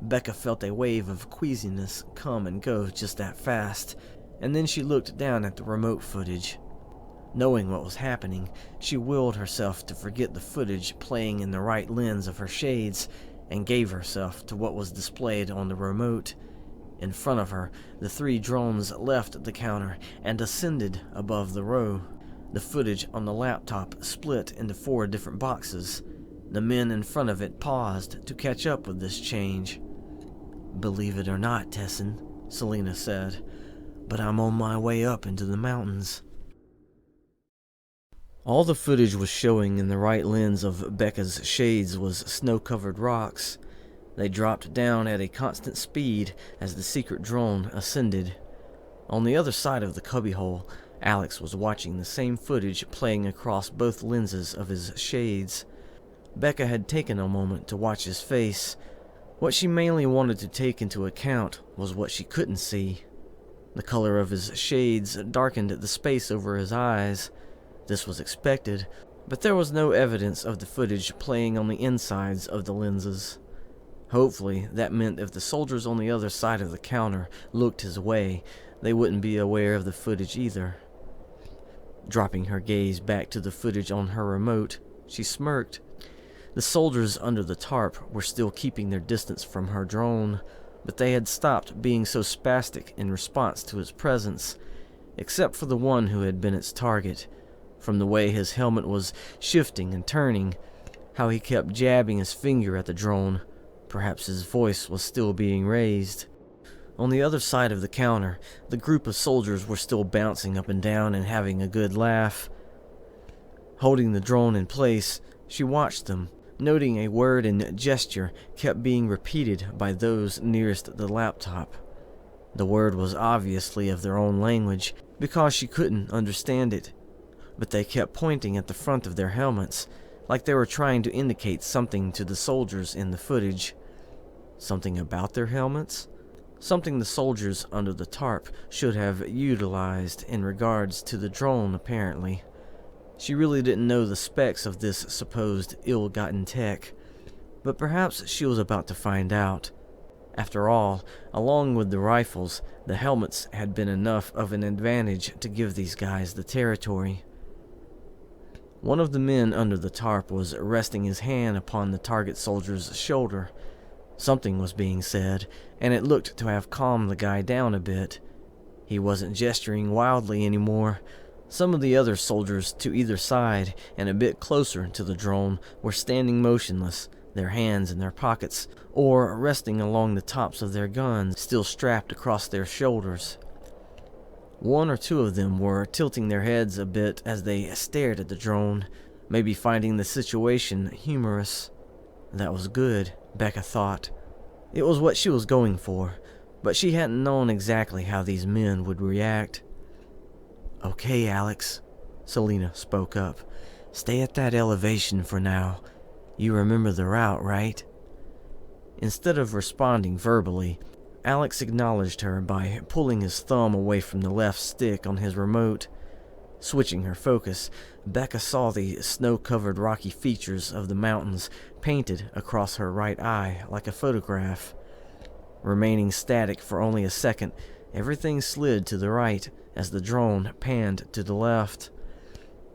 Bekka felt a wave of queasiness come and go just that fast, and then she looked down at the remote footage. Knowing what was happening, she willed herself to forget the footage playing in the right lens of her shades, and gave herself to what was displayed on the remote. In front of her, the 3 drones left the counter and ascended above the row. The footage on the laptop split into 4 different boxes. The men in front of it paused to catch up with this change. "Believe it or not, Tessin," Selena said, "but I'm on my way up into the mountains." All the footage was showing in the right lens of Bekka's shades was snow-covered rocks. They dropped down at a constant speed as the secret drone ascended. On the other side of the cubbyhole, Alex was watching the same footage playing across both lenses of his shades. Bekka had taken a moment to watch his face. What she mainly wanted to take into account was what she couldn't see. The color of his shades darkened the space over his eyes. This was expected, but there was no evidence of the footage playing on the insides of the lenses. Hopefully, that meant if the soldiers on the other side of the counter looked his way, they wouldn't be aware of the footage either. Dropping her gaze back to the footage on her remote, she smirked. The soldiers under the tarp were still keeping their distance from her drone, but they had stopped being so spastic in response to its presence, except for the one who had been its target. From the way his helmet was shifting and turning, how he kept jabbing his finger at the drone, perhaps his voice was still being raised. On the other side of the counter, the group of soldiers were still bouncing up and down and having a good laugh. Holding the drone in place, she watched them, noting a word and gesture kept being repeated by those nearest the laptop. The word was obviously of their own language, because she couldn't understand it, but they kept pointing at the front of their helmets, like they were trying to indicate something to the soldiers in the footage. Something about their helmets? Something the soldiers under the tarp should have utilized in regards to the drone, apparently. She really didn't know the specs of this supposed ill-gotten tech, but perhaps she was about to find out. After all, along with the rifles, the helmets had been enough of an advantage to give these guys the territory. One of the men under the tarp was resting his hand upon the target soldier's shoulder. Something was being said, and it looked to have calmed the guy down a bit. He wasn't gesturing wildly anymore. Some of the other soldiers to either side and a bit closer to the drone were standing motionless, their hands in their pockets, or resting along the tops of their guns, still strapped across their shoulders. One or two of them were tilting their heads a bit as they stared at the drone, maybe finding the situation humorous. That was good, Bekka thought. It was what she was going for, but she hadn't known exactly how these men would react. "Okay, Alex," Selena spoke up. "Stay at that elevation for now. You remember the route, right?" Instead of responding verbally, Alex acknowledged her by pulling his thumb away from the left stick on his remote. Switching her focus, Bekka saw the snow-covered rocky features of the mountains painted across her right eye like a photograph. Remaining static for only a second, everything slid to the right as the drone panned to the left.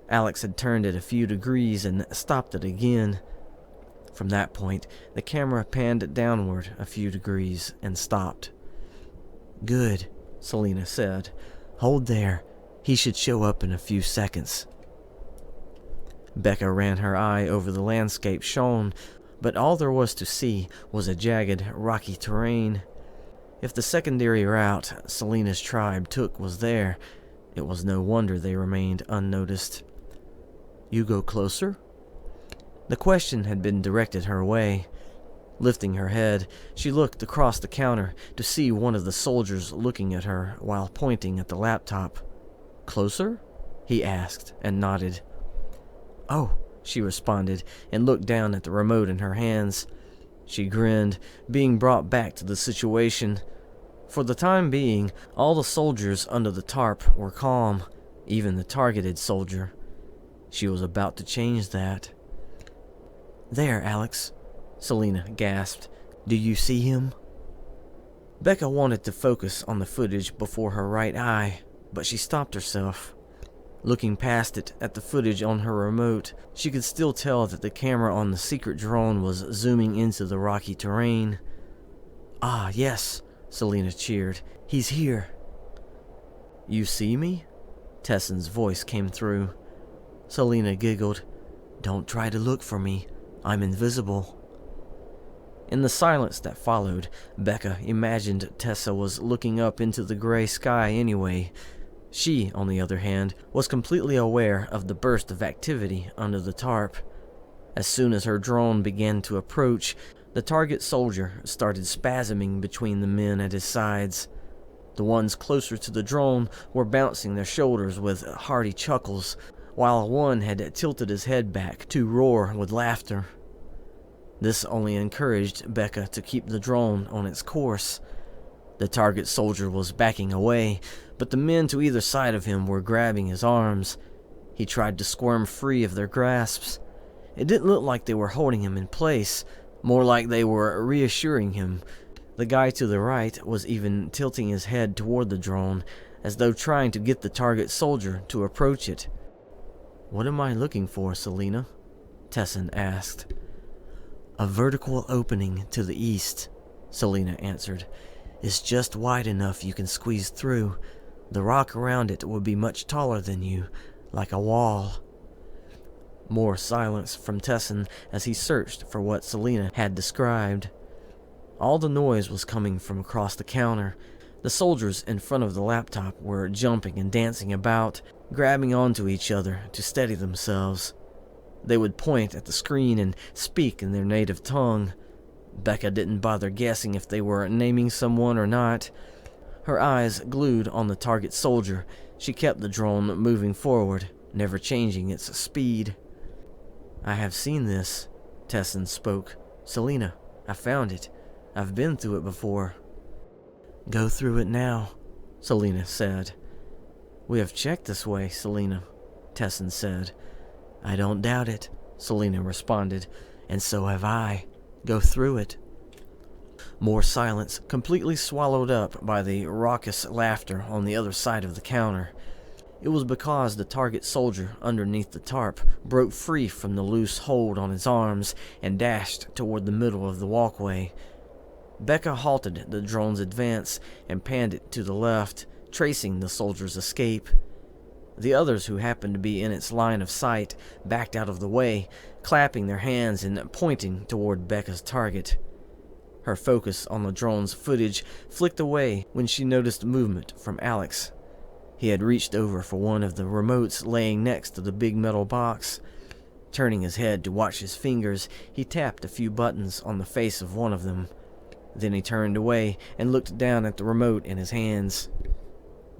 Alex had turned it a few degrees and stopped it again. From that point, the camera panned downward a few degrees and stopped. "Good," Selena said. "Hold there. He should show up in a few seconds." Bekka ran her eye over the landscape shown, but all there was to see was a jagged, rocky terrain. If the secondary route Selena's tribe took was there, it was no wonder they remained unnoticed. "You go closer?" The question had been directed her way. Lifting her head, she looked across the counter to see one of the soldiers looking at her while pointing at the laptop. "Closer?" he asked, and nodded. "Oh," she responded, and looked down at the remote in her hands. She grinned, being brought back to the situation. For the time being, all the soldiers under the tarp were calm, even the targeted soldier. She was about to change that. "There, Alex," Selena gasped. "Do you see him?" Bekka wanted to focus on the footage before her right eye, but she stopped herself. Looking past it at the footage on her remote, she could still tell that the camera on the secret drone was zooming into the rocky terrain. "Ah, yes," Selena cheered. "He's here." "You see me?" Tesson's voice came through. Selena giggled. "Don't try to look for me. I'm invisible." In the silence that followed, Bekka imagined Tessa was looking up into the gray sky anyway. She, on the other hand, was completely aware of the burst of activity under the tarp. As soon as her drone began to approach, the target soldier started spasming between the men at his sides. The ones closer to the drone were bouncing their shoulders with hearty chuckles, while one had tilted his head back to roar with laughter. This only encouraged Bekka to keep the drone on its course. The target soldier was backing away, but the men to either side of him were grabbing his arms. He tried to squirm free of their grasps. It didn't look like they were holding him in place, more like they were reassuring him. The guy to the right was even tilting his head toward the drone, as though trying to get the target soldier to approach it. "What am I looking for, Selena?" Tesson asked. A vertical opening to the east, Selena answered. It's just wide enough you can squeeze through. The rock around it would be much taller than you, like a wall. More silence from Tessin as he searched for what Selena had described. All the noise was coming from across the counter. The soldiers in front of the laptop were jumping and dancing about, grabbing onto each other to steady themselves. They would point at the screen and speak in their native tongue. Bekka didn't bother guessing if they were naming someone or not. Her eyes glued on the target soldier, she kept the drone moving forward, never changing its speed. I have seen this, Tessin spoke. Selena, I found it. I've been through it before. Go through it now, Selena said. We have checked this way, Selena, Tessin said. I don't doubt it, Selena responded, and so have I. Go through it. More silence, completely swallowed up by the raucous laughter on the other side of the counter. It was because the target soldier underneath the tarp broke free from the loose hold on his arms and dashed toward the middle of the walkway. Bekka halted the drone's advance and panned it to the left, tracing the soldier's escape. The others who happened to be in its line of sight backed out of the way, clapping their hands and pointing toward Bekka's target. Her focus on the drone's footage flicked away when she noticed movement from Alex. He had reached over for one of the remotes laying next to the big metal box. Turning his head to watch his fingers, he tapped a few buttons on the face of one of them. Then he turned away and looked down at the remote in his hands.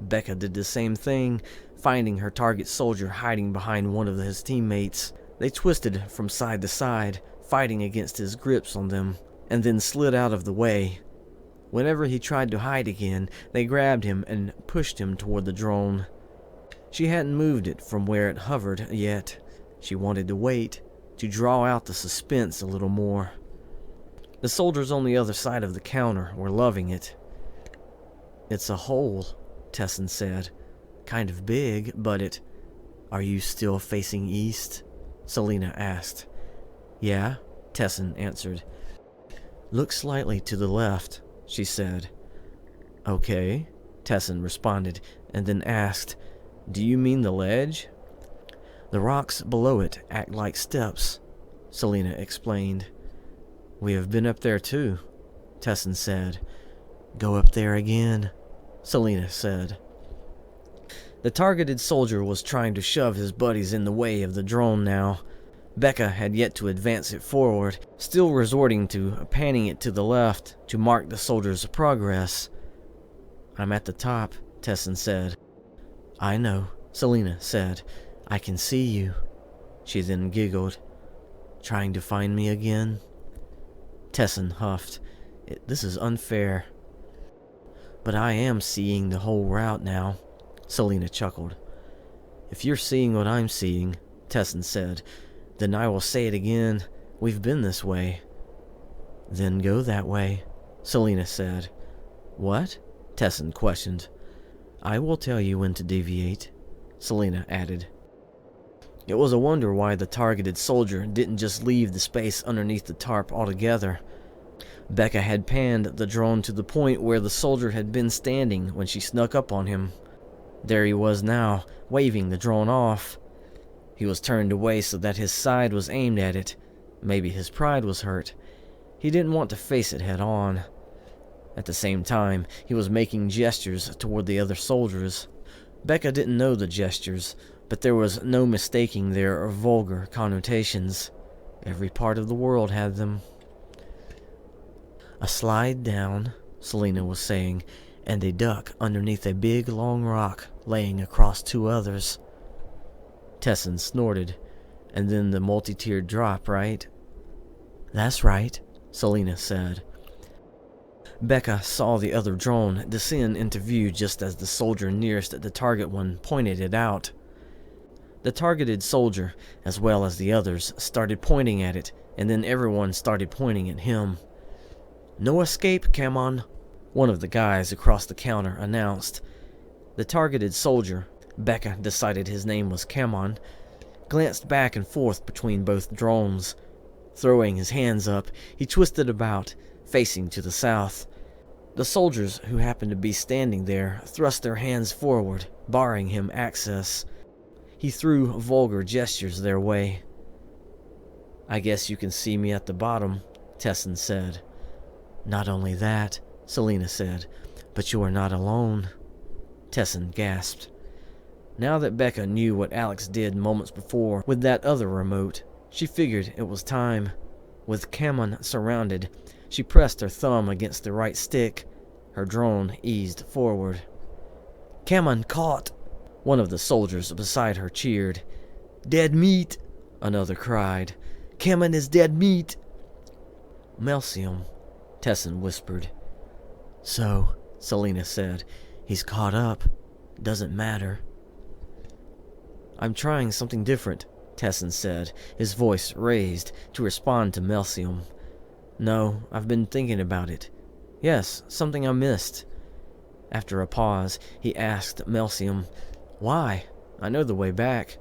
Bekka did the same thing, finding her target soldier hiding behind one of his teammates. They twisted from side to side, fighting against his grips on them, and then slid out of the way. Whenever he tried to hide again, they grabbed him and pushed him toward the drone. She hadn't moved it from where it hovered yet. She wanted to wait, to draw out the suspense a little more. The soldiers on the other side of the counter were loving it. It's a hole, Tessin said. Kind of big, but it... Are you still facing east? Selena asked. Yeah, Tessin answered. Look slightly to the left, she said. Okay, Tessin responded, and then asked, Do you mean the ledge? The rocks below it act like steps, Selena explained. We have been up there too, Tessin said. Go up there again, Selena said. The targeted soldier was trying to shove his buddies in the way of the drone now. Bekka had yet to advance it forward, still resorting to panning it to the left to mark the soldier's progress. I'm at the top, Tessin said. I know, Selena said. I can see you. She then giggled. Trying to find me again? Tessin huffed. This is unfair. But I am seeing the whole route now, Selena chuckled. If you're seeing what I'm seeing, Tessin said, then I will say it again. We've been this way. Then go that way, Selena said. What? Tessin questioned. I will tell you when to deviate, Selena added. It was a wonder why the targeted soldier didn't just leave the space underneath the tarp altogether. Bekka had panned the drone to the point where the soldier had been standing when she snuck up on him. There he was now, waving the drone off. He was turned away so that his side was aimed at it. Maybe his pride was hurt. He didn't want to face it head on. At the same time, he was making gestures toward the other soldiers. Bekka didn't know the gestures, but there was no mistaking their vulgar connotations. Every part of the world had them. A slide down, Selena was saying, and a duck underneath a big long rock laying across two others. Tessin snorted. And then the multi-tiered drop, right? That's right, Selena said. Bekka saw the other drone descend into view just as the soldier nearest the target one pointed it out. The targeted soldier, as well as the others, started pointing at it, and then everyone started pointing at him. No escape, Kamon, one of the guys across the counter announced. The targeted soldier, Bekka decided his name was Kamon, glanced back and forth between both drones. Throwing his hands up, he twisted about, facing to the south. The soldiers who happened to be standing there thrust their hands forward, barring him access. He threw vulgar gestures their way. "I guess you can see me at the bottom," Tessin said. "Not only that," Selena said, "but you are not alone." Tessin gasped. Now that Bekka knew what Alex did moments before with that other remote, she figured it was time. With Cameron surrounded, she pressed her thumb against the right stick. Her drone eased forward. "Cameron caught!" One of the soldiers beside her cheered. "Dead meat!" another cried. "Cameron is dead meat!" "Melcium," Tessin whispered. "So," Selena said, "he's caught up. Doesn't matter." "I'm trying something different," Tessin said, his voice raised to respond to Melcium. "No, I've been thinking about it. Yes, something I missed." After a pause, he asked Melcium, "Why? I know the way back."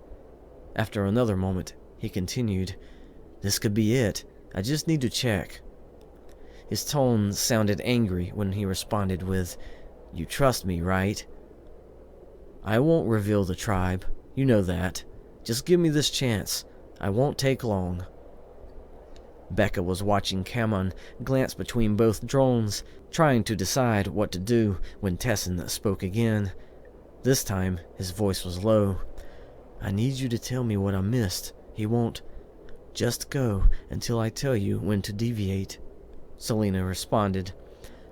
After another moment, he continued, "This could be it. I just need to check." His tone sounded angry when he responded with, "You trust me, right?" "I won't reveal the tribe. You know that. Just give me this chance. I won't take long." Bekka was watching Cameron glance between both drones, trying to decide what to do when Tessin spoke again. This time, his voice was low. "I need you to tell me what I missed. He won't. Just go until I tell you when to deviate." Selena responded,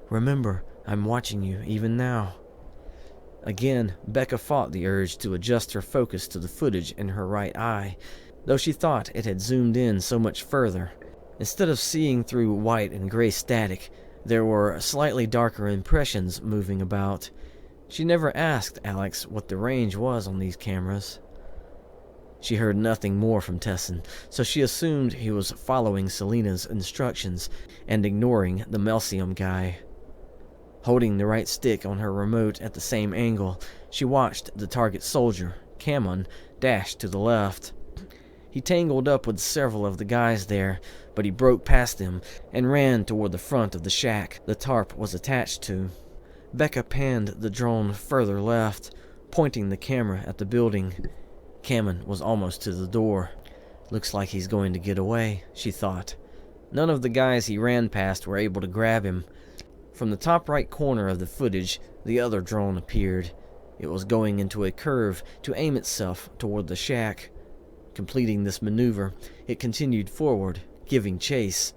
"Remember, I'm watching you even now." Again, Bekka fought the urge to adjust her focus to the footage in her right eye, though she thought it had zoomed in so much further. Instead of seeing through white and gray static, there were slightly darker impressions moving about. She never asked Alex what the range was on these cameras. She heard nothing more from Tessin, so she assumed he was following Selena's instructions and ignoring the Melcium guy. Holding the right stick on her remote at the same angle, she watched the target soldier, Cameron, dash to the left. He tangled up with several of the guys there, but he broke past them and ran toward the front of the shack the tarp was attached to. Bekka panned the drone further left, pointing the camera at the building. Cameron was almost to the door. "Looks like he's going to get away," she thought. None of the guys he ran past were able to grab him. From the top right corner of the footage, the other drone appeared. It was going into a curve to aim itself toward the shack. Completing this maneuver, it continued forward, giving chase.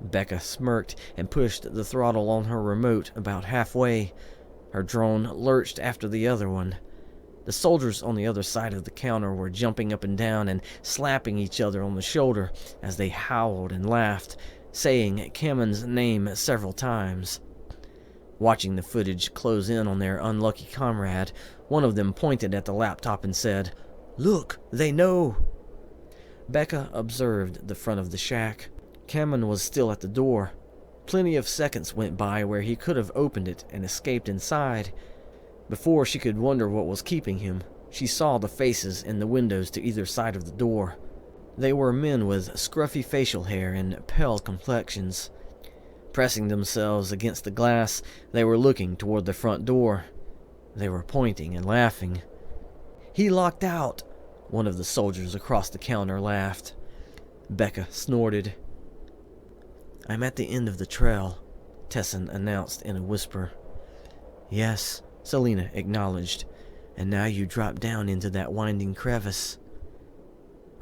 Bekka smirked and pushed the throttle on her remote about halfway. Her drone lurched after the other one. The soldiers on the other side of the counter were jumping up and down and slapping each other on the shoulder as they howled and laughed, saying Cameron's name several times. Watching the footage close in on their unlucky comrade, one of them pointed at the laptop and said, "Look, they know!" Bekka observed the front of the shack. Cameron was still at the door. Plenty of seconds went by where he could have opened it and escaped inside. Before she could wonder what was keeping him, she saw the faces in the windows to either side of the door. They were men with scruffy facial hair and pale complexions. Pressing themselves against the glass, they were looking toward the front door. They were pointing and laughing. "He locked out!" One of the soldiers across the counter laughed. Bekka snorted. "I'm at the end of the trail," Tessin announced in a whisper. "Yes," Selena acknowledged. "And now you drop down into that winding crevice."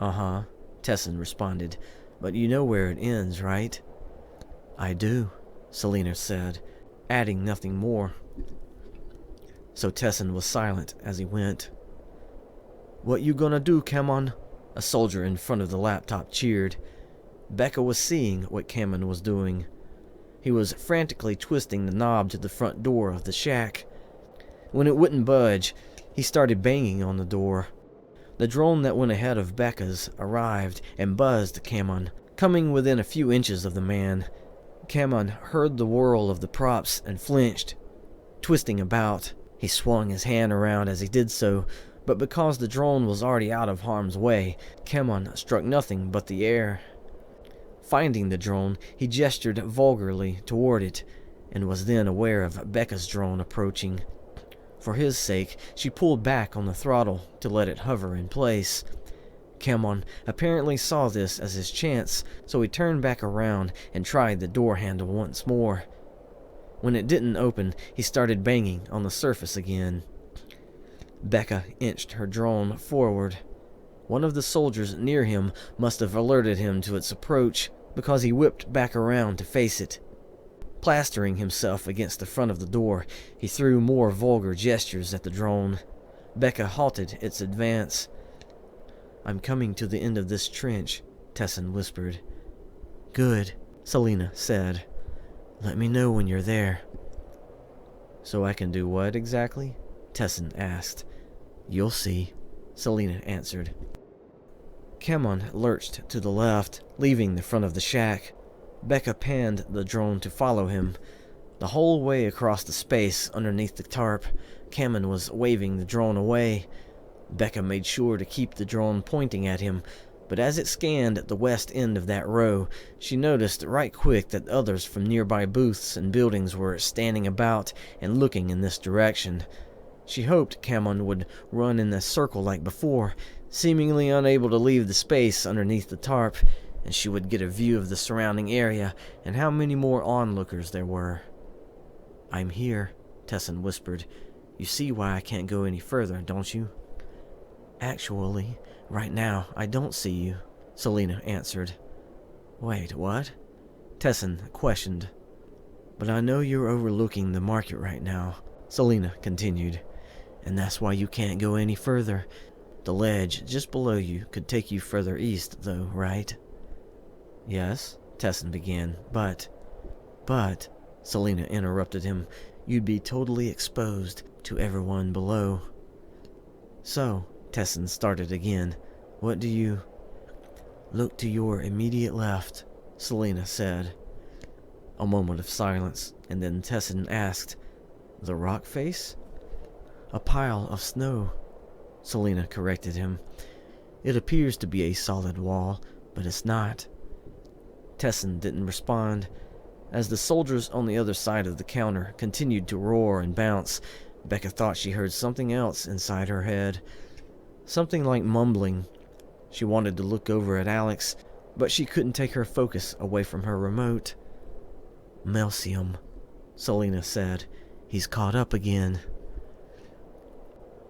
"Uh-huh," Tessin responded. "But you know where it ends, right?" "I do," Selena said, adding nothing more. So Tessin was silent as he went. "What you gonna do, Cameron?" A soldier in front of the laptop cheered. Bekka was seeing what Cameron was doing. He was frantically twisting the knob to the front door of the shack. When it wouldn't budge, he started banging on the door. The drone that went ahead of Bekka's arrived and buzzed Cameron, coming within a few inches of the man. Cameron heard the whirl of the props and flinched. Twisting about, he swung his hand around as he did so, but because the drone was already out of harm's way, Cameron struck nothing but the air. Finding the drone, he gestured vulgarly toward it, and was then aware of Bekka's drone approaching. For his sake, she pulled back on the throttle to let it hover in place. Camon apparently saw this as his chance, so he turned back around and tried the door handle once more. When it didn't open, he started banging on the surface again. Bekka inched her drone forward. One of the soldiers near him must have alerted him to its approach, because he whipped back around to face it. Plastering himself against the front of the door, he threw more vulgar gestures at the drone. Bekka halted its advance. "I'm coming to the end of this trench," Tessin whispered. "Good," Selena said. "Let me know when you're there." "So I can do what exactly?" Tessin asked. "You'll see," Selena answered. Camon lurched to the left, leaving the front of the shack. Bekka panned the drone to follow him. The whole way across the space underneath the tarp, Camon was waving the drone away. Bekka made sure to keep the drone pointing at him, but as it scanned the west end of that row, she noticed right quick that others from nearby booths and buildings were standing about and looking in this direction. She hoped Camon would run in a circle like before, seemingly unable to leave the space underneath the tarp, and she would get a view of the surrounding area and how many more onlookers there were. "I'm here," Tessin whispered. "You see why I can't go any further, don't you?" "Actually, right now, I don't see you," Selena answered. "Wait, what?" Tessin questioned. "But I know you're overlooking the market right now," Selena continued. "And that's why you can't go any further. The ledge just below you could take you further east, though, right?" "Yes," Tessin began, but, Selena interrupted him, "you'd be totally exposed to everyone below." "So," Tessin started again, "what do you—" "Look to your immediate left," Selena said. A moment of silence, and then Tessin asked, "The rock face?" "A pile of snow," Selena corrected him. "It appears to be a solid wall, but it's not." Tessin didn't respond. As the soldiers on the other side of the counter continued to roar and bounce, Bekka thought she heard something else inside her head. Something like mumbling. She wanted to look over at Alex, but she couldn't take her focus away from her remote. "Melcium," Selena said. "He's caught up again."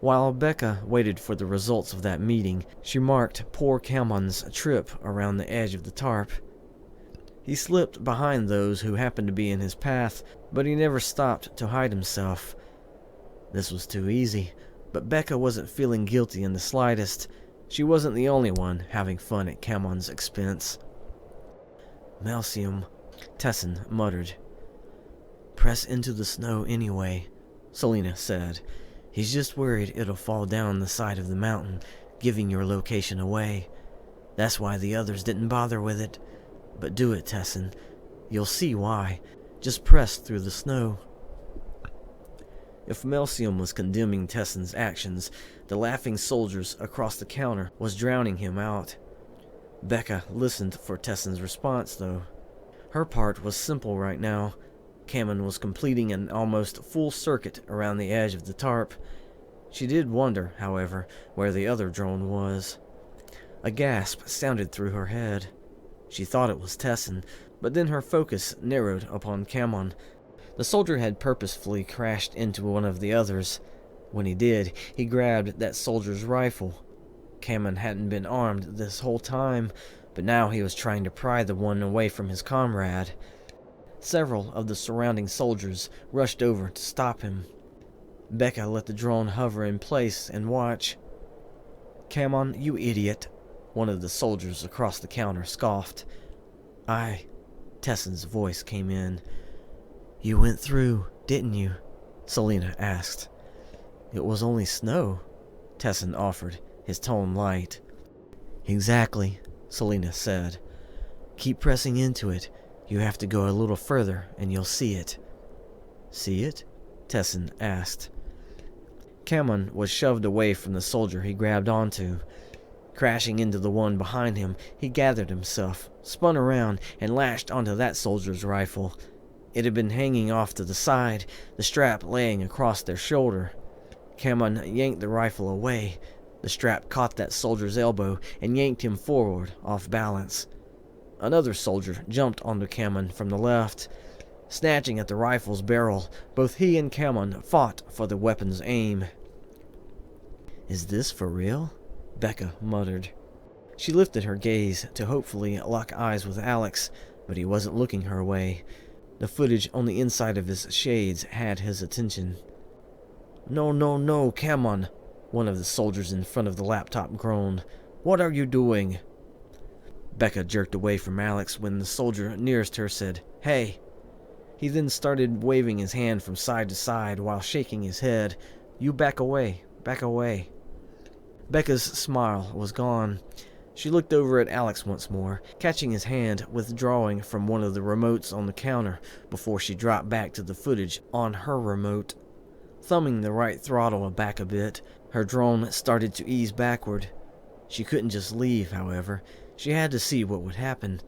While Bekka waited for the results of that meeting, she marked poor Camon's trip around the edge of the tarp. He slipped behind those who happened to be in his path, but he never stopped to hide himself. This was too easy, but Bekka wasn't feeling guilty in the slightest. She wasn't the only one having fun at Camon's expense. "Melcium," Tessin muttered. "Press into the snow anyway," Selena said. "He's just worried it'll fall down the side of the mountain, giving your location away. That's why the others didn't bother with it. But do it, Tessin. You'll see why. Just press through the snow." If Melcium was condemning Tessin's actions, the laughing soldiers across the counter was drowning him out. Bekka listened for Tessin's response, though. Her part was simple right now. Camon was completing an almost full circuit around the edge of the tarp. She did wonder, however, where the other drone was. A gasp sounded through her head. She thought it was Tessin, but then her focus narrowed upon Camon. The soldier had purposefully crashed into one of the others. When he did, he grabbed that soldier's rifle. Camon hadn't been armed this whole time, but now he was trying to pry the one away from his comrade. Several of the surrounding soldiers rushed over to stop him. Bekka let the drone hover in place and watch. "Camon, you idiot," one of the soldiers across the counter scoffed. Tessin's voice came in. "You went through, didn't you?" Selena asked. "It was only snow," Tessin offered, his tone light. "Exactly," Selena said. "Keep pressing into it. You have to go a little further and you'll see it." "See it?" Tessin asked. Camon was shoved away from the soldier he grabbed onto. Crashing into the one behind him, he gathered himself, spun around, and lashed onto that soldier's rifle. It had been hanging off to the side, the strap laying across their shoulder. Cameron yanked the rifle away. The strap caught that soldier's elbow and yanked him forward, off balance. Another soldier jumped onto Cameron from the left. Snatching at the rifle's barrel, both he and Cameron fought for the weapon's aim. "Is this for real?" Bekka muttered. She lifted her gaze to hopefully lock eyes with Alex, but he wasn't looking her way. The footage on the inside of his shades had his attention. "No, no, no, Cameron," one of the soldiers in front of the laptop groaned. "What are you doing?" Bekka jerked away from Alex when the soldier nearest her said, "Hey." He then started waving his hand from side to side while shaking his head. "You back away, back away." Bekka's smile was gone. She looked over at Alex once more, catching his hand withdrawing from one of the remotes on the counter before she dropped back to the footage on her remote. Thumbing the right throttle back a bit, her drone started to ease backward. She couldn't just leave, however. She had to see what would happen.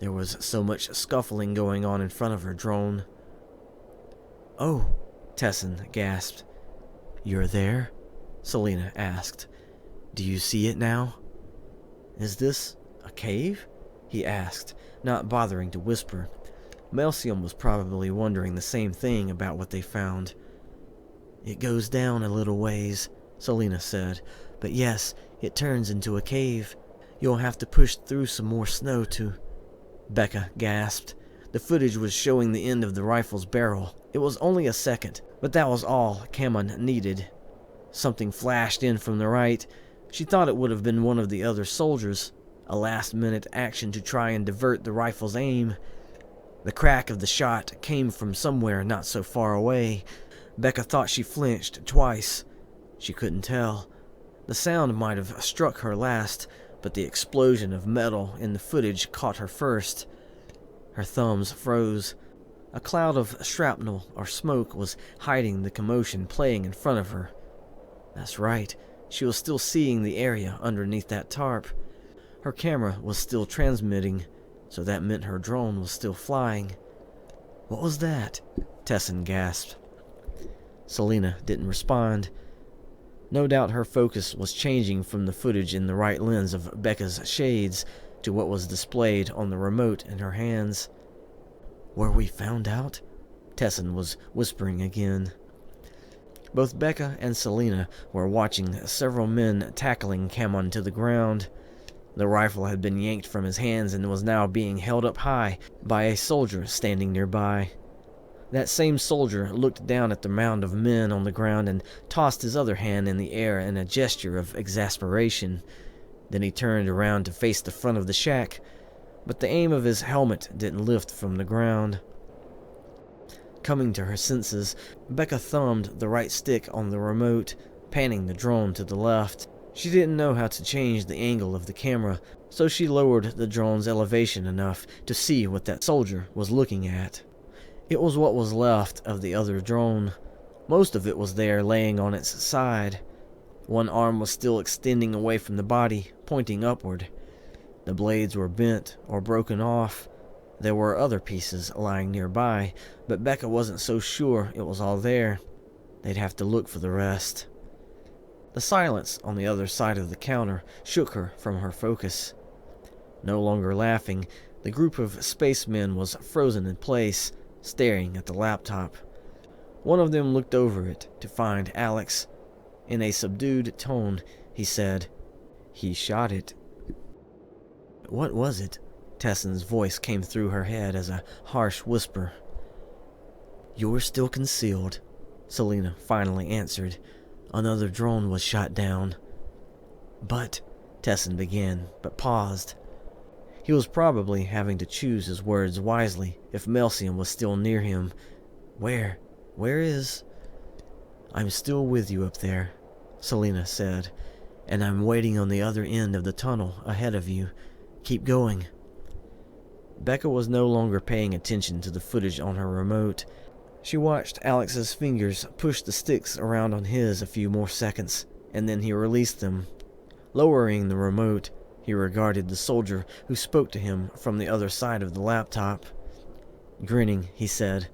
There was so much scuffling going on in front of her drone. "Oh," Tessin gasped. "You're there?" Selena asked. "Do you see it now?" "Is this a cave?" he asked, not bothering to whisper. Melcium was probably wondering the same thing about what they found. "It goes down a little ways," Selena said, "but yes, it turns into a cave. You'll have to push through some more snow to..." Bekka gasped. The footage was showing the end of the rifle's barrel. It was only a second, but that was all Cameron needed. Something flashed in from the right. She thought it would have been one of the other soldiers, a last-minute action to try and divert the rifle's aim. The crack of the shot came from somewhere not so far away. Bekka thought she flinched twice. She couldn't tell. The sound might have struck her last, but the explosion of metal in the footage caught her first. Her thumbs froze. A cloud of shrapnel or smoke was hiding the commotion playing in front of her. That's right, she was still seeing the area underneath that tarp. Her camera was still transmitting, so that meant her drone was still flying. "What was that?" Tessin gasped. Selena didn't respond. No doubt her focus was changing from the footage in the right lens of Bekka's shades to what was displayed on the remote in her hands. "Were we found out?" Tessin was whispering again. Both Bekka and Selena were watching several men tackling Cameron to the ground. The rifle had been yanked from his hands and was now being held up high by a soldier standing nearby. That same soldier looked down at the mound of men on the ground and tossed his other hand in the air in a gesture of exasperation. Then he turned around to face the front of the shack, but the aim of his helmet didn't lift from the ground. Coming to her senses, Bekka thumbed the right stick on the remote, panning the drone to the left. She didn't know how to change the angle of the camera, so she lowered the drone's elevation enough to see what that soldier was looking at. It was what was left of the other drone. Most of it was there laying on its side. One arm was still extending away from the body, pointing upward. The blades were bent or broken off. There were other pieces lying nearby, but Bekka wasn't so sure it was all there. They'd have to look for the rest. The silence on the other side of the counter shook her from her focus. No longer laughing, the group of spacemen was frozen in place, staring at the laptop. One of them looked over it to find Alex. In a subdued tone, he said, "He shot it." "What was it?" Tessin's voice came through her head as a harsh whisper. "You're still concealed," Selena finally answered. "Another drone was shot down." "But," Tessin began, but paused. He was probably having to choose his words wisely if Melcium was still near him. Where is... "I'm still with you up there," Selena said, "and I'm waiting on the other end of the tunnel ahead of you. Keep going." Bekka was no longer paying attention to the footage on her remote. She watched Alex's fingers push the sticks around on his a few more seconds, and then he released them. Lowering the remote, he regarded the soldier who spoke to him from the other side of the laptop. Grinning, he said,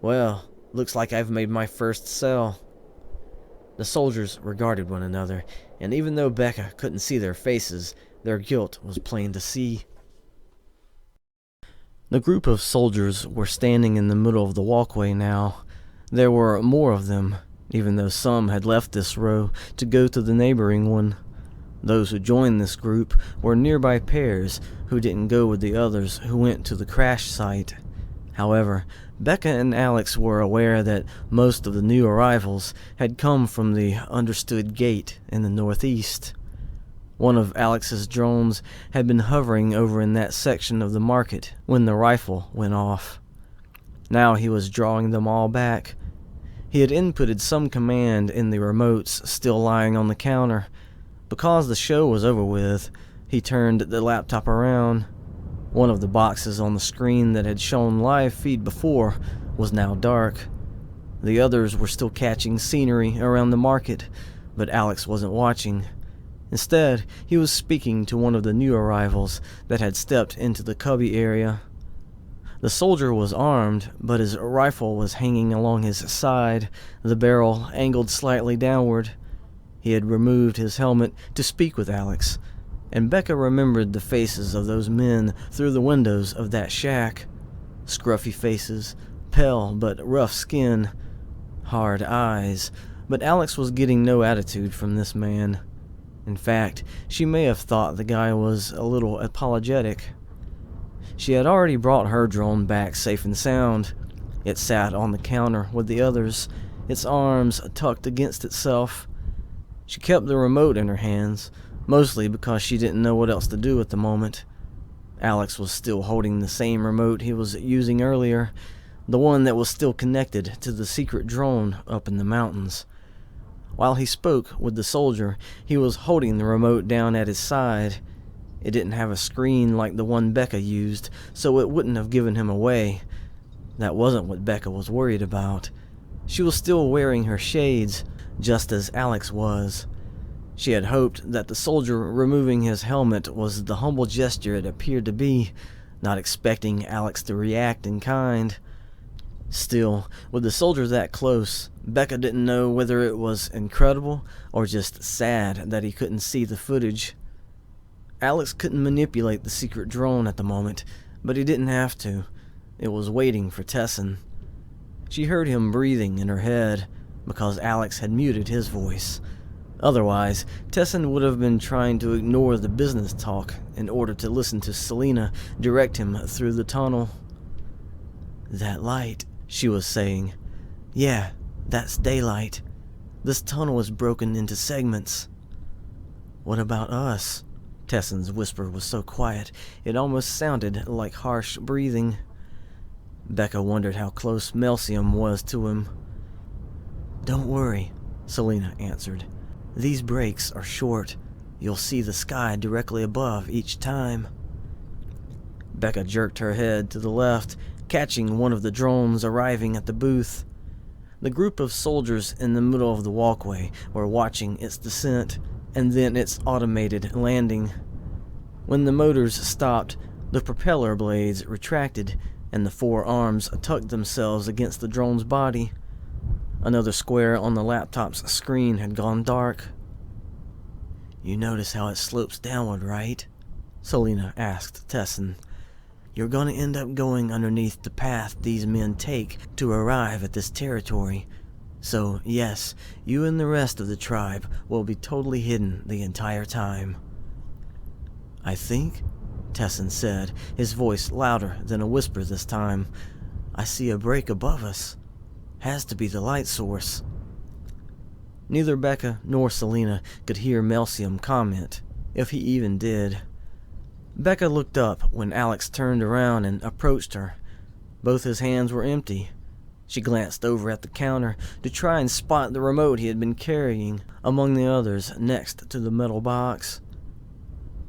"Well, looks like I've made my first sell." The soldiers regarded one another, and even though Bekka couldn't see their faces, their guilt was plain to see. The group of soldiers were standing in the middle of the walkway now. There were more of them, even though some had left this row to go to the neighboring one. Those who joined this group were nearby pairs who didn't go with the others who went to the crash site. However, Bekka and Alex were aware that most of the new arrivals had come from the understood gate in the northeast. One of Alex's drones had been hovering over in that section of the market when the rifle went off. Now he was drawing them all back. He had inputted some command in the remotes still lying on the counter. Because the show was over with, he turned the laptop around. One of the boxes on the screen that had shown live feed before was now dark. The others were still catching scenery around the market, but Alex wasn't watching. Instead, he was speaking to one of the new arrivals that had stepped into the cubby area. The soldier was armed, but his rifle was hanging along his side, the barrel angled slightly downward. He had removed his helmet to speak with Alex, and Bekka remembered the faces of those men through the windows of that shack. Scruffy faces, pale but rough skin, hard eyes, but Alex was getting no attitude from this man. In fact, she may have thought the guy was a little apologetic. She had already brought her drone back safe and sound. It sat on the counter with the others, its arms tucked against itself. She kept the remote in her hands, mostly because she didn't know what else to do at the moment. Alex was still holding the same remote he was using earlier, the one that was still connected to the secret drone up in the mountains. While he spoke with the soldier, he was holding the remote down at his side. It didn't have a screen like the one Bekka used, so it wouldn't have given him away. That wasn't what Bekka was worried about. She was still wearing her shades, just as Alex was. She had hoped that the soldier removing his helmet was the humble gesture it appeared to be, not expecting Alex to react in kind. Still, with the soldier that close, Bekka didn't know whether it was incredible or just sad that he couldn't see the footage. Alex couldn't manipulate the secret drone at the moment, but he didn't have to. It was waiting for Tessin. She heard him breathing in her head, because Alex had muted his voice. Otherwise, Tessin would have been trying to ignore the business talk in order to listen to Selena direct him through the tunnel. "That light," she was saying. "Yeah, that's daylight. This tunnel is broken into segments." "What about us?" Tessin's whisper was so quiet, it almost sounded like harsh breathing. Bekka wondered how close Melcium was to him. "Don't worry," Selena answered. "These breaks are short. You'll see the sky directly above each time." Bekka jerked her head to the left, catching one of the drones arriving at the booth. The group of soldiers in the middle of the walkway were watching its descent, and then its automated landing. When the motors stopped, the propeller blades retracted, and the four arms tucked themselves against the drone's body. Another square on the laptop's screen had gone dark. "You notice how it slopes downward, right?" Selena asked Tessin. "You're going to end up going underneath the path these men take to arrive at this territory. So, yes, you and the rest of the tribe will be totally hidden the entire time." "I think," Tessin said, his voice louder than a whisper this time, "I see a break above us. Has to be the light source." Neither Bekka nor Selena could hear Melcium comment, if he even did. Bekka looked up when Alex turned around and approached her. Both his hands were empty. She glanced over at the counter to try and spot the remote he had been carrying among the others next to the metal box.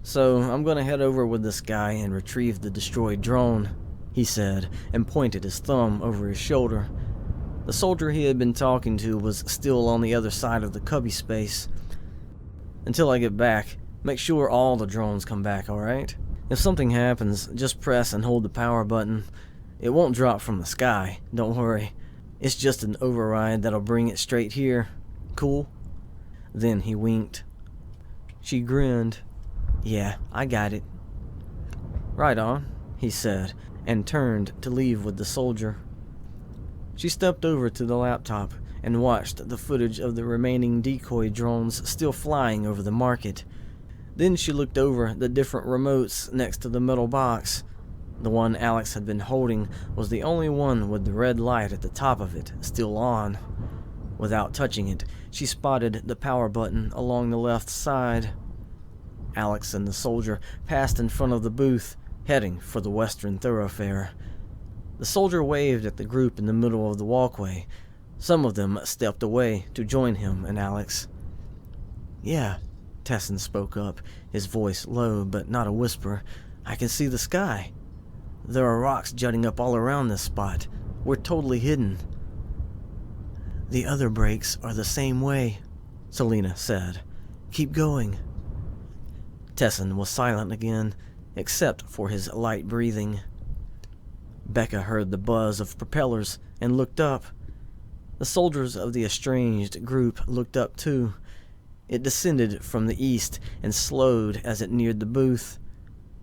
"So I'm going to head over with this guy and retrieve the destroyed drone," he said, and pointed his thumb over his shoulder. The soldier he had been talking to was still on the other side of the cubby space. Until I get back, make sure all the drones come back, alright? If something happens, just press and hold the power button. It won't drop from the sky, don't worry. It's just an override that'll bring it straight here. Cool? Then he winked. She grinned. Yeah, I got it. Right on, he said, and turned to leave with the soldier. She stepped over to the laptop and watched the footage of the remaining decoy drones still flying over the market. Then she looked over the different remotes next to the metal box. The one Alex had been holding was the only one with the red light at the top of it still on. Without touching it, she spotted the power button along the left side. Alex and the soldier passed in front of the booth, heading for the western thoroughfare. The soldier waved at the group in the middle of the walkway. Some of them stepped away to join him and Alex. Yeah, Tessin spoke up, his voice low but not a whisper. I can see the sky. There are rocks jutting up all around this spot. We're totally hidden. The other breaks are the same way, Selena said. Keep going. Tessin was silent again, except for his light breathing. Bekka heard the buzz of propellers and looked up. The soldiers of the estranged group looked up too. It descended from the east and slowed as it neared the booth.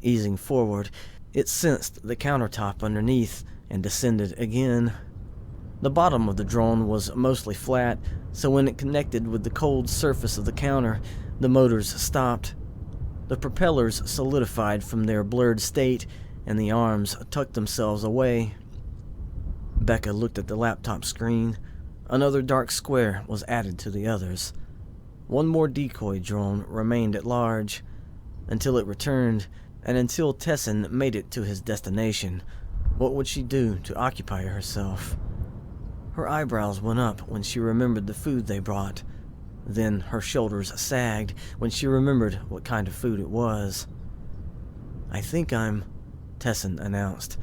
Easing forward, it sensed the countertop underneath and descended again. The bottom of the drone was mostly flat, so when it connected with the cold surface of the counter, the motors stopped. The propellers solidified from their blurred state, and the arms tucked themselves away. Bekka looked at the laptop screen. Another dark square was added to the others. One more decoy drone remained at large, until it returned, and until Tessin made it to his destination. What would she do to occupy herself? Her eyebrows went up when she remembered the food they brought. Then her shoulders sagged when she remembered what kind of food it was. I think I'm, Tessin announced,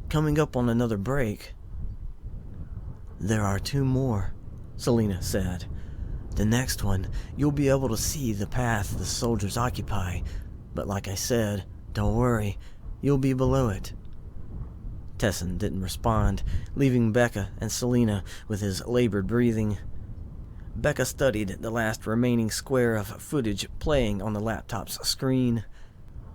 coming up on another break. There are 2 more, Selena said. The next one, you'll be able to see the path the soldiers occupy, but like I said, don't worry, you'll be below it. Tessin didn't respond, leaving Bekka and Selena with his labored breathing. Bekka studied the last remaining square of footage playing on the laptop's screen.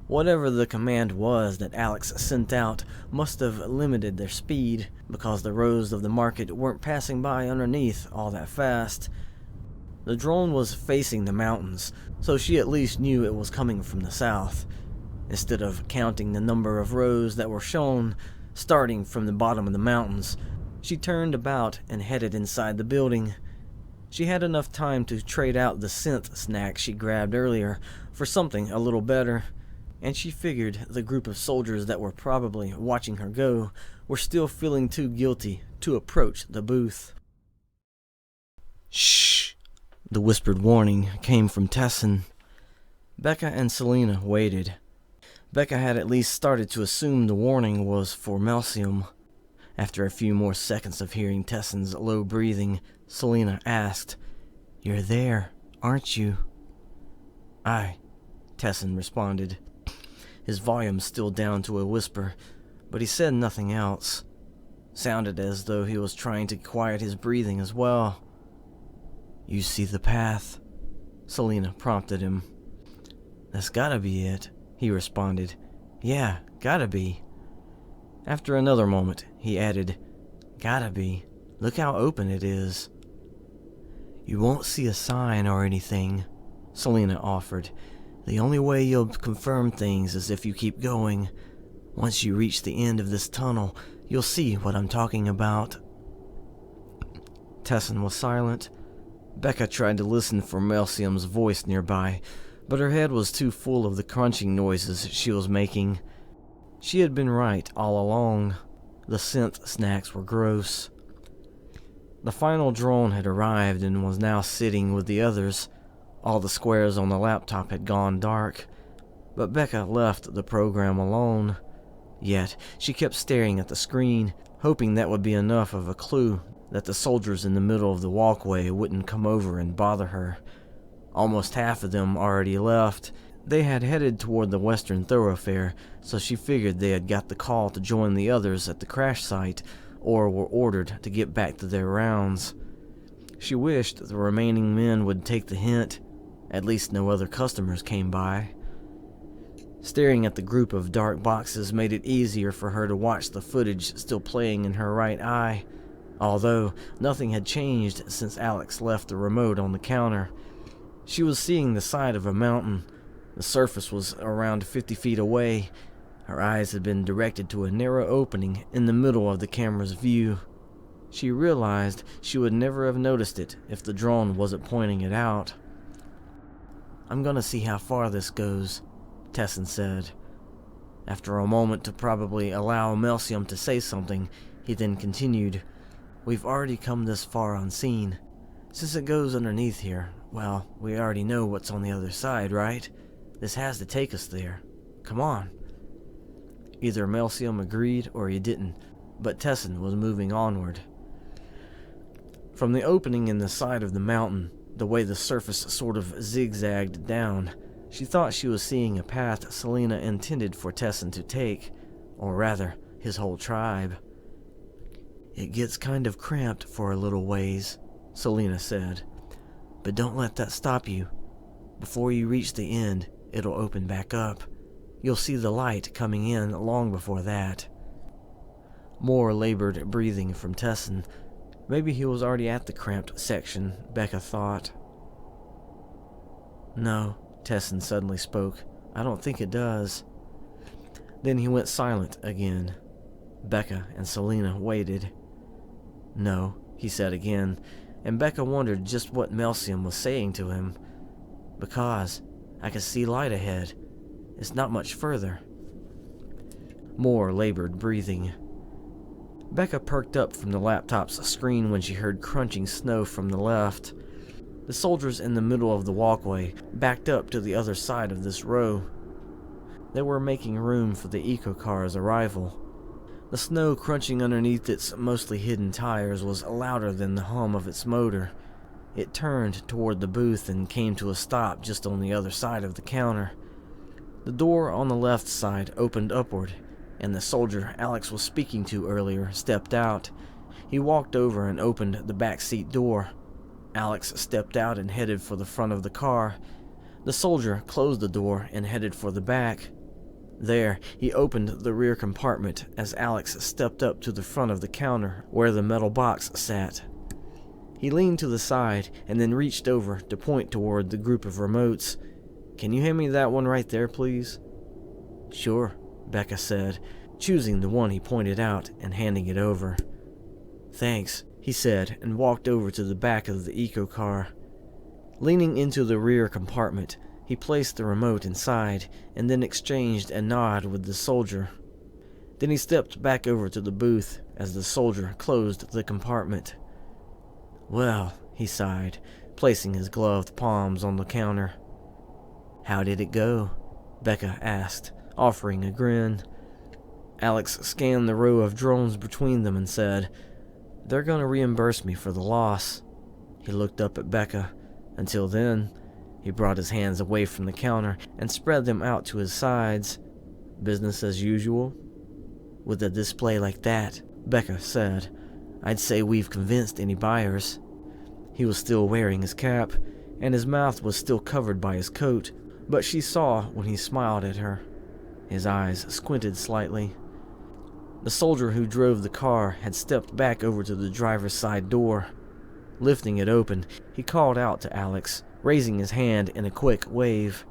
Whatever the command was that Alex sent out must have limited their speed, because the rows of the market weren't passing by underneath all that fast. The drone was facing the mountains, so she at least knew it was coming from the south. Instead of counting the number of rows that were shown, starting from the bottom of the mountains, she turned about and headed inside the building. She had enough time to trade out the synth snack she grabbed earlier for something a little better, and she figured the group of soldiers that were probably watching her go were still feeling too guilty to approach the booth. Shh! The whispered warning came from Tessin. Bekka and Selena waited. Bekka had at least started to assume the warning was for Melcium. After a few more seconds of hearing Tessin's low breathing, Selena asked, You're there, aren't you? Aye, Tessin responded. His volume still down to a whisper, but he said nothing else. Sounded as though he was trying to quiet his breathing as well. You see the path? Selena prompted him. That's gotta be it, he responded. Yeah, gotta be. After another moment, he added, Gotta be. Look how open it is. You won't see a sign or anything, Selena offered. The only way you'll confirm things is if you keep going. Once you reach the end of this tunnel, you'll see what I'm talking about. Tessin was silent. Bekka tried to listen for Melcium's voice nearby, but her head was too full of the crunching noises she was making. She had been right all along. The synth snacks were gross. The final drone had arrived and was now sitting with the others. All the squares on the laptop had gone dark, but Bekka left the program alone. Yet, she kept staring at the screen, hoping that would be enough of a clue that the soldiers in the middle of the walkway wouldn't come over and bother her. Almost half of them already left. They had headed toward the western thoroughfare, so she figured they had got the call to join the others at the crash site, or were ordered to get back to their rounds. She wished the remaining men would take the hint. At least no other customers came by. Staring at the group of dark boxes made it easier for her to watch the footage still playing in her right eye, although nothing had changed since Alex left the remote on the counter. She was seeing the side of a mountain. The surface was around 50 feet away. Her eyes had been directed to a narrow opening in the middle of the camera's view. She realized she would never have noticed it if the drone wasn't pointing it out. "I'm gonna see how far this goes," Tessin said. After a moment to probably allow Melcium to say something, he then continued, "We've already come this far unseen. Since it goes underneath here, well, we already know what's on the other side, right? This has to take us there. Come on." Either Melcium agreed or he didn't, but Tessin was moving onward. From the opening in the side of the mountain, the way the surface sort of zigzagged down, she thought she was seeing a path Selena intended for Tessin to take, or rather, his whole tribe. "It gets kind of cramped for a little ways," Selena said, "but don't let that stop you. Before you reach the end, it'll open back up. You'll see the light coming in long before that." More labored breathing from Tessin. Maybe he was already at the cramped section, Bekka thought. "No," Tessin suddenly spoke. "I don't think it does." Then he went silent again. Bekka and Selena waited. "No," he said again, and Bekka wondered just what Melcium was saying to him. "Because I can see light ahead. It's not much further." More labored breathing. Bekka perked up from the laptop's screen when she heard crunching snow from the left. The soldiers in the middle of the walkway backed up to the other side of this row. They were making room for the eco-car's arrival. The snow crunching underneath its mostly hidden tires was louder than the hum of its motor. It turned toward the booth and came to a stop just on the other side of the counter. The door on the left side opened upward, and the soldier Alex was speaking to earlier stepped out. He walked over and opened the back seat door. Alex stepped out and headed for the front of the car. The soldier closed the door and headed for the back. There, he opened the rear compartment as Alex stepped up to the front of the counter where the metal box sat. He leaned to the side and then reached over to point toward the group of remotes. "Can you hand me that one right there, please?" "Sure," Bekka said, choosing the one he pointed out and handing it over. "Thanks," he said, and walked over to the back of the eco-car. Leaning into the rear compartment, he placed the remote inside and then exchanged a nod with the soldier. Then he stepped back over to the booth as the soldier closed the compartment. "Well," he sighed, placing his gloved palms on the counter. "How did it go?" Bekka asked, offering a grin. Alex scanned the row of drones between them and said, "They're gonna reimburse me for the loss." He looked up at Bekka. Until then, he brought his hands away from the counter and spread them out to his sides. "Business as usual?" "With a display like that," Bekka said, "I'd say we've convinced any buyers." He was still wearing his cap, and his mouth was still covered by his coat, but she saw when he smiled at her. His eyes squinted slightly. The soldier who drove the car had stepped back over to the driver's side door. Lifting it open, he called out to Alex, raising his hand in a quick wave.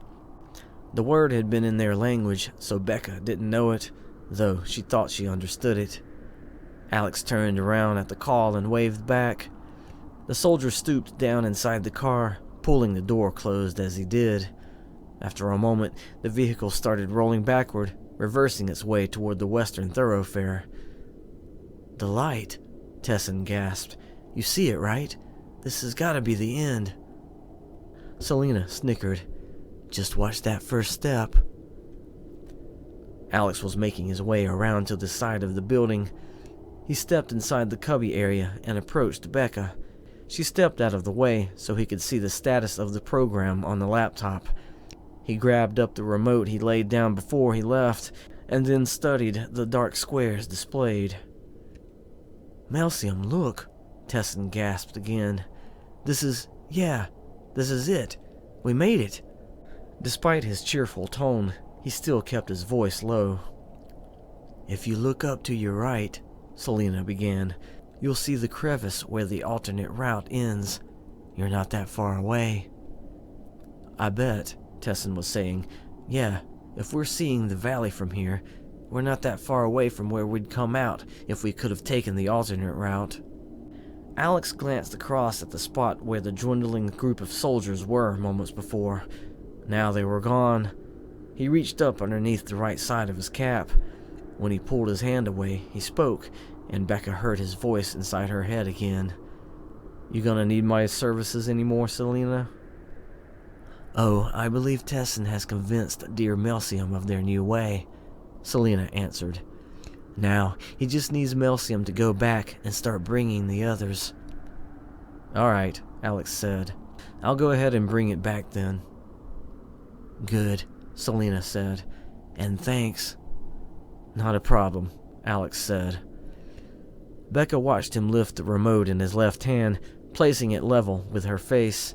The word had been in their language, so Bekka didn't know it, though she thought she understood it. Alex turned around at the call and waved back. The soldier stooped down inside the car, pulling the door closed as he did. After a moment, the vehicle started rolling backward, reversing its way toward the western thoroughfare. "The light," Tessin gasped. "You see it, right? This has got to be the end." Selena snickered. "Just watch that first step." Alex was making his way around to the side of the building. He stepped inside the cubby area and approached Bekka. She stepped out of the way so he could see the status of the program on the laptop. He grabbed up the remote he laid down before he left, and then studied the dark squares displayed. "Melcium, look," Tessin gasped again. This is it. We made it." Despite his cheerful tone, he still kept his voice low. "If you look up to your right," Selena began, "you'll see the crevice where the alternate route ends. You're not that far away." "I bet," Tessin was saying. "Yeah, if we're seeing the valley from here, we're not that far away from where we'd come out if we could have taken the alternate route." Alex glanced across at the spot where the dwindling group of soldiers were moments before. Now they were gone. He reached up underneath the right side of his cap. When he pulled his hand away, he spoke, and Bekka heard his voice inside her head again. "You gonna need my services anymore, Selena?" "Oh, I believe Tessin has convinced dear Melcium of their new way," Selena answered. "Now, he just needs Melcium to go back and start bringing the others." "All right," Alex said. "I'll go ahead and bring it back then." "Good," Selena said. "And thanks." "Not a problem," Alex said. Bekka watched him lift the remote in his left hand, placing it level with her face.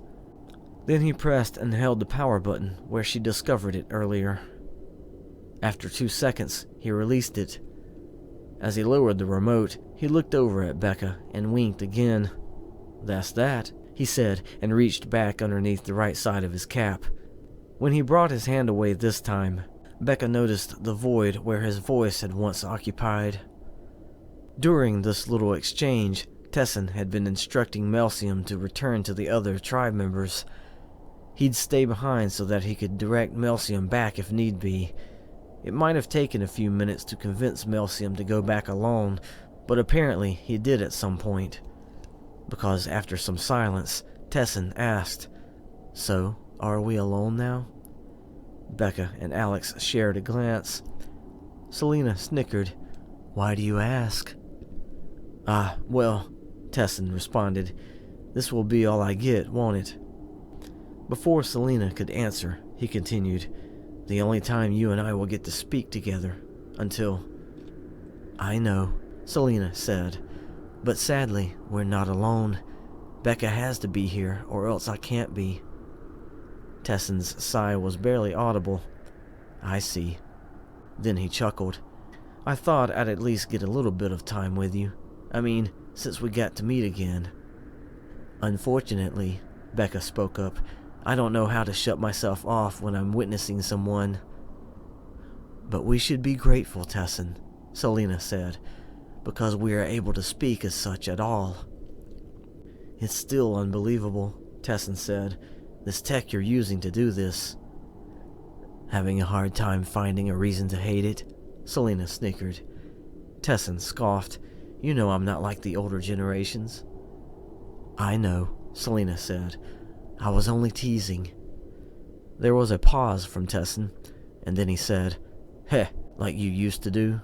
Then he pressed and held the power button where she discovered it earlier. After 2 seconds, he released it. As he lowered the remote, he looked over at Bekka and winked again. "That's that," he said, and reached back underneath the right side of his cap. When he brought his hand away this time, Bekka noticed the void where his voice had once occupied. During this little exchange, Tessin had been instructing Melcium to return to the other tribe members. He'd stay behind so that he could direct Melcium back if need be. It might have taken a few minutes to convince Melcium to go back alone, but apparently he did at some point. Because after some silence, Tessin asked, "So, are we alone now?" Bekka and Alex shared a glance. Selena snickered. "Why do you ask?" Well," Tessin responded. "This will be all I get, won't it?" Before Selena could answer, he continued, "The only time you and I will get to speak together, until—" "I know," Selena said, "but sadly, we're not alone. Bekka has to be here, or else I can't be." Tessin's sigh was barely audible. "I see." Then he chuckled. "I thought I'd at least get a little bit of time with you. I mean, since we got to meet again." "Unfortunately," Bekka spoke up, "I don't know how to shut myself off when I'm witnessing someone." "But we should be grateful, Tessin," Selena said, "because we are able to speak as such at all." "It's still unbelievable," Tessin said, "this tech you're using to do this." "Having a hard time finding a reason to hate it?" Selena snickered. Tessin scoffed. "You know I'm not like the older generations." "I know," Selena said. "I was only teasing." There was a pause from Tessin, and then he said, "Heh, like you used to do."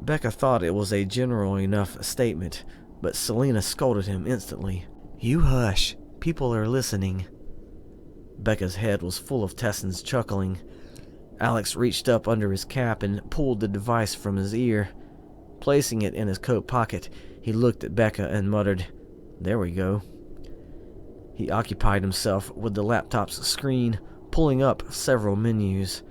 Bekka thought it was a general enough statement, but Selena scolded him instantly. "You hush, people are listening." Bekka's head was full of Tessin's chuckling. Alex reached up under his cap and pulled the device from his ear. Placing it in his coat pocket, he looked at Bekka and muttered, "There we go." He occupied himself with the laptop's screen, pulling up several menus.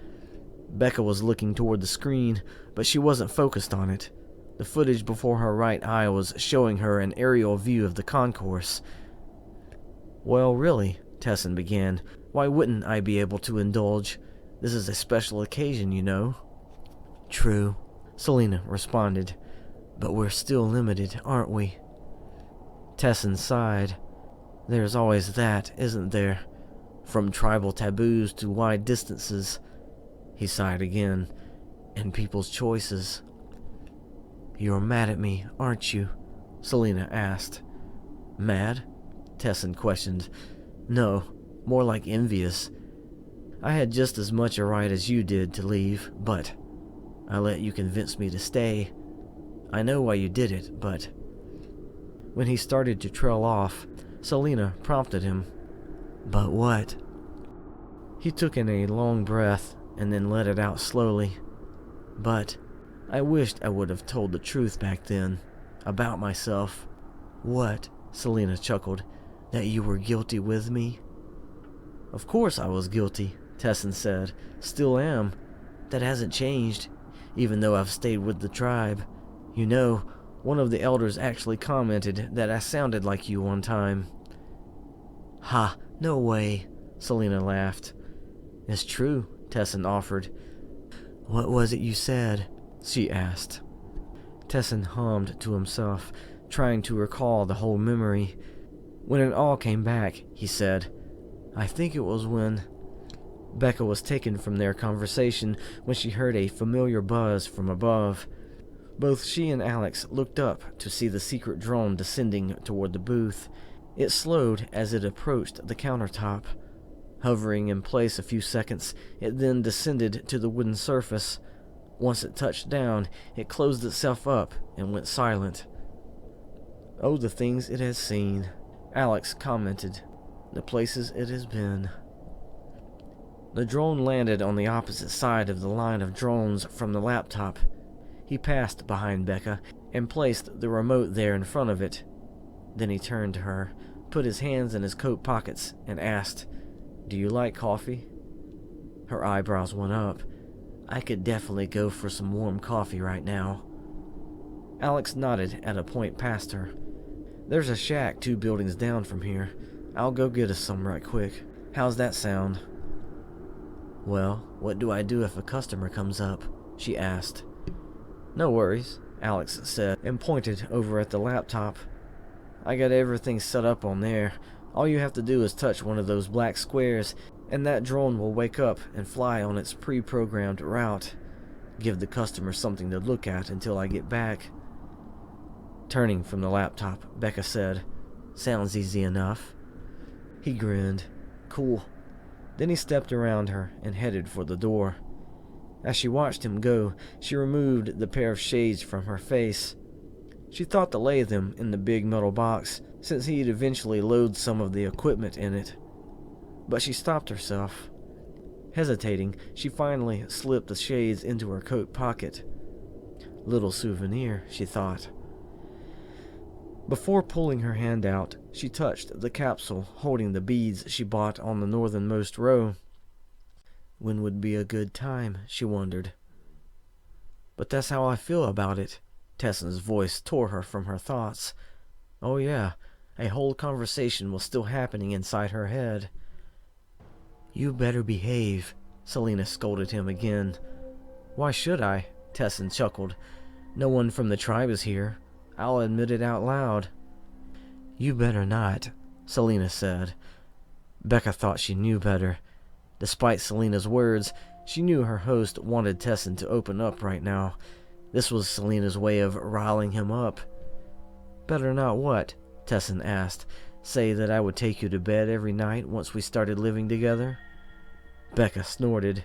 Bekka was looking toward the screen, but she wasn't focused on it. The footage before her right eye was showing her an aerial view of the concourse. "Well, really," Tessin began, "why wouldn't I be able to indulge? This is a special occasion, you know." "True," Selena responded, "but we're still limited, aren't we?" Tessin sighed. "There's always that, isn't there? From tribal taboos to wide distances." He sighed again. "And people's choices." "You're mad at me, aren't you?" Selena asked. "Mad?" Tessin questioned. "No, more like envious. I had just as much a right as you did to leave, but I let you convince me to stay. I know why you did it, but..." When he started to trail off, Selena prompted him. "But what?" He took in a long breath and then let it out slowly. "But I wished I would have told the truth back then, about myself." "What?" Selena chuckled. "That you were guilty with me?" "Of course I was guilty," Tessin said. "Still am. That hasn't changed, even though I've stayed with the tribe. You know, one of the elders actually commented that I sounded like you one time." "Ha, no way," Selena laughed. "It's true," Tessin offered. "What was it you said?" she asked. Tessin hummed to himself, trying to recall the whole memory. When it all came back, he said, "I think it was when..." Bekka was taken from their conversation when she heard a familiar buzz from above. Both she and Alex looked up to see the secret drone descending toward the booth. It slowed as it approached the countertop. Hovering in place a few seconds, it then descended to the wooden surface. Once it touched down, it closed itself up and went silent. "Oh, the things it has seen," Alex commented. "The places it has been." The drone landed on the opposite side of the line of drones from the laptop. He passed behind Bekka and placed the remote there in front of it. Then he turned to her, put his hands in his coat pockets, and asked, "Do you like coffee?" Her eyebrows went up. "I could definitely go for some warm coffee right now." Alex nodded at a point past her. "There's a shack 2 buildings down from here. I'll go get us some right quick. How's that sound?" "Well, what do I do if a customer comes up?" she asked. "No worries," Alex said, and pointed over at the laptop. "I got everything set up on there. All you have to do is touch one of those black squares, and that drone will wake up and fly on its pre-programmed route. Give the customer something to look at until I get back." Turning from the laptop, Bekka said, "Sounds easy enough." He grinned. "Cool." Then he stepped around her and headed for the door. As she watched him go, she removed the pair of shades from her face. She thought to lay them in the big metal box, since he'd eventually load some of the equipment in it. But she stopped herself. Hesitating, she finally slipped the shades into her coat pocket. Little souvenir, she thought. Before pulling her hand out, she touched the capsule holding the beads she bought on the northernmost row. When would be a good time, she wondered. "But that's how I feel about it." Tessin's voice tore her from her thoughts. Oh yeah, a whole conversation was still happening inside her head. "You better behave," Selena scolded him again. "Why should I?" Tessin chuckled. "No one from the tribe is here. I'll admit it out loud." "You better not," Selena said. Bekka thought she knew better. Despite Selena's words, she knew her host wanted Tessin to open up right now. This was Selena's way of riling him up. "Better not what?" Tessin asked. "Say that I would take you to bed every night once we started living together?" Bekka snorted.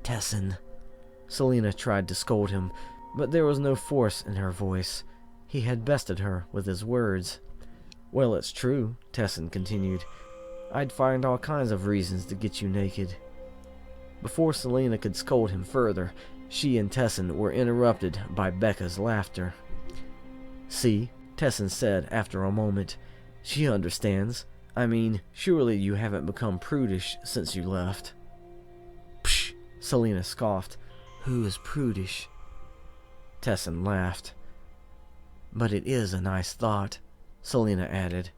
"Tessin." Selena tried to scold him, but there was no force in her voice. He had bested her with his words. "Well, it's true," Tessin continued. "I'd find all kinds of reasons to get you naked." Before Selena could scold him further, she and Tessin were interrupted by Bekka's laughter. "See," Tessin said after a moment. "She understands. I mean, surely you haven't become prudish since you left." "Psh!" Selena scoffed. "Who is prudish?" Tessin laughed. "But it is a nice thought," Selena added.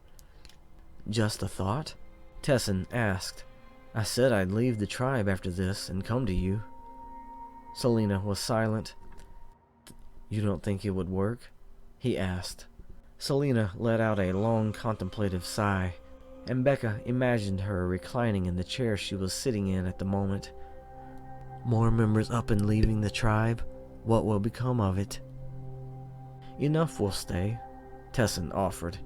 "Just a thought?" Tessin asked. "I said I'd leave the tribe after this and come to you." Selena was silent. "You don't think it would work?" he asked. Selena let out a long contemplative sigh, and Bekka imagined her reclining in the chair she was sitting in at the moment. "More members up and leaving the tribe? What will become of it?" "Enough will stay," Tessin offered.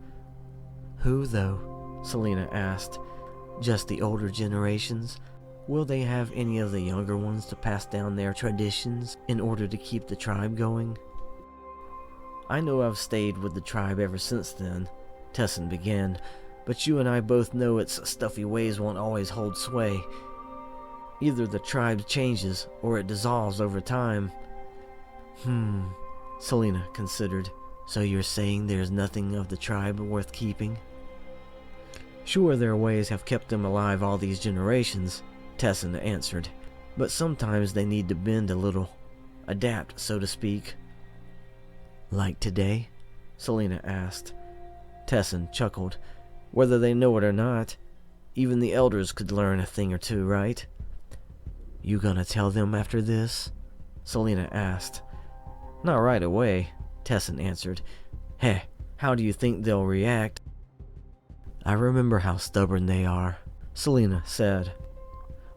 "Who, though?" Selena asked. "Just the older generations? Will they have any of the younger ones to pass down their traditions in order to keep the tribe going?" I know I've stayed with the tribe ever since then, Tessin began, but you and I both know its stuffy ways won't always hold sway. Either the tribe changes, or it dissolves over time. Selena considered. So you're saying there's nothing of the tribe worth keeping? Sure, their ways have kept them alive all these generations, Tessin answered, but sometimes they need to bend a little. Adapt, so to speak. Like today? Selena asked. Tessin chuckled. Whether they know it or not, even the elders could learn a thing or two, right? You gonna tell them after this? Selena asked. Not right away, Tessin answered. Heh, how do you think they'll react? I remember how stubborn they are, Selena said.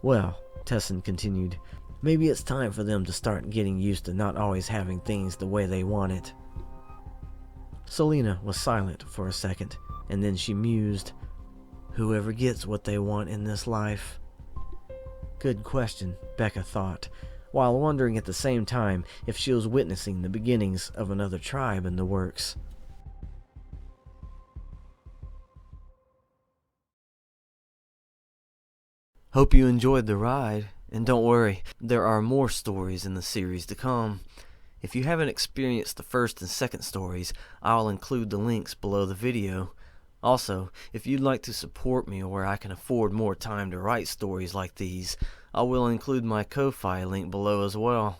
Well, Tessin continued, maybe it's time for them to start getting used to not always having things the way they want it. Selena was silent for a second, and then she mused. Whoever gets what they want in this life? Good question, Bekka thought, while wondering at the same time if she was witnessing the beginnings of another tribe in the works. Hope you enjoyed the ride, and don't worry, there are more stories in the series to come. If you haven't experienced the first and second stories, I'll include the links below the video. Also, if you'd like to support me where I can afford more time to write stories like these, I will include my Ko-Fi link below as well.